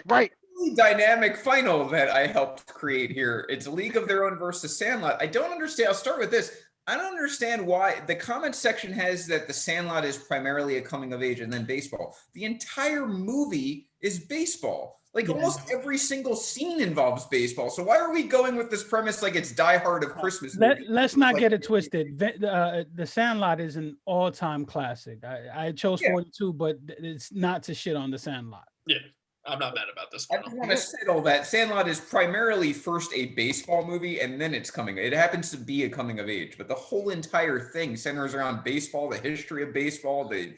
Right. Dynamic final that I helped create here. It's League of Their Own versus Sandlot. I don't understand. I'll start with this. I don't understand why the comment section has that the Sandlot is primarily a coming of age and then baseball. The entire movie is baseball. Like almost every single scene involves baseball. So why are we going with this premise like it's Die Hard of Christmas? Let's not get it twisted. The Sandlot is an all-time classic. I chose 42, but it's not to shit on the Sandlot. Yeah. I'm not mad about this one. I just want to settle that Sandlot is primarily first a baseball movie and then it's coming. It happens to be a coming of age, but the whole entire thing centers around baseball, the history of baseball, the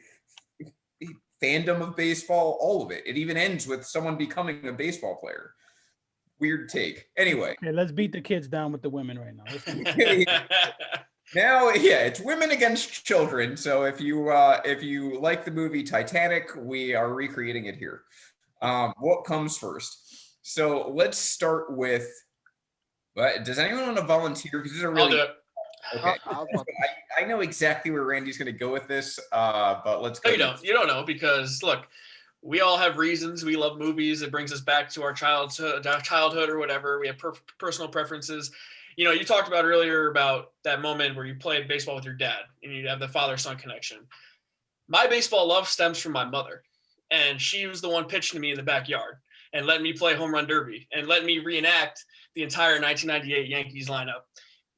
fandom of baseball, all of it. It even ends with someone becoming a baseball player. Weird take. Anyway. Okay, let's beat the kids down with the women right now. Now, it's women against children. So if you like the movie Titanic, we are recreating it here. What comes first? So let's start with. Does anyone want to volunteer? Because this is a really. Okay. I know exactly where Randy's going to go with this, but let's go. No, you don't know because look, we all have reasons. We love movies. It brings us back to our childhood or whatever. We have personal preferences. You talked about earlier about that moment where you played baseball with your dad and you have the father-son connection. My baseball love stems from my mother. And she was the one pitching to me in the backyard and let me play home run derby and let me reenact the entire 1998 Yankees lineup.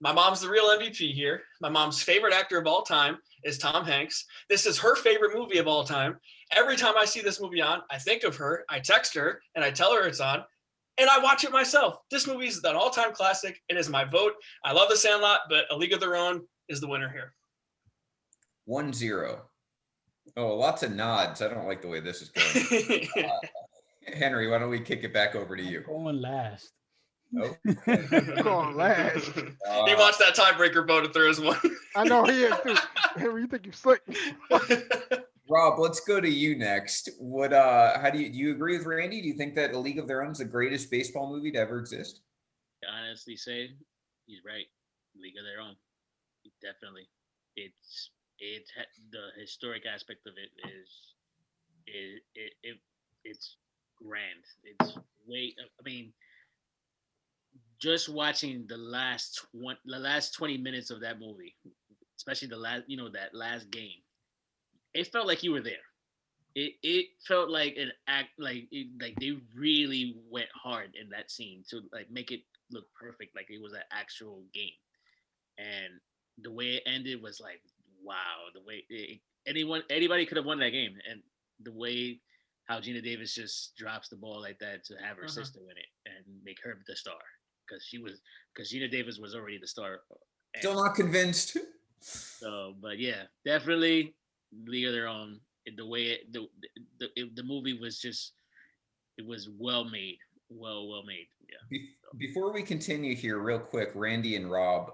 My mom's the real MVP here. My mom's favorite actor of all time is Tom Hanks. This is her favorite movie of all time. Every time I see this movie on, I think of her, I text her, and I tell her it's on, and I watch it myself. This movie is an all-time classic. It is my vote. I love The Sandlot, but A League of Their Own is the winner here. 1-0. Oh, lots of nods. I don't like the way this is going. Henry, why don't we kick it back over to you? Going last. Oh. Going last. He wants that tiebreaker vote if there is one. I know he is too. Henry, you think you slick? Rob, let's go to you next. How do you agree with Randy? Do you think that A League of Their Own is the greatest baseball movie to ever exist? Honestly, say he's right. League of Their Own, definitely. It's the historic aspect of it is it's grand. It's way. I mean, just watching the last 20 minutes of that movie, especially the last, that last game, it felt like you were there. It felt like an act, like they really went hard in that scene to like make it look perfect, like it was an actual game. And the way it ended was like, wow. The way anybody could have won that game, and the way how Gina Davis just drops the ball like that to have her sister win it and make her the star, because Gina Davis was already the star. Still not convinced. So, but yeah, definitely League of Their Own. The way the movie was just, it was well made, well made. Yeah. Before we continue here, real quick, Randy and Rob,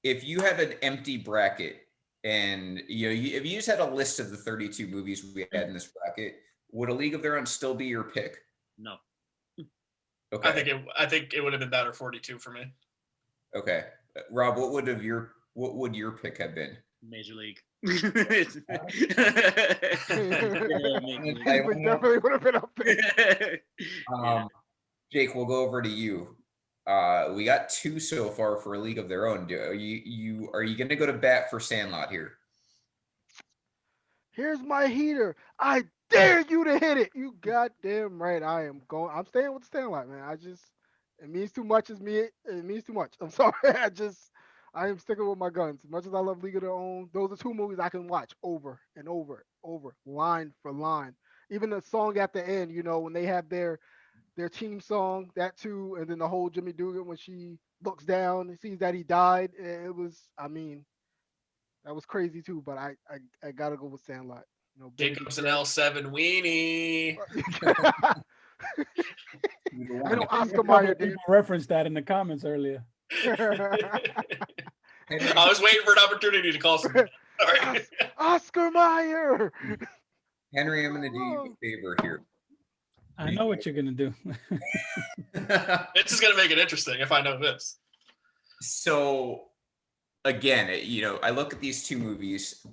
if you had an empty bracket and if you just had a list of the 32 movies we had in this bracket, would A League of Their Own still be your pick? No. Okay. I think it would have been better 42 for me. Okay, Rob, what would your pick have been? Major League. It definitely would have been up there. Jake, we'll go over to you. We got 2 so far for A League of Their Own. Are you going to go to bat for Sandlot here? Here's my heater. I dare you to hit it. You goddamn right. I'm staying with the Sandlot, man. It means too much. It means too much. I'm sorry. I am sticking with my guns. As much as I love League of Their Own, those are 2 movies I can watch over and over, line for line. Even the song at the end, when they have their team song, that too, and then the whole Jimmy Dugan when she looks down and sees that he died. It was, that was crazy too. But I gotta go with Sandlot. Jacob's an L7 weenie. Oscar Mayer did. Referenced that in the comments earlier. I was waiting for an opportunity to call someone. Sorry. Oscar Mayer. Henry, I'm going to do you a favor here. I know what you're going to do. This is going to make it interesting if I know this. So, again, I look at these 2 movies.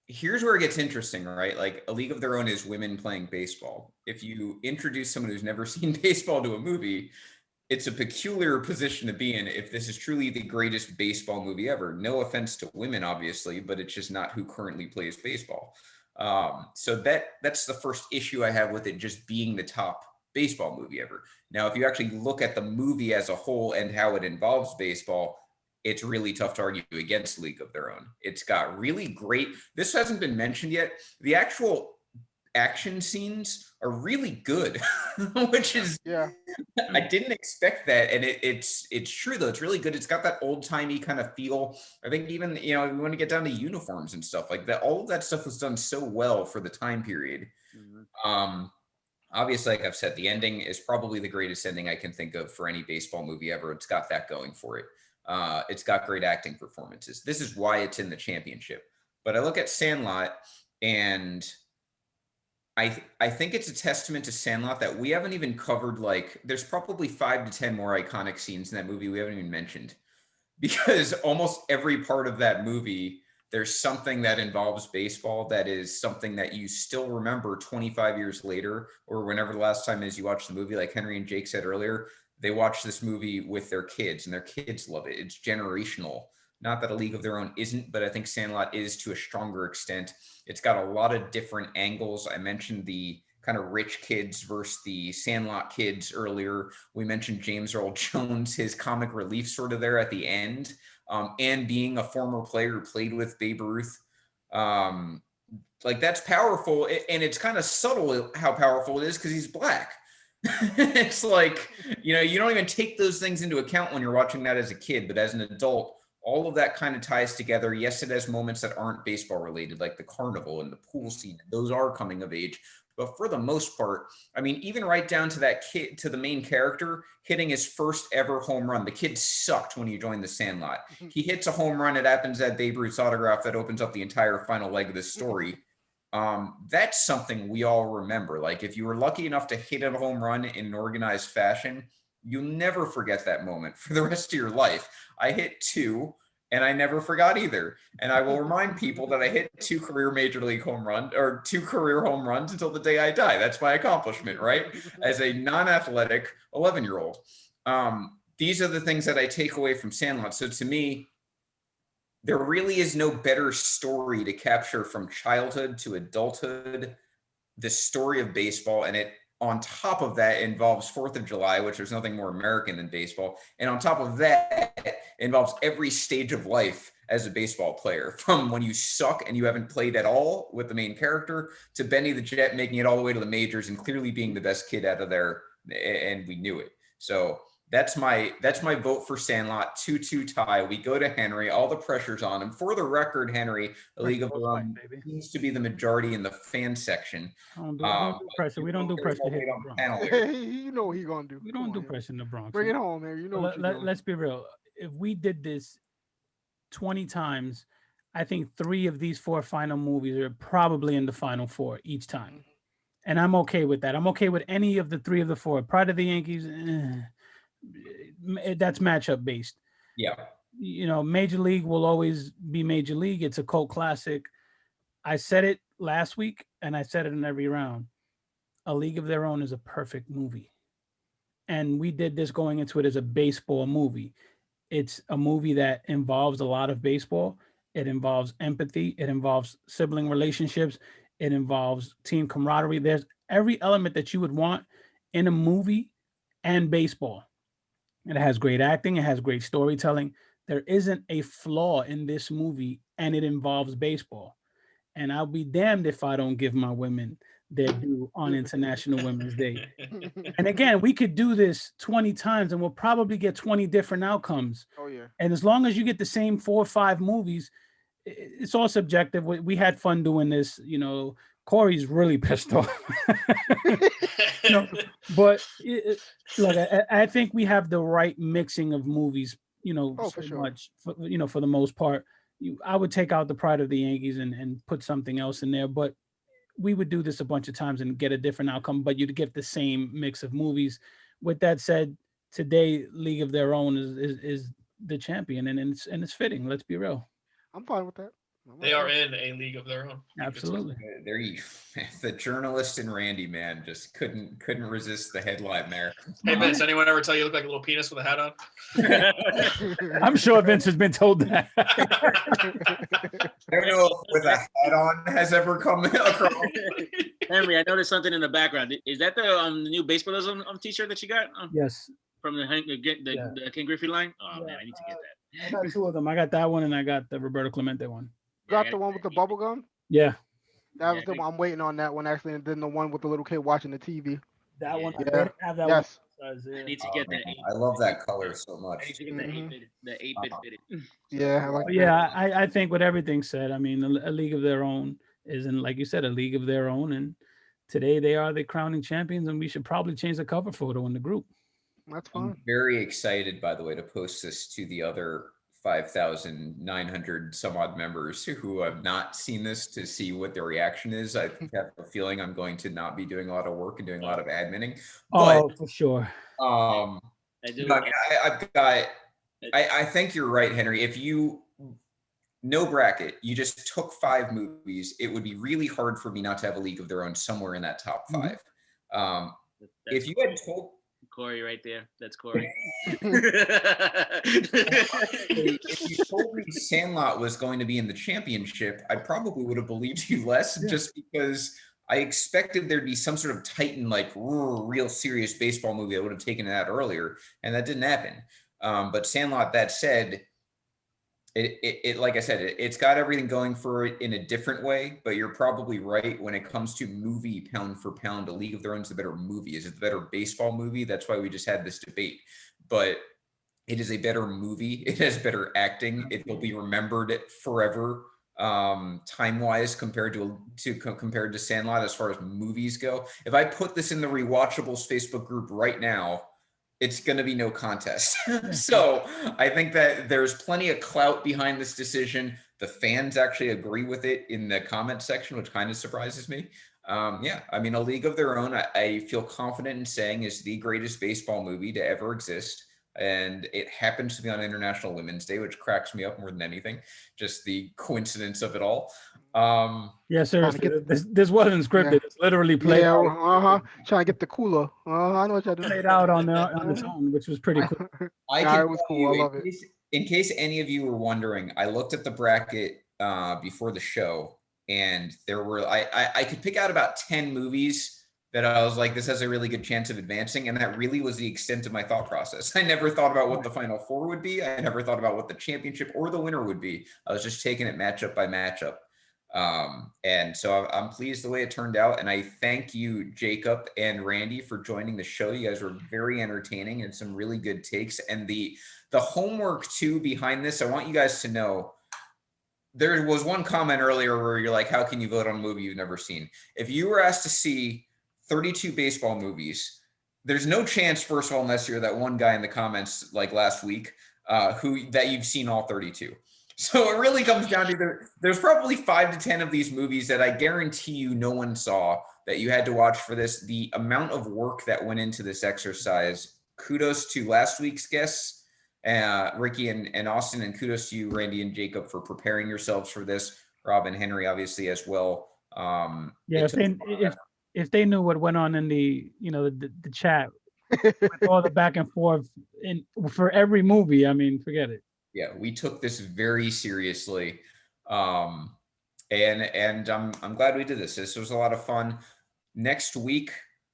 Here's where it gets interesting, right? Like, A League of Their Own is women playing baseball. If you introduce someone who's never seen baseball to a movie, it's a peculiar position to be in if this is truly the greatest baseball movie ever. No offense to women, obviously, but it's just not who currently plays baseball. So that's the first issue I have with it just being the top baseball movie ever. Now, if you actually look at the movie as a whole and how it involves baseball, it's really tough to argue against League of Their Own. It's got really great, this hasn't been mentioned yet, the actual action scenes are really good, which is, yeah, I didn't expect that. And it's true though. It's really good. It's got that old timey kind of feel. I think even, we want to get down to uniforms and stuff like that. All of that stuff was done so well for the time period. Mm-hmm. Obviously, like I've said, the ending is probably the greatest ending I can think of for any baseball movie ever. It's got that going for it. It's got great acting performances. This is why it's in the championship. But I look at Sandlot and I think it's a testament to Sandlot that we haven't even covered. Like, there's probably 5 to 10 more iconic scenes in that movie we haven't even mentioned, because almost every part of that movie, there's something that involves baseball that is something that you still remember 25 years later, or whenever the last time is you watch the movie. Like Henry and Jake said earlier, they watch this movie with their kids and their kids love it. It's generational. Not that A League of Their Own isn't, but I think Sandlot is to a stronger extent. It's got a lot of different angles. I mentioned the kind of rich kids versus the Sandlot kids earlier. We mentioned James Earl Jones, his comic relief sort of there at the end, and being a former player who played with Babe Ruth. Like, that's powerful, and it's kind of subtle how powerful it is because he's black. It's like, you don't even take those things into account when you're watching that as a kid, but as an adult, all of that kind of ties together. Yes, it has moments that aren't baseball related, like the carnival and the pool scene. Those are coming of age. But for the most part, I mean, even right down to that kid, to the main character hitting his first ever home run. The kid sucked when he joined the Sandlot. He hits a home run. It happens at Babe Ruth's autograph that opens up the entire final leg of the story. That's something we all remember. Like if you were lucky enough to hit a home run in an organized fashion, you'll never forget that moment for the rest of your life. I hit 2 and I never forgot either. And I will remind people that I hit 2 career major league home runs or 2 career home runs until the day I die. That's my accomplishment, right? As a non-athletic 11-year-old. These are the things that I take away from Sandlot. So to me, there really is no better story to capture from childhood to adulthood, the story of baseball. And it, on top of that, involves 4th of July, which there's nothing more American than baseball. And on top of that, it involves every stage of life as a baseball player, from when you suck and you haven't played at all with the main character to Benny the Jet making it all the way to the majors and clearly being the best kid out of there. And we knew it. So that's my vote for Sandlot. 2-2 tie. We go to Henry. All the pressure's on him. For the record, Henry, the League of Their Own seems to be the majority in the fan section. Don't do pressure. We don't do pressure here in the Bronx. You know what he's gonna do. We don't do pressure in the Bronx. Bring it home, man. You know what you're doing. Let's be real. If we did this 20 times, I think 3 of these 4 final movies are probably in the final 4 each time. And I'm okay with that. I'm okay with any of the 3 of the 4. Pride of the Yankees, that's matchup based. Yeah. You know, Major League will always be Major League. It's a cult classic. I said it last week and I said it in every round. A League of Their Own is a perfect movie. And we did this going into it as a baseball movie. It's a movie that involves a lot of baseball. It involves empathy. It involves sibling relationships. It involves team camaraderie. There's every element that you would want in a movie and baseball. It has great acting. It has great storytelling. There isn't a flaw in this movie, and it involves baseball. And I'll be damned if I don't give my women their due on International Women's Day. And again, we could do this 20 times and we'll probably get 20 different outcomes. Oh, yeah. And as long as you get the same 4 or 5 movies, it's all subjective. We had fun doing this. You know, Corey's really pissed off. You know, but look, I think we have the right mixing of movies, you know, for sure. much, you know, for the most part. I would take out the Pride of the Yankees and put something else in there, but we would do this a bunch of times and get a different outcome, but you'd get the same mix of movies. With that said, today League of Their Own is the champion, and it's fitting. Let's be real. I'm fine with that. They are in a league of their own. Absolutely. There you, the journalist and Randy, man, just couldn't resist the headline there. Hey Vince, anyone ever tell you look like a little penis with a hat on? I'm sure Vince has been told that. I don't know if with a hat on has ever come across. Henry, I noticed something in the background. Is that the new Baseballism T-shirt that you got? Yes. From the Ken Griffey line? Oh, man, I need to get that. I got 2 of them. I got that one and I got the Roberto Clemente one. Got the one with the bubble gum? Yeah. That was the one. I'm waiting on that one actually, and then the one with the little kid watching the TV. That one. Yeah. I have that Yes. one. I need to get that. I love that color so I much. need to get the 8-bit fitted. Yeah, I like that. Yeah, I think with everything said, I mean, a League of Their Own isn't, like you said, a League of Their Own. And today they are the crowning champions, and we should probably change the cover photo in the group. That's fine. I'm very excited, by the way, to post this to the other 5,900 some odd members who have not seen this to see what their reaction is. I have a feeling I'm going to not be doing a lot of work and doing a lot of adminning. But, for sure. I do. I think you're right, Henry. If you no bracket, you just took 5 movies, it would be really hard for me not to have a League of Their Own somewhere in that top 5. If you had told Corey right there. That's Corey. If you told me Sandlot was going to be in the championship, I probably would have believed you less, just because I expected there'd be some sort of Titan, like real serious baseball movie that would have taken it out earlier, and that didn't happen. But Sandlot, that said, it like I said, it's got everything going for it in a different way, but you're probably right when it comes to movie pound for pound. A League of Their Own is the better movie. Is it the better baseball movie? That's why we just had this debate. But it is a better movie. It has better acting. It will be remembered forever, time-wise, compared to Sandlot as far as movies go. If I put this in the Rewatchables Facebook group right now, it's going to be no contest. So I think that there's plenty of clout behind this decision. The fans actually agree with it in the comment section, which kind of surprises me. Yeah, I mean, A League of Their Own, I feel confident in saying is the greatest baseball movie to ever exist. And it happens to be on International Women's Day, which cracks me up more than anything. Just the coincidence of it all. Yeah, seriously, this wasn't scripted. It's literally played out. Trying to get the cooler. I know what y'all doing. Played out on its own, which was pretty cool. I can it was tell cool. you, I love it. In case any of you were wondering, I looked at the bracket before the show, and there were I could pick out about 10 movies that I was like, this has a really good chance of advancing, and that really was the extent of my thought process. I never thought about what the Final Four would be. I never thought about what the championship or the winner would be. I was just taking it matchup by matchup. And so I'm pleased the way it turned out. And I thank you, Jacob and Randy, for joining the show. You guys were very entertaining and some really good takes. And the homework too behind this, I want you guys to know, there was one comment earlier where you're like, how can you vote on a movie you've never seen? If you were asked to see 32 baseball movies, there's no chance, first of all, unless you're that one guy in the comments like last week, that you've seen all 32. So it really comes down to there's probably 5 to 10 of these movies that I guarantee you no one saw that you had to watch for this. The amount of work that went into this exercise, kudos to last week's guests, Ricky and Austin, and kudos to you, Randy and Jacob, for preparing yourselves for this. Rob and Henry, obviously, as well. Yeah, if they knew what went on in the chat with all the back and forth for every movie, I mean, forget it. Yeah, we took this very seriously, and I'm glad we did this. This was a lot of fun. Next week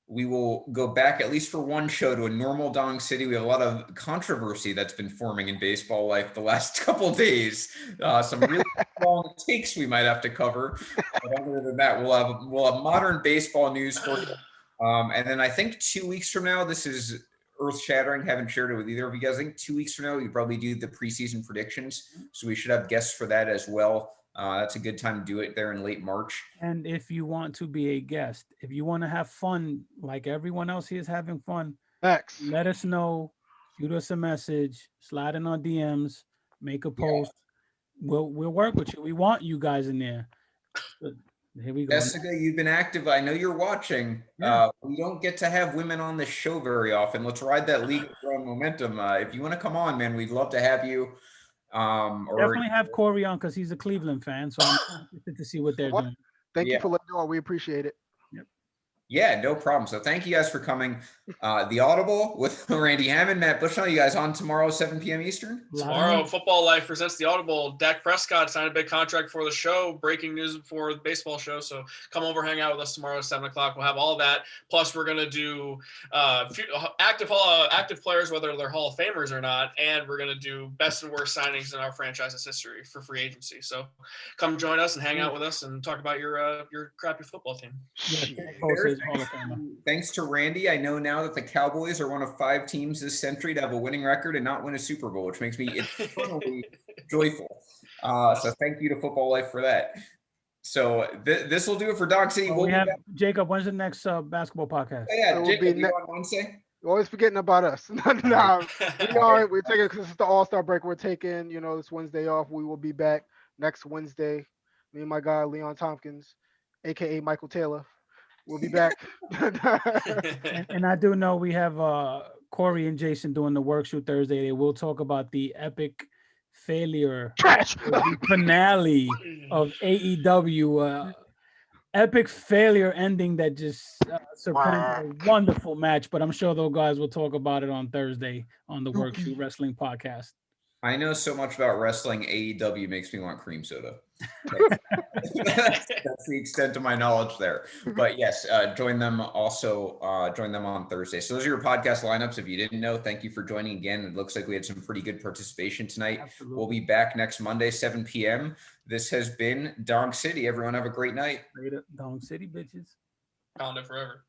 we will go back, at least for one show, to a normal Dong City. We have a lot of controversy that's been forming in baseball life the last couple of days. Some really long takes we might have to cover. But other than that, we'll have modern baseball news for you. And then I think 2 weeks from now, this is earth-shattering. Haven't shared it with either of you guys. I think 2 weeks from now, we probably do the preseason predictions. So we should have guests for that as well. That's a good time to do it there in late March. And if you want to be a guest, if you want to have fun like everyone else here is having fun, let us know. Shoot us a message. Slide in our DMs. Make a post. Yeah. We'll work with you. We want you guys in there. But here we go. Jessica, you've been active. I know you're watching. Yeah. We don't get to have women on the show very often. Let's ride that League of Their Own momentum. If you want to come on, man, we'd love to have you. Definitely have Corey on because he's a Cleveland fan, so I'm interested to see what they're doing. Thank you for letting know. We appreciate it. Yep. Yeah, no problem. So thank you guys for coming. The Audible with Randy Hammond, Matt Bushnell. You guys on tomorrow, 7 p.m. Eastern? Tomorrow, Football Life presents The Audible. Dak Prescott signed a big contract for the show. Breaking news before the baseball show. So come over, hang out with us tomorrow at 7 o'clock. We'll have all that. Plus, we're going to do active players, whether they're Hall of Famers or not. And we're going to do best and worst signings in our franchise's history for free agency. So come join us and hang out with us and talk about your crappy football team. Thanks to Randy. I know now that the Cowboys are one of 5 teams this century to have a winning record and not win a Super Bowl, which makes me eternally joyful. So thank you to Football Life for that. So this will do it for Dog City. We have Jacob. When's the next basketball podcast? Yeah, Jacob, you on Wednesday? You're always forgetting about us. We're taking, because it's the All-Star break. We're taking, this Wednesday off. We will be back next Wednesday. Me and my guy Leon Tompkins, aka Michael Taylor. We'll be back. and I do know we have Corey and Jason doing the work shoot Thursday. They will talk about the epic failure, the finale of AEW. Epic failure ending that just surprised a wonderful match. But I'm sure those guys will talk about it on Thursday on the Work Shoot Wrestling podcast. I know so much about wrestling. AEW makes me want cream soda. That's the extent of my knowledge there. But yes, join them on Thursday. So those are your podcast lineups. If you didn't know, thank you for joining again. It looks like we had some pretty good participation tonight. Absolutely. We'll be back next Monday, 7 p.m. This has been Dong City. Everyone have a great night. Dong City, bitches. Found it forever.